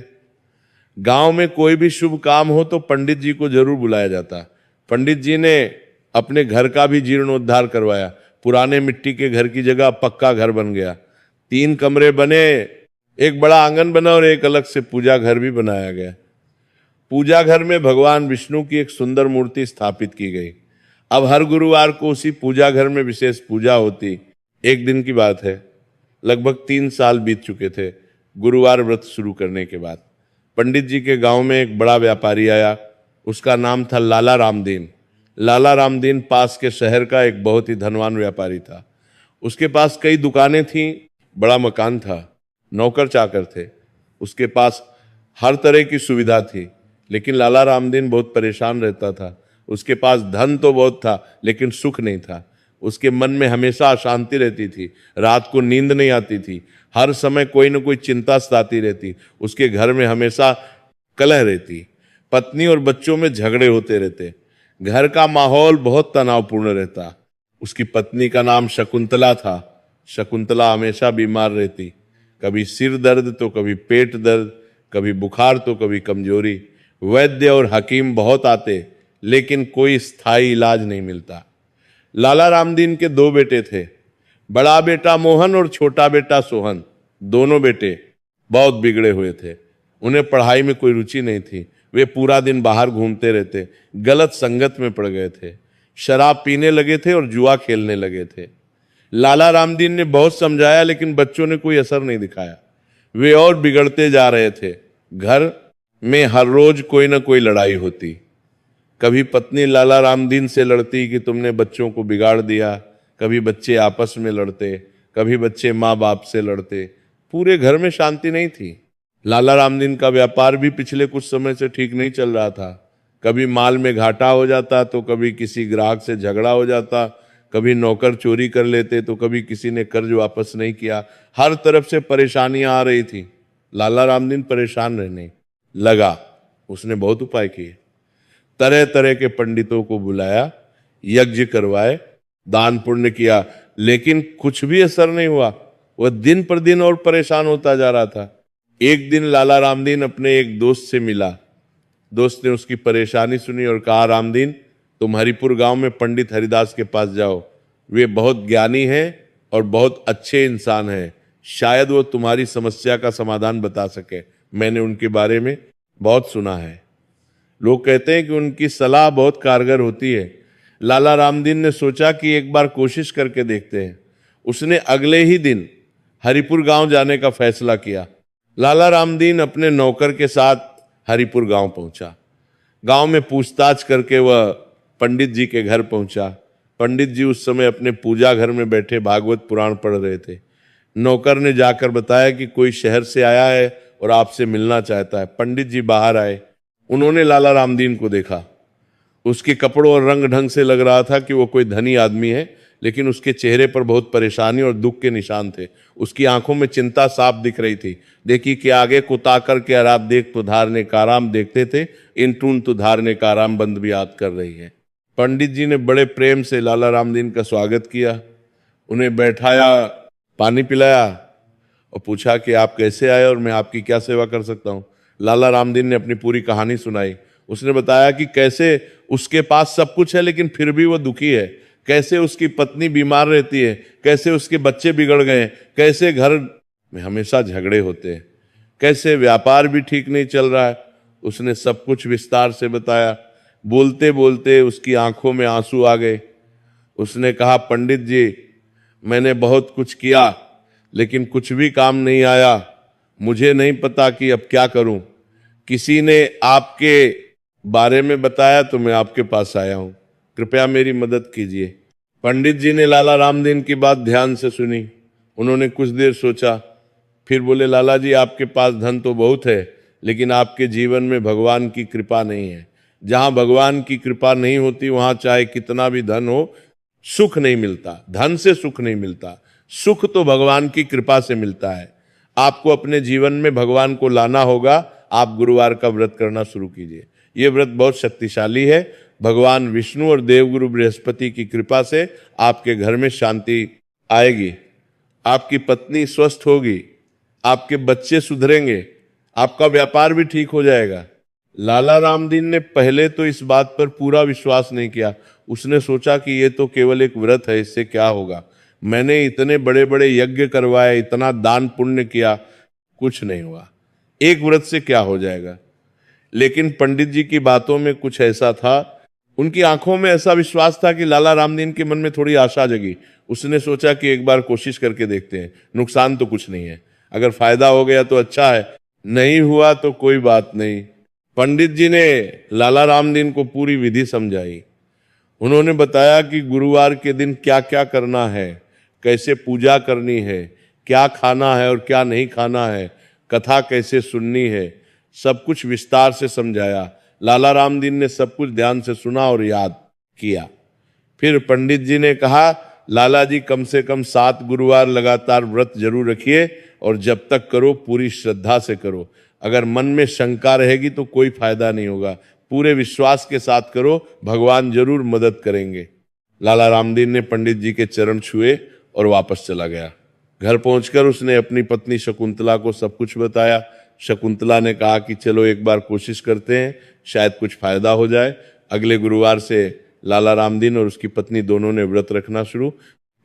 गांव में कोई भी शुभ काम हो तो पंडित जी को जरूर बुलाया जाता। पंडित जी ने अपने घर का भी जीर्णोद्धार करवाया। पुराने मिट्टी के घर की जगह पक्का घर बन गया। 3 कमरे बने, एक बड़ा आंगन बना और एक अलग से पूजा घर भी बनाया गया। पूजा घर में भगवान विष्णु की एक सुंदर मूर्ति स्थापित की गई। अब हर गुरुवार को उसी पूजा घर में विशेष पूजा होती। एक दिन की बात है, लगभग 3 साल बीत चुके थे गुरुवार व्रत शुरू करने के बाद। पंडित जी के गांव में एक बड़ा व्यापारी आया। उसका नाम था लाला रामदीन। लाला रामदीन पास के शहर का एक बहुत ही धनवान व्यापारी था। उसके पास कई दुकानें थीं, बड़ा मकान था, नौकर चाकर थे। उसके पास हर तरह की सुविधा थी। लेकिन लाला रामदीन बहुत परेशान रहता था। उसके पास धन तो बहुत था, लेकिन सुख नहीं था। उसके मन में हमेशा अशांति रहती थी। रात को नींद नहीं आती थी। हर समय कोई न कोई चिंता सताती रहती। उसके घर में हमेशा कलह रहती। पत्नी और बच्चों में झगड़े होते रहते। घर का माहौल बहुत तनावपूर्ण रहता। उसकी पत्नी का नाम शकुंतला था। शकुंतला हमेशा बीमार रहती। कभी सिर दर्द तो कभी पेट दर्द, कभी बुखार तो कभी कमजोरी। वैद्य और हकीम बहुत आते, लेकिन कोई स्थायी इलाज नहीं मिलता। लाला रामदीन के 2 बेटे थे, बड़ा बेटा मोहन और छोटा बेटा सोहन। दोनों बेटे बहुत बिगड़े हुए थे। उन्हें पढ़ाई में कोई रुचि नहीं थी। वे पूरा दिन बाहर घूमते रहते, गलत संगत में पड़ गए थे, शराब पीने लगे थे और जुआ खेलने लगे थे। लाला रामदीन ने बहुत समझाया, लेकिन बच्चों ने कोई असर नहीं दिखाया। वे और बिगड़ते जा रहे थे। घर में हर रोज कोई ना कोई लड़ाई होती। कभी पत्नी लाला रामदीन से लड़ती कि तुमने बच्चों को बिगाड़ दिया, कभी बच्चे आपस में लड़ते, कभी बच्चे माँ बाप से लड़ते। पूरे घर में शांति नहीं थी। लाला रामदीन का व्यापार भी पिछले कुछ समय से ठीक नहीं चल रहा था। कभी माल में घाटा हो जाता, तो कभी किसी ग्राहक से झगड़ा हो जाता, कभी नौकर चोरी कर लेते, तो कभी किसी ने कर्ज वापस नहीं किया। हर तरफ से परेशानियां आ रही थी। लाला रामदीन परेशान रहने लगा। उसने बहुत उपाय किए। तरह तरह के पंडितों को बुलाया, यज्ञ करवाए, दान पुण्य किया, लेकिन कुछ भी असर नहीं हुआ। वह दिन पर दिन और परेशान होता जा रहा था। एक दिन लाला रामदीन अपने एक दोस्त से मिला। दोस्त ने उसकी परेशानी सुनी और कहा, रामदीन, तुम हरिपुर गांव में पंडित हरिदास के पास जाओ। वे बहुत ज्ञानी हैं और बहुत अच्छे इंसान हैं। शायद वो तुम्हारी समस्या का समाधान बता सके। मैंने उनके बारे में बहुत सुना है। लोग कहते हैं कि उनकी सलाह बहुत कारगर होती है। लाला रामदीन ने सोचा कि एक बार कोशिश करके देखते हैं। उसने अगले ही दिन हरिपुर गांव जाने का फैसला किया। लाला रामदीन अपने नौकर के साथ हरिपुर गांव पहुंचा। गांव में पूछताछ करके वह पंडित जी के घर पहुंचा। पंडित जी उस समय अपने पूजा घर में बैठे भागवत पुराण पढ़ रहे थे। नौकर ने जाकर बताया कि कोई शहर से आया है और आपसे मिलना चाहता है। पंडित जी बाहर आए। उन्होंने लाला रामदीन को देखा। उसके कपड़ों और रंग ढंग से लग रहा था कि वो कोई धनी आदमी है, लेकिन उसके चेहरे पर बहुत परेशानी और दुख के निशान थे। उसकी आंखों में चिंता साफ दिख रही थी। देखी कि आगे को ताकर के अराब देख तो धारने का आराम देखते थे, इन टून तो धारने का आराम बंद भी याद कर रही है। पंडित जी ने बड़े प्रेम से लाला रामदीन का स्वागत किया, उन्हें बैठाया, पानी पिलाया और पूछा कि आप कैसे आए और मैं आपकी क्या सेवा कर सकता हूँ। लाला रामदीन ने अपनी पूरी कहानी सुनाई। उसने बताया कि कैसे उसके पास सब कुछ है लेकिन फिर भी वो दुखी है, कैसे उसकी पत्नी बीमार रहती है, कैसे उसके बच्चे बिगड़ गए, कैसे घर में हमेशा झगड़े होते हैं, कैसे व्यापार भी ठीक नहीं चल रहा है। उसने सब कुछ विस्तार से बताया। बोलते बोलते उसकी आंखों में आंसू आ गए। उसने कहा, पंडित जी, मैंने बहुत कुछ किया लेकिन कुछ भी काम नहीं आया। मुझे नहीं पता कि अब क्या करूं। किसी ने आपके बारे में बताया तो मैं आपके पास आया हूं, कृपया मेरी मदद कीजिए। पंडित जी ने लाला रामदीन की बात ध्यान से सुनी। उन्होंने कुछ देर सोचा, फिर बोले, लाला जी, आपके पास धन तो बहुत है लेकिन आपके जीवन में भगवान की कृपा नहीं है। जहां भगवान की कृपा नहीं होती वहां चाहे कितना भी धन हो, सुख नहीं मिलता। धन से सुख नहीं मिलता, सुख तो भगवान की कृपा से मिलता है। आपको अपने जीवन में भगवान को लाना होगा। आप गुरुवार का व्रत करना शुरू कीजिए। ये व्रत बहुत शक्तिशाली है। भगवान विष्णु और देवगुरु बृहस्पति की कृपा से आपके घर में शांति आएगी, आपकी पत्नी स्वस्थ होगी, आपके बच्चे सुधरेंगे, आपका व्यापार भी ठीक हो जाएगा। लाला रामदीन ने पहले तो इस बात पर पूरा विश्वास नहीं किया। उसने सोचा कि ये तो केवल एक व्रत है, इससे क्या होगा। मैंने इतने बड़े बड़े यज्ञ करवाए, इतना दान पुण्य किया, कुछ नहीं हुआ, एक व्रत से क्या हो जाएगा। लेकिन पंडित जी की बातों में कुछ ऐसा था, उनकी आंखों में ऐसा विश्वास था कि लाला रामदीन के मन में थोड़ी आशा जगी। उसने सोचा कि एक बार कोशिश करके देखते हैं, नुकसान तो कुछ नहीं है, अगर फायदा हो गया तो अच्छा है, नहीं हुआ तो कोई बात नहीं। पंडित जी ने लाला रामदीन को पूरी विधि समझाई। उन्होंने बताया कि गुरुवार के दिन क्या क्या करना है, कैसे पूजा करनी है, क्या खाना है और क्या नहीं खाना है, कथा कैसे सुननी है, सब कुछ विस्तार से समझाया। लाला रामदीन ने सब कुछ ध्यान से सुना और याद किया। फिर पंडित जी ने कहा, लाला जी, कम से कम 7 गुरुवार लगातार व्रत जरूर रखिए और जब तक करो पूरी श्रद्धा से करो। अगर मन में शंका रहेगी तो कोई फायदा नहीं होगा। पूरे विश्वास के साथ करो, भगवान जरूर मदद करेंगे। लाला रामदीन ने पंडित जी के चरण छुए और वापस चला गया। घर पहुंचकर उसने अपनी पत्नी शकुंतला को सब कुछ बताया। शकुंतला ने कहा कि चलो एक बार कोशिश करते हैं, शायद कुछ फायदा हो जाए। अगले गुरुवार से लाला रामदीन और उसकी पत्नी दोनों ने व्रत रखना शुरू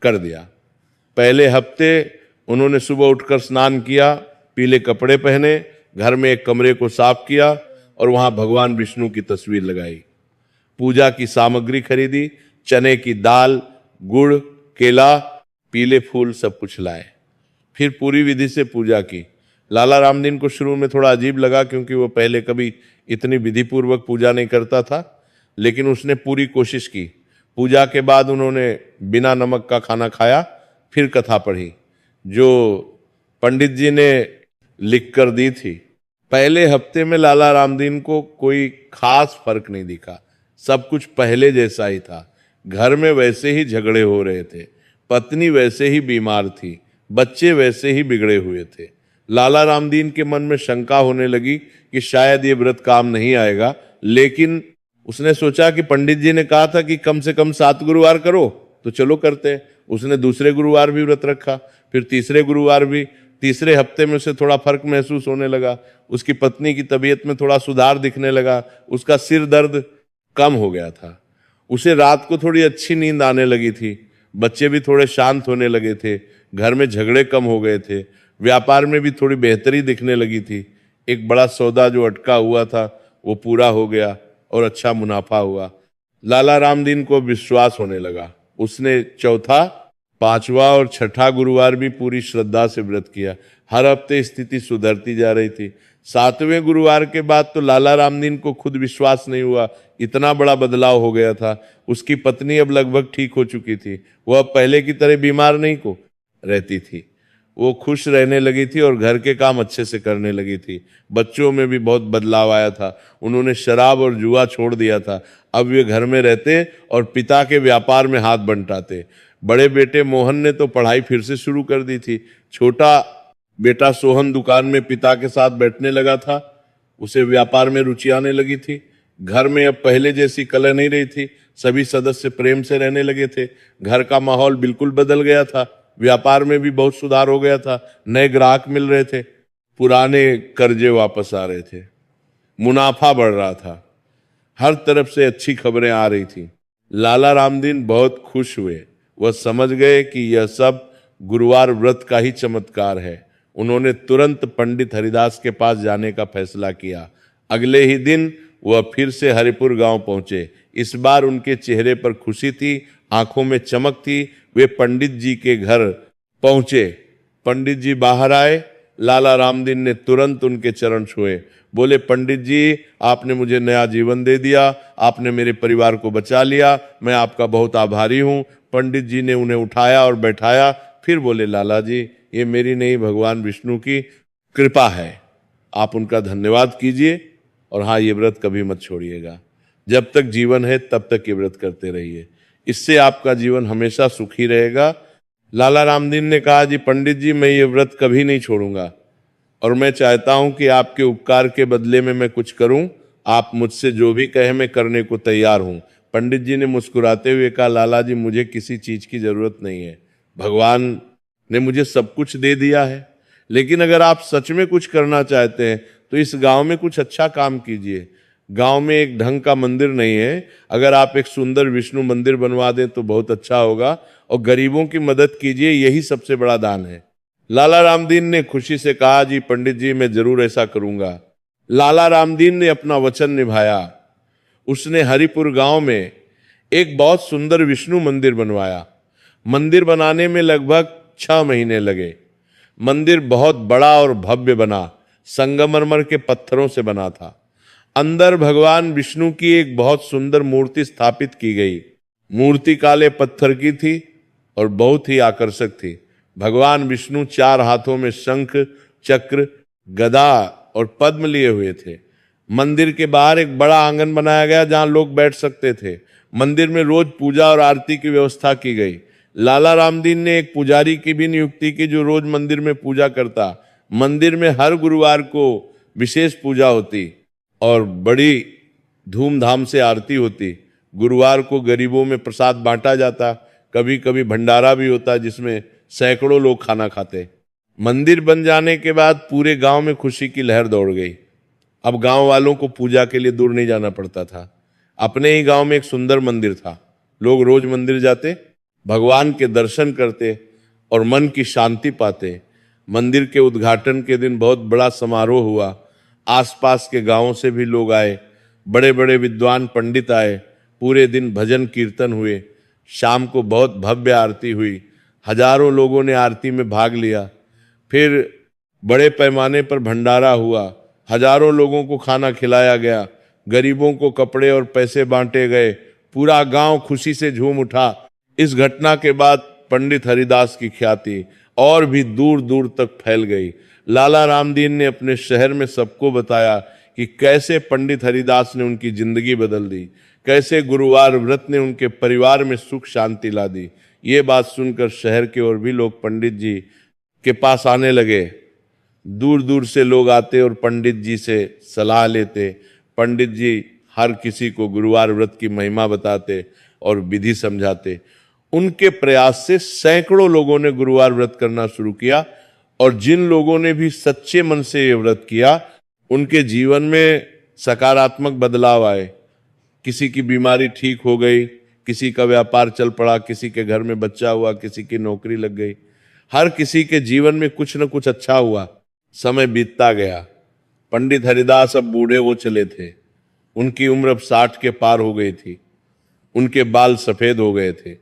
कर दिया। पहले हफ्ते उन्होंने सुबह उठकर स्नान किया, पीले कपड़े पहने, घर में एक कमरे को साफ किया और वहां भगवान विष्णु की तस्वीर लगाई। पूजा की सामग्री खरीदी, चने की दाल, गुड़, केला, पीले फूल सब कुछ लाए। फिर पूरी विधि से पूजा की। लाला रामदीन को शुरू में थोड़ा अजीब लगा क्योंकि वो पहले कभी इतनी विधि पूर्वक पूजा नहीं करता था, लेकिन उसने पूरी कोशिश की। पूजा के बाद उन्होंने बिना नमक का खाना खाया, फिर कथा पढ़ी जो पंडित जी ने लिख कर दी थी। पहले हफ्ते में लाला रामदीन को कोई खास फर्क नहीं दिखा, सब कुछ पहले जैसा ही था। घर में वैसे ही झगड़े हो रहे थे, पत्नी वैसे ही बीमार थी, बच्चे वैसे ही बिगड़े हुए थे। लाला रामदीन के मन में शंका होने लगी कि शायद ये व्रत काम नहीं आएगा, लेकिन उसने सोचा कि पंडित जी ने कहा था कि कम से कम 7 गुरुवार करो, तो चलो करते हैं। उसने दूसरे गुरुवार भी व्रत रखा, फिर तीसरे गुरुवार भी। तीसरे हफ्ते में उसे थोड़ा फर्क महसूस होने लगा, उसकी पत्नी की तबीयत में थोड़ा सुधार दिखने लगा, उसका सिर दर्द कम हो गया था, उसे रात को थोड़ी अच्छी नींद आने लगी थी, बच्चे भी थोड़े शांत होने लगे थे, घर में झगड़े कम हो गए थे, व्यापार में भी थोड़ी बेहतरी दिखने लगी थी। एक बड़ा सौदा जो अटका हुआ था वो पूरा हो गया और अच्छा मुनाफा हुआ। लाला रामदीन को विश्वास होने लगा। उसने चौथा, 5वां और 6ठा गुरुवार भी पूरी श्रद्धा से व्रत किया। हर हफ्ते स्थिति सुधरती जा रही थी। 7वें गुरुवार के बाद तो लाला रामदीन को खुद विश्वास नहीं हुआ, इतना बड़ा बदलाव हो गया था। उसकी पत्नी अब लगभग ठीक हो चुकी थी, वह अब पहले की तरह बीमार नहीं को रहती थी, वो खुश रहने लगी थी और घर के काम अच्छे से करने लगी थी। बच्चों में भी बहुत बदलाव आया था, उन्होंने शराब और जुआ छोड़ दिया था। अब वे घर में रहते और पिता के व्यापार में हाथ बंटाते। बड़े बेटे मोहन ने तो पढ़ाई फिर से शुरू कर दी थी। छोटा बेटा सोहन दुकान में पिता के साथ बैठने लगा था, उसे व्यापार में रुचि आने लगी थी। घर में अब पहले जैसी कलह नहीं रही थी, सभी सदस्य प्रेम से रहने लगे थे। घर का माहौल बिल्कुल बदल गया था, व्यापार में भी बहुत सुधार हो गया था, नए ग्राहक मिल रहे थे, पुराने कर्जे वापस आ रहे थे, मुनाफा बढ़ रहा था, हर तरफ से अच्छी खबरें आ रही थी। लाला रामदीन बहुत खुश हुए, वह समझ गए कि यह सब गुरुवार व्रत का ही चमत्कार है। उन्होंने तुरंत पंडित हरिदास के पास जाने का फैसला किया। अगले ही दिन वह फिर से हरिपुर गांव पहुंचे। इस बार उनके चेहरे पर खुशी थी, आंखों में चमक थी। वे पंडित जी के घर पहुंचे। पंडित जी बाहर आए, लाला रामदीन ने तुरंत उनके चरण छुए, बोले, पंडित जी, आपने मुझे नया जीवन दे दिया, आपने मेरे परिवार को बचा लिया, मैं आपका बहुत आभारी हूं। पंडित जी ने उन्हें उठाया और बैठाया, फिर बोले, लाला जी, ये मेरी नहीं, भगवान विष्णु की कृपा है, आप उनका धन्यवाद कीजिए, और हाँ, ये व्रत कभी मत छोड़िएगा, जब तक जीवन है तब तक ये व्रत करते रहिए, इससे आपका जीवन हमेशा सुखी रहेगा। लाला रामदीन ने कहा, जी पंडित जी, मैं ये व्रत कभी नहीं छोड़ूंगा, और मैं चाहता हूं कि आपके उपकार के बदले में मैं कुछ करूं, आप मुझसे जो भी कहे मैं करने को तैयार हूं। पंडित जी ने मुस्कुराते हुए कहा, लाला जी, मुझे किसी चीज की जरूरत नहीं है, भगवान ने मुझे सब कुछ दे दिया है, लेकिन अगर आप सच में कुछ करना चाहते हैं तो इस गांव में कुछ अच्छा काम कीजिए। गांव में एक ढंग का मंदिर नहीं है, अगर आप एक सुंदर विष्णु मंदिर बनवा दें तो बहुत अच्छा होगा, और गरीबों की मदद कीजिए, यही सबसे बड़ा दान है। लाला रामदीन ने खुशी से कहा, जी पंडित जी, मैं जरूर ऐसा करूंगा। लाला रामदीन ने अपना वचन निभाया। उसने हरिपुर गांव में एक बहुत सुंदर विष्णु मंदिर बनवाया। मंदिर बनाने में लगभग 6 महीने लगे। मंदिर बहुत बड़ा और भव्य बना, संगमरमर के पत्थरों से बना था। अंदर भगवान विष्णु की एक बहुत सुंदर मूर्ति स्थापित की गई। मूर्ति काले पत्थर की थी और बहुत ही आकर्षक थी। भगवान विष्णु 4 हाथों में शंख, चक्र, गदा और पद्म लिए हुए थे। मंदिर के बाहर एक बड़ा आंगन बनाया गया जहां लोग बैठ सकते थे। मंदिर में रोज पूजा और आरती की व्यवस्था की गई। लाला रामदीन ने एक पुजारी की भी नियुक्ति की जो रोज मंदिर में पूजा करता। मंदिर में हर गुरुवार को विशेष पूजा होती और बड़ी धूमधाम से आरती होती। गुरुवार को गरीबों में प्रसाद बांटा जाता, कभी कभी भंडारा भी होता जिसमें सैकड़ों लोग खाना खाते। मंदिर बन जाने के बाद पूरे गांव में खुशी की लहर दौड़ गई। अब गांव वालों को पूजा के लिए दूर नहीं जाना पड़ता था। अपने ही गांव में एक सुंदर मंदिर था। लोग रोज मंदिर जाते, भगवान के दर्शन करते और मन की शांति पाते। मंदिर के उद्घाटन के दिन बहुत बड़ा समारोह हुआ। आसपास के गांवों से भी लोग आए, बड़े बड़े विद्वान पंडित आए। पूरे दिन भजन कीर्तन हुए। शाम को बहुत भव्य आरती हुई। हजारों लोगों ने आरती में भाग लिया। फिर बड़े पैमाने पर भंडारा हुआ। हजारों लोगों को खाना खिलाया गया। गरीबों को कपड़े और पैसे बांटे गए। पूरा गांव खुशी से झूम उठा। इस घटना के बाद पंडित हरिदास की ख्याति और भी दूर दूर तक फैल गई। लाला रामदीन ने अपने शहर में सबको बताया कि कैसे पंडित हरिदास ने उनकी जिंदगी बदल दी, कैसे गुरुवार व्रत ने उनके परिवार में सुख शांति ला दी। ये बात सुनकर शहर के और भी लोग पंडित जी के पास आने लगे। दूर दूर से लोग आते और पंडित जी से सलाह लेते। पंडित जी हर किसी को गुरुवार व्रत की महिमा बताते और विधि समझाते। उनके प्रयास से सैकड़ों लोगों ने गुरुवार व्रत करना शुरू किया, और जिन लोगों ने भी सच्चे मन से ये व्रत किया उनके जीवन में सकारात्मक बदलाव आए। किसी की बीमारी ठीक हो गई, किसी का व्यापार चल पड़ा, किसी के घर में बच्चा हुआ, किसी की नौकरी लग गई। हर किसी के जीवन में कुछ न कुछ अच्छा हुआ। समय बीतता गया। पंडित हरिदास अब बूढ़े हो चले थे। उनकी उम्र अब 60 के पार हो गई थी। उनके बाल सफेद हो गए थे,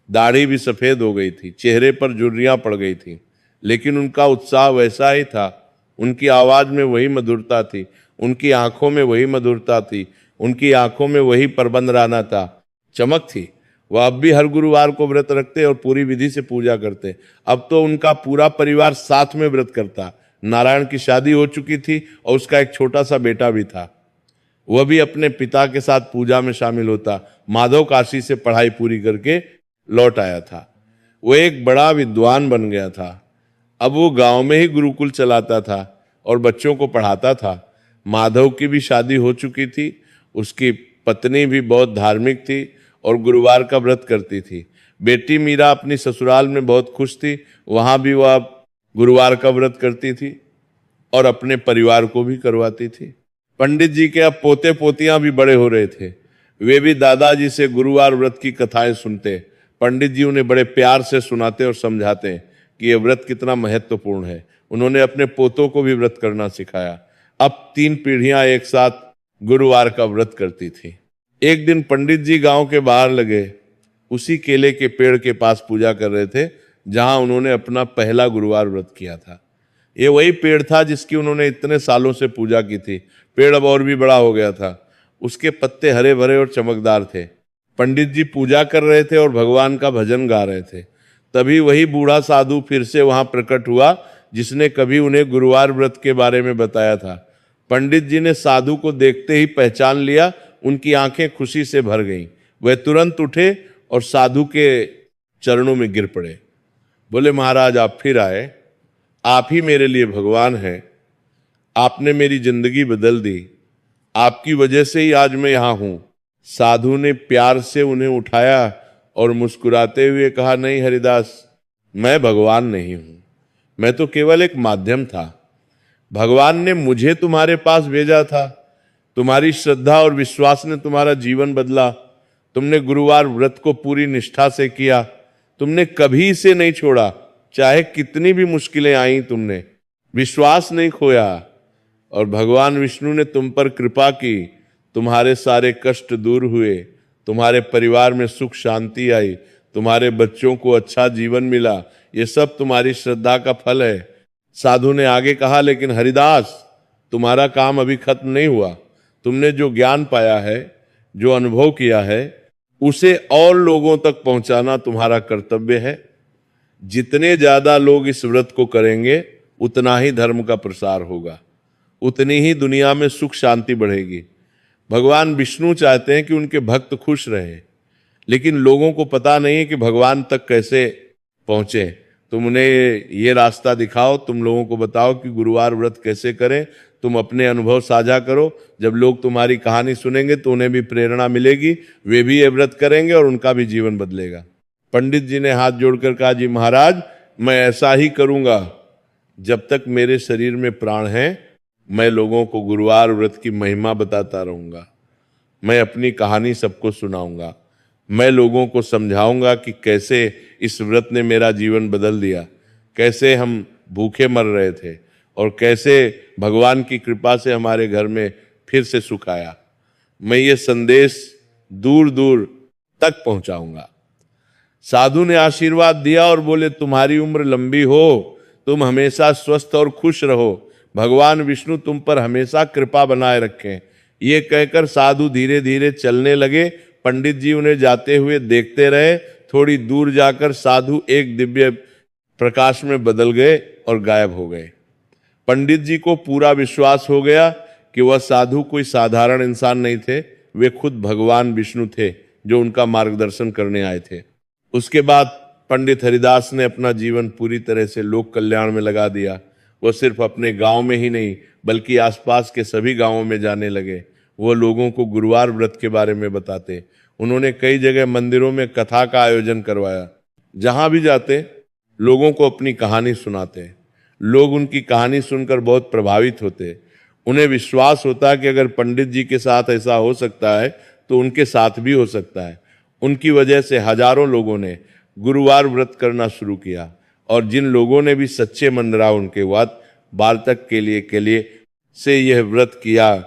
दाढ़ी भी सफेद हो गई थी, चेहरे पर झुर्रियां पड़ गई थी, लेकिन उनका उत्साह वैसा ही था। उनकी आवाज में वही मधुरता थी, उनकी आंखों में वही मधुरता थी, उनकी आंखों में वही परबंध राना था, चमक थी। वह अब भी हर गुरुवार को व्रत रखते और पूरी विधि से पूजा करते। अब तो उनका पूरा परिवार साथ में व्रत करता। नारायण की शादी हो चुकी थी और उसका एक छोटा सा बेटा भी था। वह भी अपने पिता के साथ पूजा में शामिल होता। माधव काशी से पढ़ाई पूरी करके लौट आया था। वो एक बड़ा विद्वान बन गया था। अब वो गांव में ही गुरुकुल चलाता था और बच्चों को पढ़ाता था। माधव की भी शादी हो चुकी थी, उसकी पत्नी भी बहुत धार्मिक थी और गुरुवार का व्रत करती थी। बेटी मीरा अपनी ससुराल में बहुत खुश थी, वहां भी वह गुरुवार का व्रत करती थी और अपने परिवार को भी करवाती थी। पंडित जी के अब पोते पोतियां भी बड़े हो रहे थे, वे भी दादाजी से गुरुवार व्रत की कथाएं सुनते। पंडित जी उन्हें बड़े प्यार से सुनाते और समझाते कि यह व्रत कितना महत्वपूर्ण है। उन्होंने अपने पोतों को भी व्रत करना सिखाया। अब 3 पीढ़ियां एक साथ गुरुवार का व्रत करती थी। एक दिन पंडित जी गांव के बाहर लगे उसी केले के पेड़ के पास पूजा कर रहे थे जहां उन्होंने अपना पहला गुरुवार व्रत किया था। ये वही पेड़ था जिसकी उन्होंने इतने सालों से पूजा की थी। पेड़ अब और भी बड़ा हो गया था, उसके पत्ते हरे भरे और चमकदार थे। पंडित जी पूजा कर रहे थे और भगवान का भजन गा रहे थे। तभी वही बूढ़ा साधु फिर से वहां प्रकट हुआ जिसने कभी उन्हें गुरुवार व्रत के बारे में बताया था। पंडित जी ने साधु को देखते ही पहचान लिया, उनकी आंखें खुशी से भर गईं। वह तुरंत उठे और साधु के चरणों में गिर पड़े। बोले, महाराज आप फिर आए, आप ही मेरे लिए भगवान हैं, आपने मेरी जिंदगी बदल दी, आपकी वजह से ही आज मैं यहां हूं। साधु ने प्यार से उन्हें उठाया और मुस्कुराते हुए कहा, नहीं हरिदास, मैं भगवान नहीं हूं, मैं तो केवल एक माध्यम था। भगवान ने मुझे तुम्हारे पास भेजा था, तुम्हारी श्रद्धा और विश्वास ने तुम्हारा जीवन बदला। तुमने गुरुवार व्रत को पूरी निष्ठा से किया, तुमने कभी इसे नहीं छोड़ा, चाहे कितनी भी मुश्किलें आई, तुमने विश्वास नहीं खोया और भगवान विष्णु ने तुम पर कृपा की। तुम्हारे सारे कष्ट दूर हुए, तुम्हारे परिवार में सुख शांति आई, तुम्हारे बच्चों को अच्छा जीवन मिला। ये सब तुम्हारी श्रद्धा का फल है। साधु ने आगे कहा, लेकिन हरिदास, तुम्हारा काम अभी खत्म नहीं हुआ। तुमने जो ज्ञान पाया है, जो अनुभव किया है, उसे और लोगों तक पहुंचाना तुम्हारा कर्तव्य है। जितने ज्यादा लोग इस व्रत को करेंगे उतना ही धर्म का प्रसार होगा, उतनी ही दुनिया में सुख शांति बढ़ेगी। भगवान विष्णु चाहते हैं कि उनके भक्त खुश रहें, लेकिन लोगों को पता नहीं है कि भगवान तक कैसे पहुंचे। तुम उन्हें ये रास्ता दिखाओ, तुम लोगों को बताओ कि गुरुवार व्रत कैसे करें। तुम अपने अनुभव साझा करो, जब लोग तुम्हारी कहानी सुनेंगे तो उन्हें भी प्रेरणा मिलेगी, वे भी ये व्रत करेंगे और उनका भी जीवन बदलेगा। पंडित जी ने हाथ जोड़कर कहा, जी महाराज, मैं ऐसा ही करूंगा। जब तक मेरे शरीर में प्राण है, मैं लोगों को गुरुवार व्रत की महिमा बताता रहूंगा। मैं अपनी कहानी सबको सुनाऊंगा, मैं लोगों को समझाऊंगा कि कैसे इस व्रत ने मेरा जीवन बदल दिया, कैसे हम भूखे मर रहे थे और कैसे भगवान की कृपा से हमारे घर में फिर से सुख आया। मैं ये संदेश दूर दूर तक पहुंचाऊंगा। साधु ने आशीर्वाद दिया और बोले, तुम्हारी उम्र लंबी हो, तुम हमेशा स्वस्थ और खुश रहो, भगवान विष्णु तुम पर हमेशा कृपा बनाए रखें। ये कहकर साधु धीरे धीरे चलने लगे। पंडित जी उन्हें जाते हुए देखते रहे। थोड़ी दूर जाकर साधु एक दिव्य प्रकाश में बदल गए और गायब हो गए। पंडित जी को पूरा विश्वास हो गया कि वह साधु कोई साधारण इंसान नहीं थे, वे खुद भगवान विष्णु थे जो उनका मार्गदर्शन करने आए थे। उसके बाद पंडित हरिदास ने अपना जीवन पूरी तरह से लोक कल्याण में लगा दिया। वो सिर्फ अपने गांव में ही नहीं बल्कि आसपास के सभी गांवों में जाने लगे। वो लोगों को गुरुवार व्रत के बारे में बताते। उन्होंने कई जगह मंदिरों में कथा का आयोजन करवाया। जहां भी जाते लोगों को अपनी कहानी सुनाते। लोग उनकी कहानी सुनकर बहुत प्रभावित होते। उन्हें विश्वास होता कि अगर पंडित जी के साथ ऐसा हो सकता है तो उनके साथ भी हो सकता है। उनकी वजह से हजारों लोगों ने गुरुवार व्रत करना शुरू किया और जिन लोगों ने भी सच्चे मन रहा उनके बार तक के लिए से यह व्रत किया,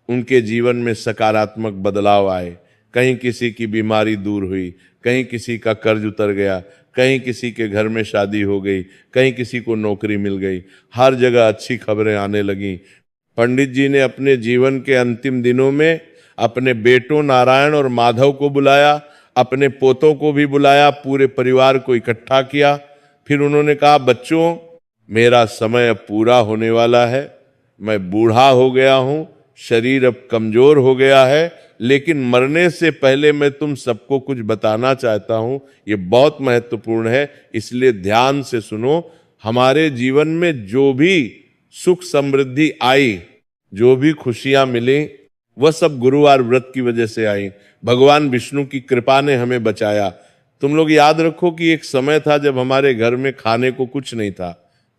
उनके जीवन में सकारात्मक बदलाव आए। कहीं किसी की बीमारी दूर हुई, कहीं किसी का कर्ज उतर गया, कहीं किसी के घर में शादी हो गई, कहीं किसी को नौकरी मिल गई। हर जगह अच्छी खबरें आने लगीं। पंडित जी ने अपने जीवन के अंतिम दिनों में अपने बेटों नारायण और माधव को बुलाया, अपने पोतों को भी बुलाया, पूरे परिवार को इकट्ठा किया। फिर उन्होंने कहा, बच्चों, मेरा समय अब पूरा होने वाला है। मैं बूढ़ा हो गया हूँ, शरीर अब कमजोर हो गया है, लेकिन मरने से पहले मैं तुम सबको कुछ बताना चाहता हूं, ये बहुत महत्वपूर्ण है, इसलिए ध्यान से सुनो। हमारे जीवन में जो भी सुख समृद्धि आई, जो भी खुशियां मिली, वह सब गुरुवार व्रत की वजह से आई। भगवान विष्णु की कृपा ने हमें बचाया। तुम लोग याद रखो कि एक समय था जब हमारे घर में खाने को कुछ नहीं था,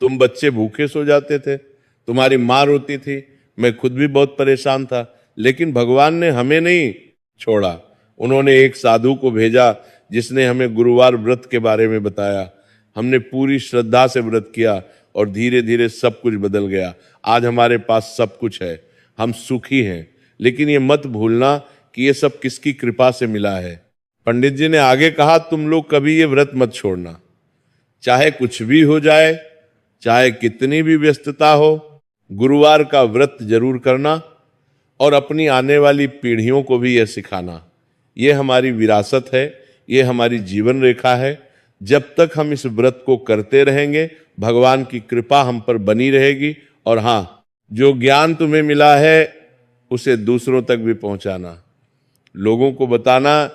तुम बच्चे भूखे सो जाते थे, तुम्हारी माँ रोती थी, मैं खुद भी बहुत परेशान था, लेकिन भगवान ने हमें नहीं छोड़ा। उन्होंने एक साधु को भेजा जिसने हमें गुरुवार व्रत के बारे में बताया। हमने पूरी श्रद्धा से व्रत किया और धीरे धीरे सब कुछ बदल गया। आज हमारे पास सब कुछ है, हम सुखी हैं। लेकिन ये मत भूलना कि ये सब किसकी कृपा से मिला है। पंडित जी ने आगे कहा, तुम लोग कभी ये व्रत मत छोड़ना, चाहे कुछ भी हो जाए, चाहे कितनी भी व्यस्तता हो, गुरुवार का व्रत जरूर करना और अपनी आने वाली पीढ़ियों को भी यह सिखाना। ये हमारी विरासत है, ये हमारी जीवन रेखा है। जब तक हम इस व्रत को करते रहेंगे, भगवान की कृपा हम पर बनी रहेगी। और हाँ, जो ज्ञान तुम्हें मिला है उसे दूसरों तक भी पहुंचाना, लोगों को बताना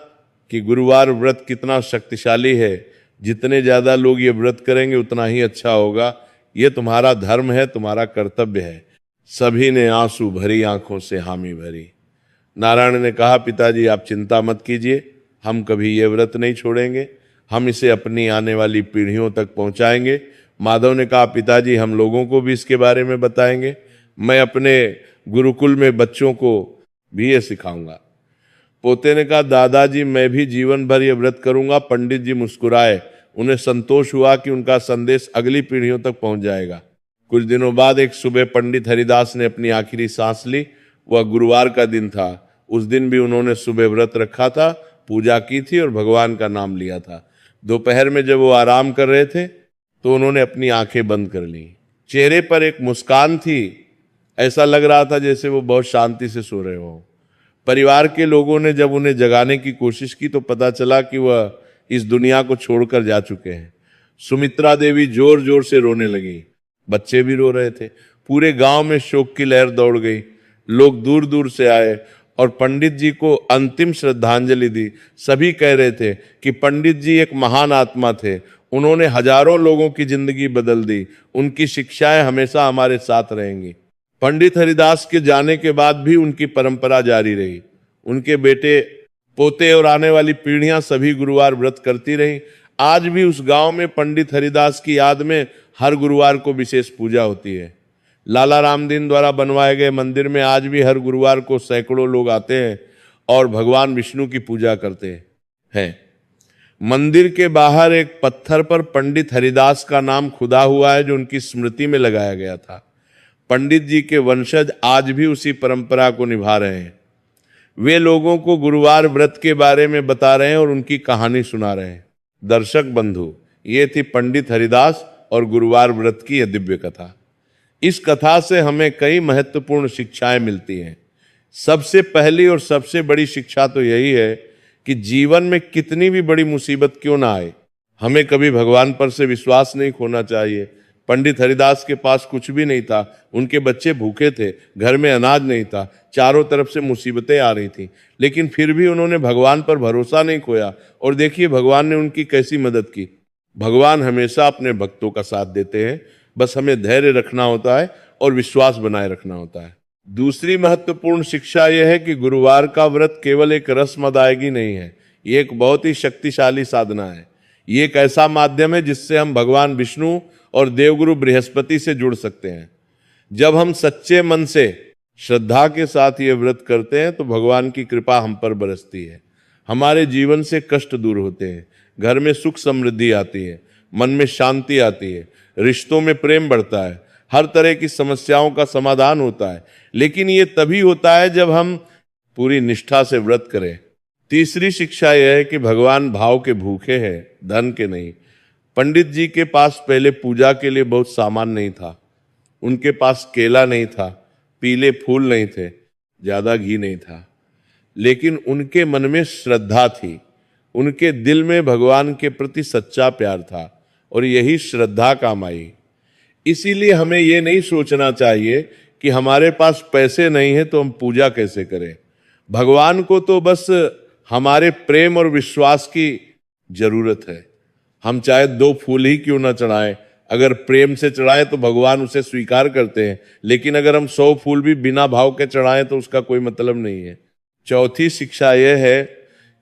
कि गुरुवार व्रत कितना शक्तिशाली है। जितने ज्यादा लोग ये व्रत करेंगे उतना ही अच्छा होगा। ये तुम्हारा धर्म है, तुम्हारा कर्तव्य है। सभी ने आंसू भरी आंखों से हामी भरी। नारायण ने कहा, पिताजी आप चिंता मत कीजिए, हम कभी ये व्रत नहीं छोड़ेंगे, हम इसे अपनी आने वाली पीढ़ियों तक पहुंचाएंगे। माधव ने कहा, पिताजी हम लोगों को भी इसके बारे में बताएंगे, मैं अपने गुरुकुल में बच्चों को भी ये सिखाऊंगा। पोते ने कहा, दादाजी मैं भी जीवन भर ये व्रत करूंगा। पंडित जी मुस्कुराए, उन्हें संतोष हुआ कि उनका संदेश अगली पीढ़ियों तक पहुंच जाएगा। कुछ दिनों बाद एक सुबह पंडित हरिदास ने अपनी आखिरी सांस ली। वह गुरुवार का दिन था। उस दिन भी उन्होंने सुबह व्रत रखा था, पूजा की थी और भगवान का नाम लिया था। दोपहर में जब वो आराम कर रहे थे तो उन्होंने अपनी आंखें बंद कर ली। चेहरे पर एक मुस्कान थी, ऐसा लग रहा था जैसे वो बहुत शांति से सो रहे हो। परिवार के लोगों ने जब उन्हें जगाने की कोशिश की तो पता चला कि वह इस दुनिया को छोड़कर जा चुके हैं। सुमित्रा देवी जोर जोर से रोने लगी, बच्चे भी रो रहे थे। पूरे गांव में शोक की लहर दौड़ गई। लोग दूर दूर से आए और पंडित जी को अंतिम श्रद्धांजलि दी। सभी कह रहे थे कि पंडित जी एक महान आत्मा थे, उन्होंने हजारों लोगों की जिंदगी बदल दी, उनकी शिक्षाएं हमेशा हमारे साथ रहेंगी। पंडित हरिदास के जाने के बाद भी उनकी परंपरा जारी रही। उनके बेटे पोते और आने वाली पीढ़ियां सभी गुरुवार व्रत करती रही। आज भी उस गांव में पंडित हरिदास की याद में हर गुरुवार को विशेष पूजा होती है। लाला रामदीन द्वारा बनवाए गए मंदिर में आज भी हर गुरुवार को सैकड़ों लोग आते हैं और भगवान विष्णु की पूजा करते हैं। मंदिर के बाहर एक पत्थर पर पंडित हरिदास का नाम खुदा हुआ है, जो उनकी स्मृति में लगाया गया था। पंडित जी के वंशज आज भी उसी परंपरा को निभा रहे हैं। वे लोगों को गुरुवार व्रत के बारे में बता रहे हैं और उनकी कहानी सुना रहे हैं। दर्शक बंधु, ये थी पंडित हरिदास और गुरुवार व्रत की यह दिव्य कथा। इस कथा से हमें कई महत्वपूर्ण शिक्षाएं मिलती हैं। सबसे पहली और सबसे बड़ी शिक्षा तो यही है कि जीवन में कितनी भी बड़ी मुसीबत क्यों ना आए, हमें कभी भगवान पर से विश्वास नहीं खोना चाहिए। पंडित हरिदास के पास कुछ भी नहीं था, उनके बच्चे भूखे थे, घर में अनाज नहीं था, चारों तरफ से मुसीबतें आ रही थी, लेकिन फिर भी उन्होंने भगवान पर भरोसा नहीं खोया। और देखिए भगवान ने उनकी कैसी मदद की। भगवान हमेशा अपने भक्तों का साथ देते हैं, बस हमें धैर्य रखना होता है और विश्वास बनाए रखना होता है। दूसरी महत्वपूर्ण शिक्षा यह है कि गुरुवार का व्रत केवल एक रस्म अदायगी नहीं है, ये एक बहुत ही शक्तिशाली साधना है। ये एक ऐसा माध्यम है जिससे हम भगवान विष्णु और देवगुरु बृहस्पति से जुड़ सकते हैं। जब हम सच्चे मन से श्रद्धा के साथ ये व्रत करते हैं तो भगवान की कृपा हम पर बरसती है। हमारे जीवन से कष्ट दूर होते हैं, घर में सुख समृद्धि आती है, मन में शांति आती है, रिश्तों में प्रेम बढ़ता है, हर तरह की समस्याओं का समाधान होता है। लेकिन ये तभी होता है जब हम पूरी निष्ठा से व्रत करें। तीसरी शिक्षा यह है कि भगवान भाव के भूखे हैं, धन के नहीं। पंडित जी के पास पहले पूजा के लिए बहुत सामान नहीं था। उनके पास केला नहीं था, पीले फूल नहीं थे, ज्यादा घी नहीं था, लेकिन उनके मन में श्रद्धा थी। उनके दिल में भगवान के प्रति सच्चा प्यार था और यही श्रद्धा काम आई। इसीलिए हमें ये नहीं सोचना चाहिए कि हमारे पास पैसे नहीं है तो हम पूजा कैसे करें। भगवान को तो बस हमारे प्रेम और विश्वास की जरूरत है। हम चाहे 2 फूल ही क्यों ना चढ़ाएं, अगर प्रेम से चढ़ाएं तो भगवान उसे स्वीकार करते हैं, लेकिन अगर हम 100 फूल भी बिना भाव के चढ़ाएं तो उसका कोई मतलब नहीं है। चौथी शिक्षा यह है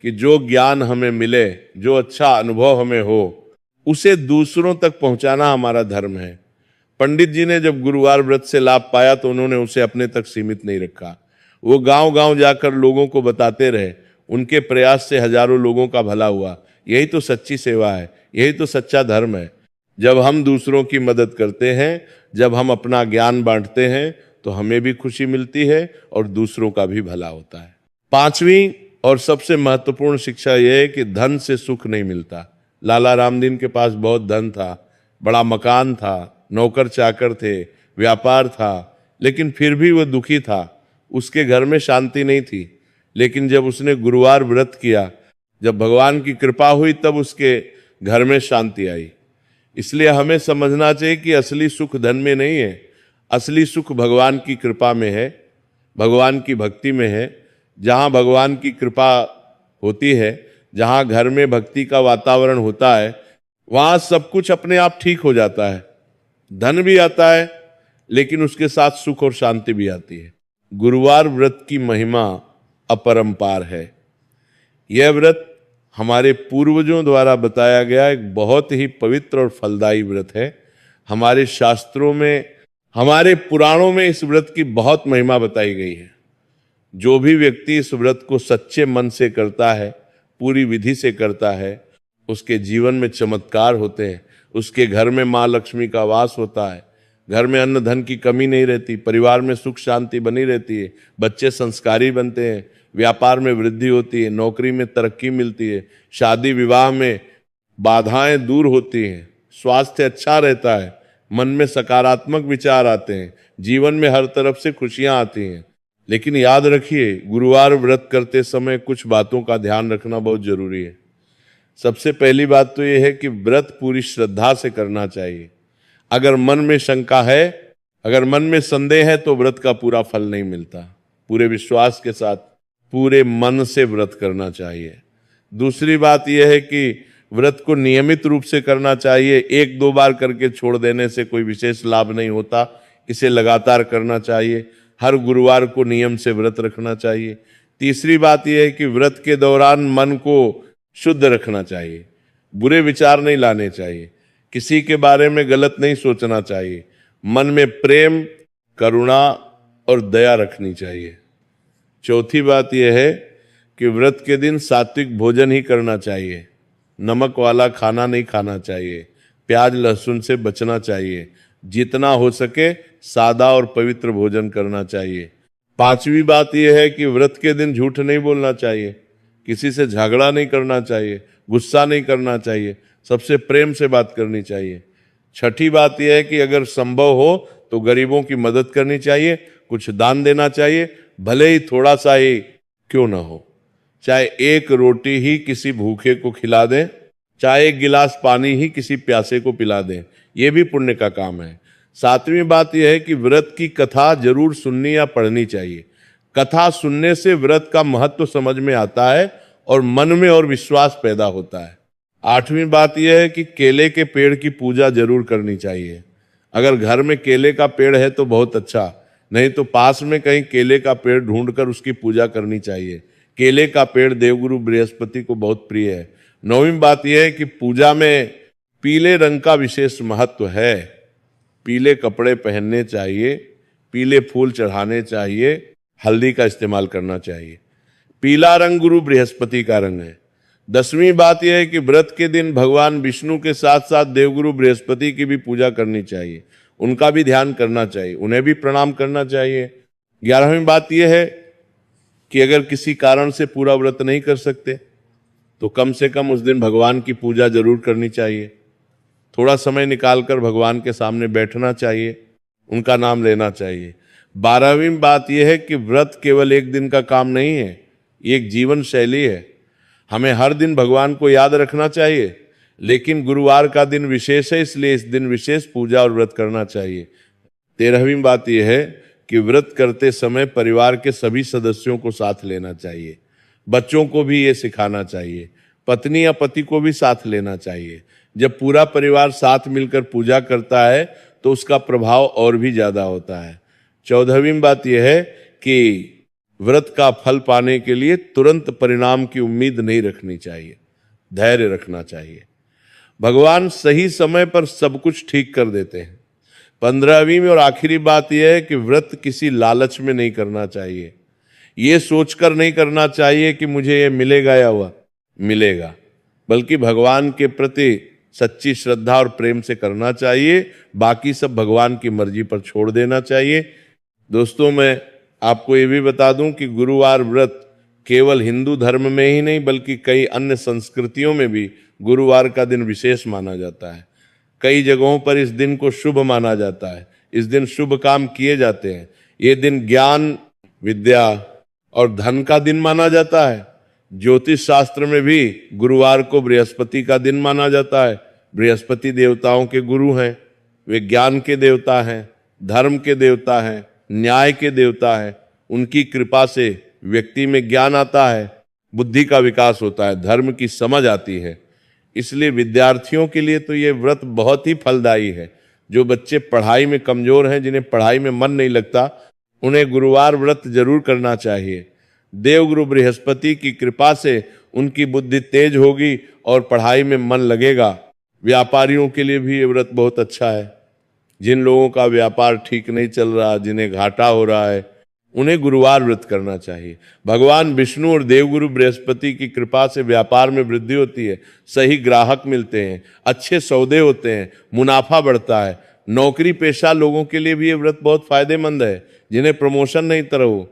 कि जो ज्ञान हमें मिले, जो अच्छा अनुभव हमें हो, उसे दूसरों तक पहुंचाना हमारा धर्म है। पंडित जी ने जब गुरुवार व्रत से लाभ पाया तो उन्होंने उसे अपने तक सीमित नहीं रखा। वो गांव गांव जाकर लोगों को बताते रहे। उनके प्रयास से हजारों लोगों का भला हुआ। यही तो सच्ची सेवा है, यही तो सच्चा धर्म है। जब हम दूसरों की मदद करते हैं, जब हम अपना ज्ञान बांटते हैं, तो हमें भी खुशी मिलती है और दूसरों का भी भला होता है। 5वीं और सबसे महत्वपूर्ण शिक्षा यह है कि धन से सुख नहीं मिलता। लाला रामदीन के पास बहुत धन था, बड़ा मकान था, नौकर चाकर थे, व्यापार था, लेकिन फिर भी वह दुखी था। उसके घर में शांति नहीं थी। लेकिन जब उसने गुरुवार व्रत किया, जब भगवान की कृपा हुई, तब उसके घर में शांति आई। इसलिए हमें समझना चाहिए कि असली सुख धन में नहीं है, असली सुख भगवान की कृपा में है, भगवान की भक्ति में है। जहाँ भगवान की कृपा होती है, जहाँ घर में भक्ति का वातावरण होता है, वहाँ सब कुछ अपने आप ठीक हो जाता है। धन भी आता है, लेकिन उसके साथ सुख और शांति भी आती है। गुरुवार व्रत की महिमा अपरंपार है। यह व्रत हमारे पूर्वजों द्वारा बताया गया एक बहुत ही पवित्र और फलदायी व्रत है। हमारे शास्त्रों में, हमारे पुराणों में इस व्रत की बहुत महिमा बताई गई है। जो भी व्यक्ति इस व्रत को सच्चे मन से करता है, पूरी विधि से करता है, उसके जीवन में चमत्कार होते हैं। उसके घर में माँ लक्ष्मी का वास होता है, घर में अन्न धन की कमी नहीं रहती, परिवार में सुख शांति बनी रहती है, बच्चे संस्कारी बनते हैं, व्यापार में वृद्धि होती है, नौकरी में तरक्की मिलती है, शादी विवाह में बाधाएं दूर होती हैं, स्वास्थ्य अच्छा रहता है, मन में सकारात्मक विचार आते हैं, जीवन में हर तरफ से खुशियां आती हैं। लेकिन याद रखिए, गुरुवार व्रत करते समय कुछ बातों का ध्यान रखना बहुत जरूरी है। सबसे पहली बात तो यह है कि व्रत पूरी श्रद्धा से करना चाहिए। अगर मन में शंका है, अगर मन में संदेह है, तो व्रत का पूरा फल नहीं मिलता। पूरे विश्वास के साथ, पूरे मन से व्रत करना चाहिए। दूसरी बात यह है कि व्रत को नियमित रूप से करना चाहिए। 1-2 बार करके छोड़ देने से कोई विशेष लाभ नहीं होता, इसे लगातार करना चाहिए। हर गुरुवार को नियम से व्रत रखना चाहिए। तीसरी बात यह है कि व्रत के दौरान मन को शुद्ध रखना चाहिए, बुरे विचार नहीं लाने चाहिए, किसी के बारे में गलत नहीं सोचना चाहिए, मन में प्रेम, करुणा और दया रखनी चाहिए। चौथी बात यह है कि व्रत के दिन सात्विक भोजन ही करना चाहिए, नमक वाला खाना नहीं खाना चाहिए, प्याज लहसुन से बचना चाहिए, जितना हो सके सादा और पवित्र भोजन करना चाहिए। 5वीं बात यह है कि व्रत के दिन झूठ नहीं बोलना चाहिए, किसी से झगड़ा नहीं करना चाहिए, गुस्सा नहीं करना चाहिए, सबसे प्रेम से बात करनी चाहिए। 6ठी बात यह है कि अगर संभव हो तो गरीबों की मदद करनी चाहिए, कुछ दान देना चाहिए, भले ही थोड़ा सा ही क्यों ना हो। चाहे 1 रोटी ही किसी भूखे को खिला दें, चाहे 1 गिलास पानी ही किसी प्यासे को पिला दें, यह भी पुण्य का काम है। 7वीं बात यह है कि व्रत की कथा जरूर सुननी या पढ़नी चाहिए। कथा सुनने से व्रत का महत्व समझ में आता है और मन में और विश्वास पैदा होता है। 8वीं बात यह है कि केले के पेड़ की पूजा जरूर करनी चाहिए। अगर घर में केले का पेड़ है तो बहुत अच्छा, नहीं तो पास में कहीं केले का पेड़ ढूंढकर उसकी पूजा करनी चाहिए। केले का पेड़ देवगुरु बृहस्पति को बहुत प्रिय है। 9वीं बात यह है कि पूजा में पीले रंग का विशेष महत्व है। पीले कपड़े पहनने चाहिए, पीले फूल चढ़ाने चाहिए, हल्दी का इस्तेमाल करना चाहिए। पीला रंग गुरु बृहस्पति का रंग है। 10वीं बात यह है कि व्रत के दिन भगवान विष्णु के साथ साथ देवगुरु बृहस्पति की भी पूजा करनी चाहिए, उनका भी ध्यान करना चाहिए, उन्हें भी प्रणाम करना चाहिए। 11वीं बात यह है कि अगर किसी कारण से पूरा व्रत नहीं कर सकते तो कम से कम उस दिन भगवान की पूजा जरूर करनी चाहिए। थोड़ा समय निकालकर भगवान के सामने बैठना चाहिए, उनका नाम लेना चाहिए। 12वीं बात यह है कि व्रत केवल एक दिन का काम नहीं है, ये एक जीवन शैली है। हमें हर दिन भगवान को याद रखना चाहिए, लेकिन गुरुवार का दिन विशेष है, इसलिए इस दिन विशेष पूजा और व्रत करना चाहिए। 13वीं बात यह है कि व्रत करते समय परिवार के सभी सदस्यों को साथ लेना चाहिए। बच्चों को भी ये सिखाना चाहिए, पत्नी या पति को भी साथ लेना चाहिए। जब पूरा परिवार साथ मिलकर पूजा करता है तो उसका प्रभाव और भी ज्यादा होता है। 14वीं बात यह है कि व्रत का फल पाने के लिए तुरंत परिणाम की उम्मीद नहीं रखनी चाहिए, धैर्य रखना चाहिए। भगवान सही समय पर सब कुछ ठीक कर देते हैं। 15वीं में और आखिरी बात यह है कि व्रत किसी लालच में नहीं करना चाहिए। ये सोचकर नहीं करना चाहिए कि मुझे ये मिलेगा या वह मिलेगा, बल्कि भगवान के प्रति सच्ची श्रद्धा और प्रेम से करना चाहिए। बाकी सब भगवान की मर्जी पर छोड़ देना चाहिए। दोस्तों, मैं आपको ये भी बता दूं कि गुरुवार व्रत केवल हिंदू धर्म में ही नहीं बल्कि कई अन्य संस्कृतियों में भी गुरुवार का दिन विशेष माना जाता है। कई जगहों पर इस दिन को शुभ माना जाता है। इस दिन शुभ काम किए जाते हैं। ये दिन ज्ञान, विद्या और धन का दिन माना जाता है। ज्योतिष शास्त्र में भी गुरुवार को बृहस्पति का दिन माना जाता है। बृहस्पति देवताओं के गुरु हैं। वे ज्ञान के देवता हैं, धर्म के देवता हैं, न्याय के देवता हैं। उनकी कृपा से व्यक्ति में ज्ञान आता है, बुद्धि का विकास होता है, धर्म की समझ आती है। इसलिए विद्यार्थियों के लिए तो ये व्रत बहुत ही फलदायी है। जो बच्चे पढ़ाई में कमजोर हैं, जिन्हें पढ़ाई में मन नहीं लगता, उन्हें गुरुवार व्रत जरूर करना चाहिए। देवगुरु बृहस्पति की कृपा से उनकी बुद्धि तेज होगी और पढ़ाई में मन लगेगा। व्यापारियों के लिए भी ये व्रत बहुत अच्छा है। जिन लोगों का व्यापार ठीक नहीं चल रहा, जिन्हें घाटा हो रहा है, उन्हें गुरुवार व्रत करना चाहिए। भगवान विष्णु और देवगुरु बृहस्पति की कृपा से व्यापार में वृद्धि होती है, सही ग्राहक मिलते हैं, अच्छे सौदे होते हैं, मुनाफा बढ़ता है। नौकरी पेशा लोगों के लिए भी ये व्रत बहुत फायदेमंद है। जिन्हें प्रमोशन नहीं तरह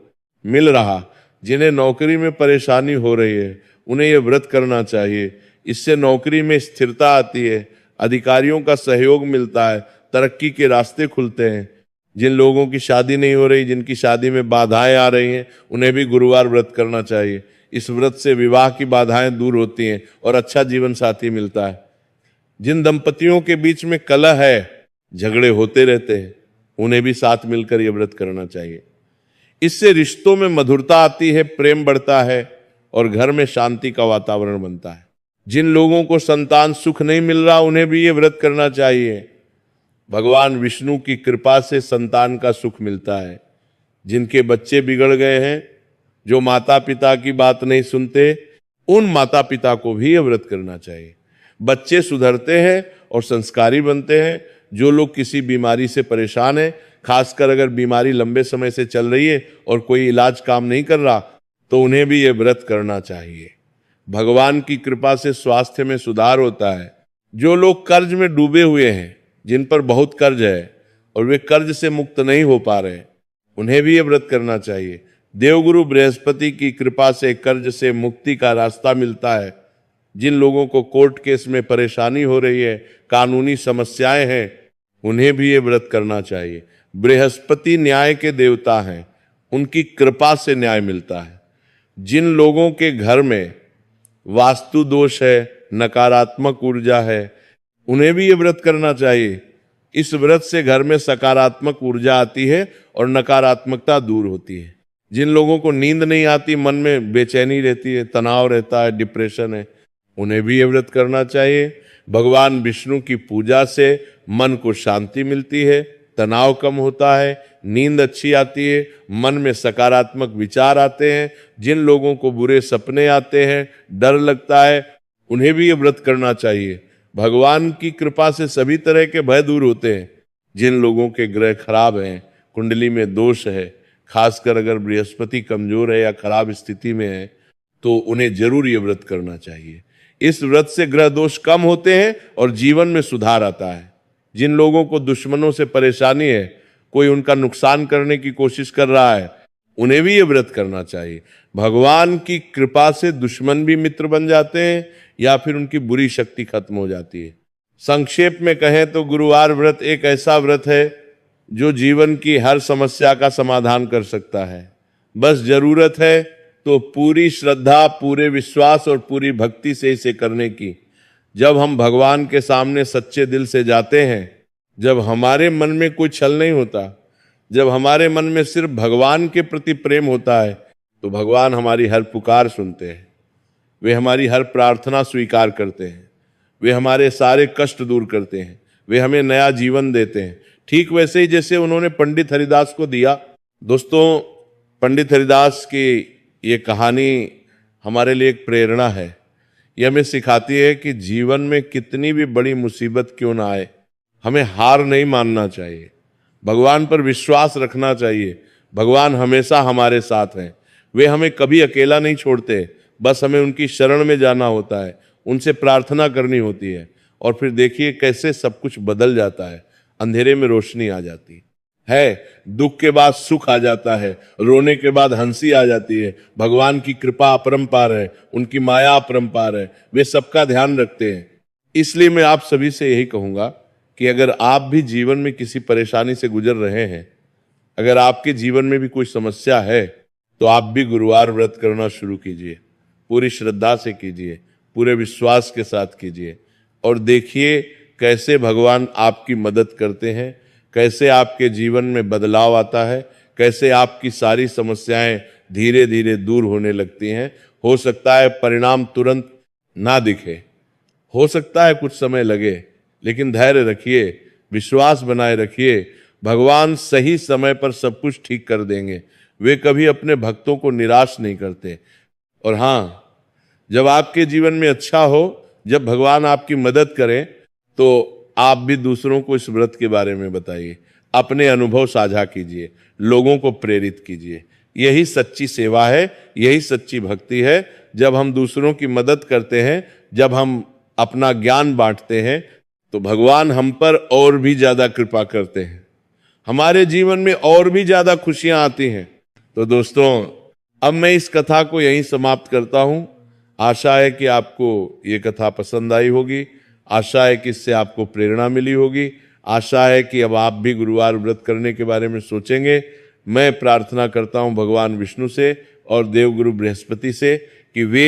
मिल रहा, जिन्हें नौकरी में परेशानी हो रही है, उन्हें ये व्रत करना चाहिए। इससे नौकरी में स्थिरता आती है, अधिकारियों का सहयोग मिलता है, तरक्की के रास्ते खुलते हैं। जिन लोगों की शादी नहीं हो रही, जिनकी शादी में बाधाएं आ रही हैं, उन्हें भी गुरुवार व्रत करना चाहिए। इस व्रत से विवाह की बाधाएं दूर होती हैं और अच्छा जीवन साथी मिलता है। जिन दंपतियों के बीच में कलह है, झगड़े होते रहते हैं, उन्हें भी साथ मिलकर यह व्रत करना चाहिए। इससे रिश्तों में मधुरता आती है, प्रेम बढ़ता है और घर में शांति का वातावरण बनता है। जिन लोगों को संतान सुख नहीं मिल रहा, उन्हें भी ये व्रत करना चाहिए। भगवान विष्णु की कृपा से संतान का सुख मिलता है। जिनके बच्चे बिगड़ गए हैं, जो माता पिता की बात नहीं सुनते, उन माता पिता को भी ये व्रत करना चाहिए। बच्चे सुधरते हैं और संस्कारी बनते हैं। जो लोग किसी बीमारी से परेशान हैं, खासकर अगर बीमारी लंबे समय से चल रही है और कोई इलाज काम नहीं कर रहा, तो उन्हें भी ये व्रत करना चाहिए। भगवान की कृपा से स्वास्थ्य में सुधार होता है। जो लोग कर्ज में डूबे हुए हैं, जिन पर बहुत कर्ज है और वे कर्ज से मुक्त नहीं हो पा रहे, उन्हें भी ये व्रत करना चाहिए। देवगुरु बृहस्पति की कृपा से कर्ज से मुक्ति का रास्ता मिलता है। जिन लोगों को कोर्ट केस में परेशानी हो रही है, कानूनी समस्याएं हैं, उन्हें भी ये व्रत करना चाहिए। बृहस्पति न्याय के देवता हैं, उनकी कृपा से न्याय मिलता है। जिन लोगों के घर में वास्तु दोष है, नकारात्मक ऊर्जा है, उन्हें भी ये व्रत करना चाहिए। इस व्रत से घर में सकारात्मक ऊर्जा आती है और नकारात्मकता दूर होती है। जिन लोगों को नींद नहीं आती, मन में बेचैनी रहती है, तनाव रहता है, डिप्रेशन है, उन्हें भी ये व्रत करना चाहिए। भगवान विष्णु की पूजा से मन को शांति मिलती है, तनाव कम होता है, नींद अच्छी आती है, मन में सकारात्मक विचार आते हैं। जिन लोगों को बुरे सपने आते हैं, डर लगता है, उन्हें भी ये व्रत करना चाहिए। भगवान की कृपा से सभी तरह के भय दूर होते हैं। जिन लोगों के ग्रह खराब हैं, कुंडली में दोष है, खासकर अगर बृहस्पति कमजोर है या खराब स्थिति में है, तो उन्हें जरूर ये व्रत करना चाहिए। इस व्रत से ग्रह दोष कम होते हैं और जीवन में सुधार आता है। जिन लोगों को दुश्मनों से परेशानी है, कोई उनका नुकसान करने की कोशिश कर रहा है, उन्हें भी ये व्रत करना चाहिए। भगवान की कृपा से दुश्मन भी मित्र बन जाते हैं या फिर उनकी बुरी शक्ति खत्म हो जाती है। संक्षेप में कहें तो गुरुवार व्रत एक ऐसा व्रत है जो जीवन की हर समस्या का समाधान कर सकता है। बस जरूरत है तो पूरी श्रद्धा, पूरे विश्वास और पूरी भक्ति से इसे करने की। जब हम भगवान के सामने सच्चे दिल से जाते हैं, जब हमारे मन में कोई छल नहीं होता, जब हमारे मन में सिर्फ भगवान के प्रति प्रेम होता है तो भगवान हमारी हर पुकार सुनते हैं, वे हमारी हर प्रार्थना स्वीकार करते हैं, वे हमारे सारे कष्ट दूर करते हैं, वे हमें नया जीवन देते हैं, ठीक वैसे ही जैसे उन्होंने पंडित हरिदास को दिया। दोस्तों, पंडित हरिदास की ये कहानी हमारे लिए एक प्रेरणा है। यह हमें सिखाती है कि जीवन में कितनी भी बड़ी मुसीबत क्यों ना आए, हमें हार नहीं मानना चाहिए, भगवान पर विश्वास रखना चाहिए। भगवान हमेशा हमारे साथ हैं, वे हमें कभी अकेला नहीं छोड़ते, बस हमें उनकी शरण में जाना होता है, उनसे प्रार्थना करनी होती है, और फिर देखिए कैसे सब कुछ बदल जाता है, अंधेरे में रोशनी आ जाती है, दुख के बाद सुख आ जाता है, रोने के बाद हंसी आ जाती है। भगवान की कृपा अपरंपार है, उनकी माया अपरंपार है, वे सबका ध्यान रखते हैं। इसलिए मैं आप सभी से यही कहूंगा कि अगर आप भी जीवन में किसी परेशानी से गुजर रहे हैं, अगर आपके जीवन में भी कोई समस्या है, तो आप भी गुरुवार व्रत करना शुरू कीजिए, पूरी श्रद्धा से कीजिए, पूरे विश्वास के साथ कीजिए, और देखिए कैसे भगवान आपकी मदद करते हैं, कैसे आपके जीवन में बदलाव आता है, कैसे आपकी सारी समस्याएं धीरे धीरे दूर होने लगती हैं। हो सकता है परिणाम तुरंत ना दिखे, हो सकता है कुछ समय लगे, लेकिन धैर्य रखिए, विश्वास बनाए रखिए, भगवान सही समय पर सब कुछ ठीक कर देंगे। वे कभी अपने भक्तों को निराश नहीं करते। और हाँ, जब आपके जीवन में अच्छा हो, जब भगवान आपकी मदद करें, तो आप भी दूसरों को इस व्रत के बारे में बताइए, अपने अनुभव साझा कीजिए, लोगों को प्रेरित कीजिए। यही सच्ची सेवा है, यही सच्ची भक्ति है। जब हम दूसरों की मदद करते हैं, जब हम अपना ज्ञान बांटते हैं, तो भगवान हम पर और भी ज्यादा कृपा करते हैं, हमारे जीवन में और भी ज्यादा खुशियां आती हैं। तो दोस्तों, अब मैं इस कथा को यहीं समाप्त करता हूं। आशा है कि आपको ये कथा पसंद आई होगी, आशा है कि इससे आपको प्रेरणा मिली होगी, आशा है कि अब आप भी गुरुवार व्रत करने के बारे में सोचेंगे। मैं प्रार्थना करता हूं भगवान विष्णु से और देवगुरु बृहस्पति से कि वे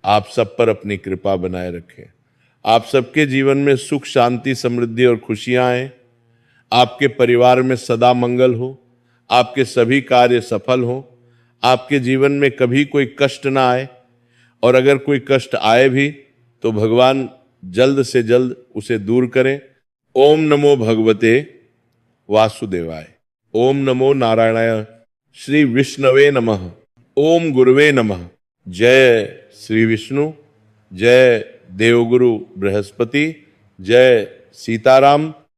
आप सब पर अपनी कृपा बनाए रखें, आप सबके जीवन में सुख, शांति, समृद्धि और खुशियां आए, आपके परिवार में सदा मंगल हो, आपके सभी कार्य सफल हो, आपके जीवन में कभी कोई कष्ट ना आए, और अगर कोई कष्ट आए भी तो भगवान जल्द से जल्द उसे दूर करें। ओम नमो भगवते वासुदेवाय। ओम नमो नारायणाय। श्री विष्णवे नमः। ओम गुरुवे नमः। जय श्री विष्णु, जय देवगुरु बृहस्पति, जय सीताराम।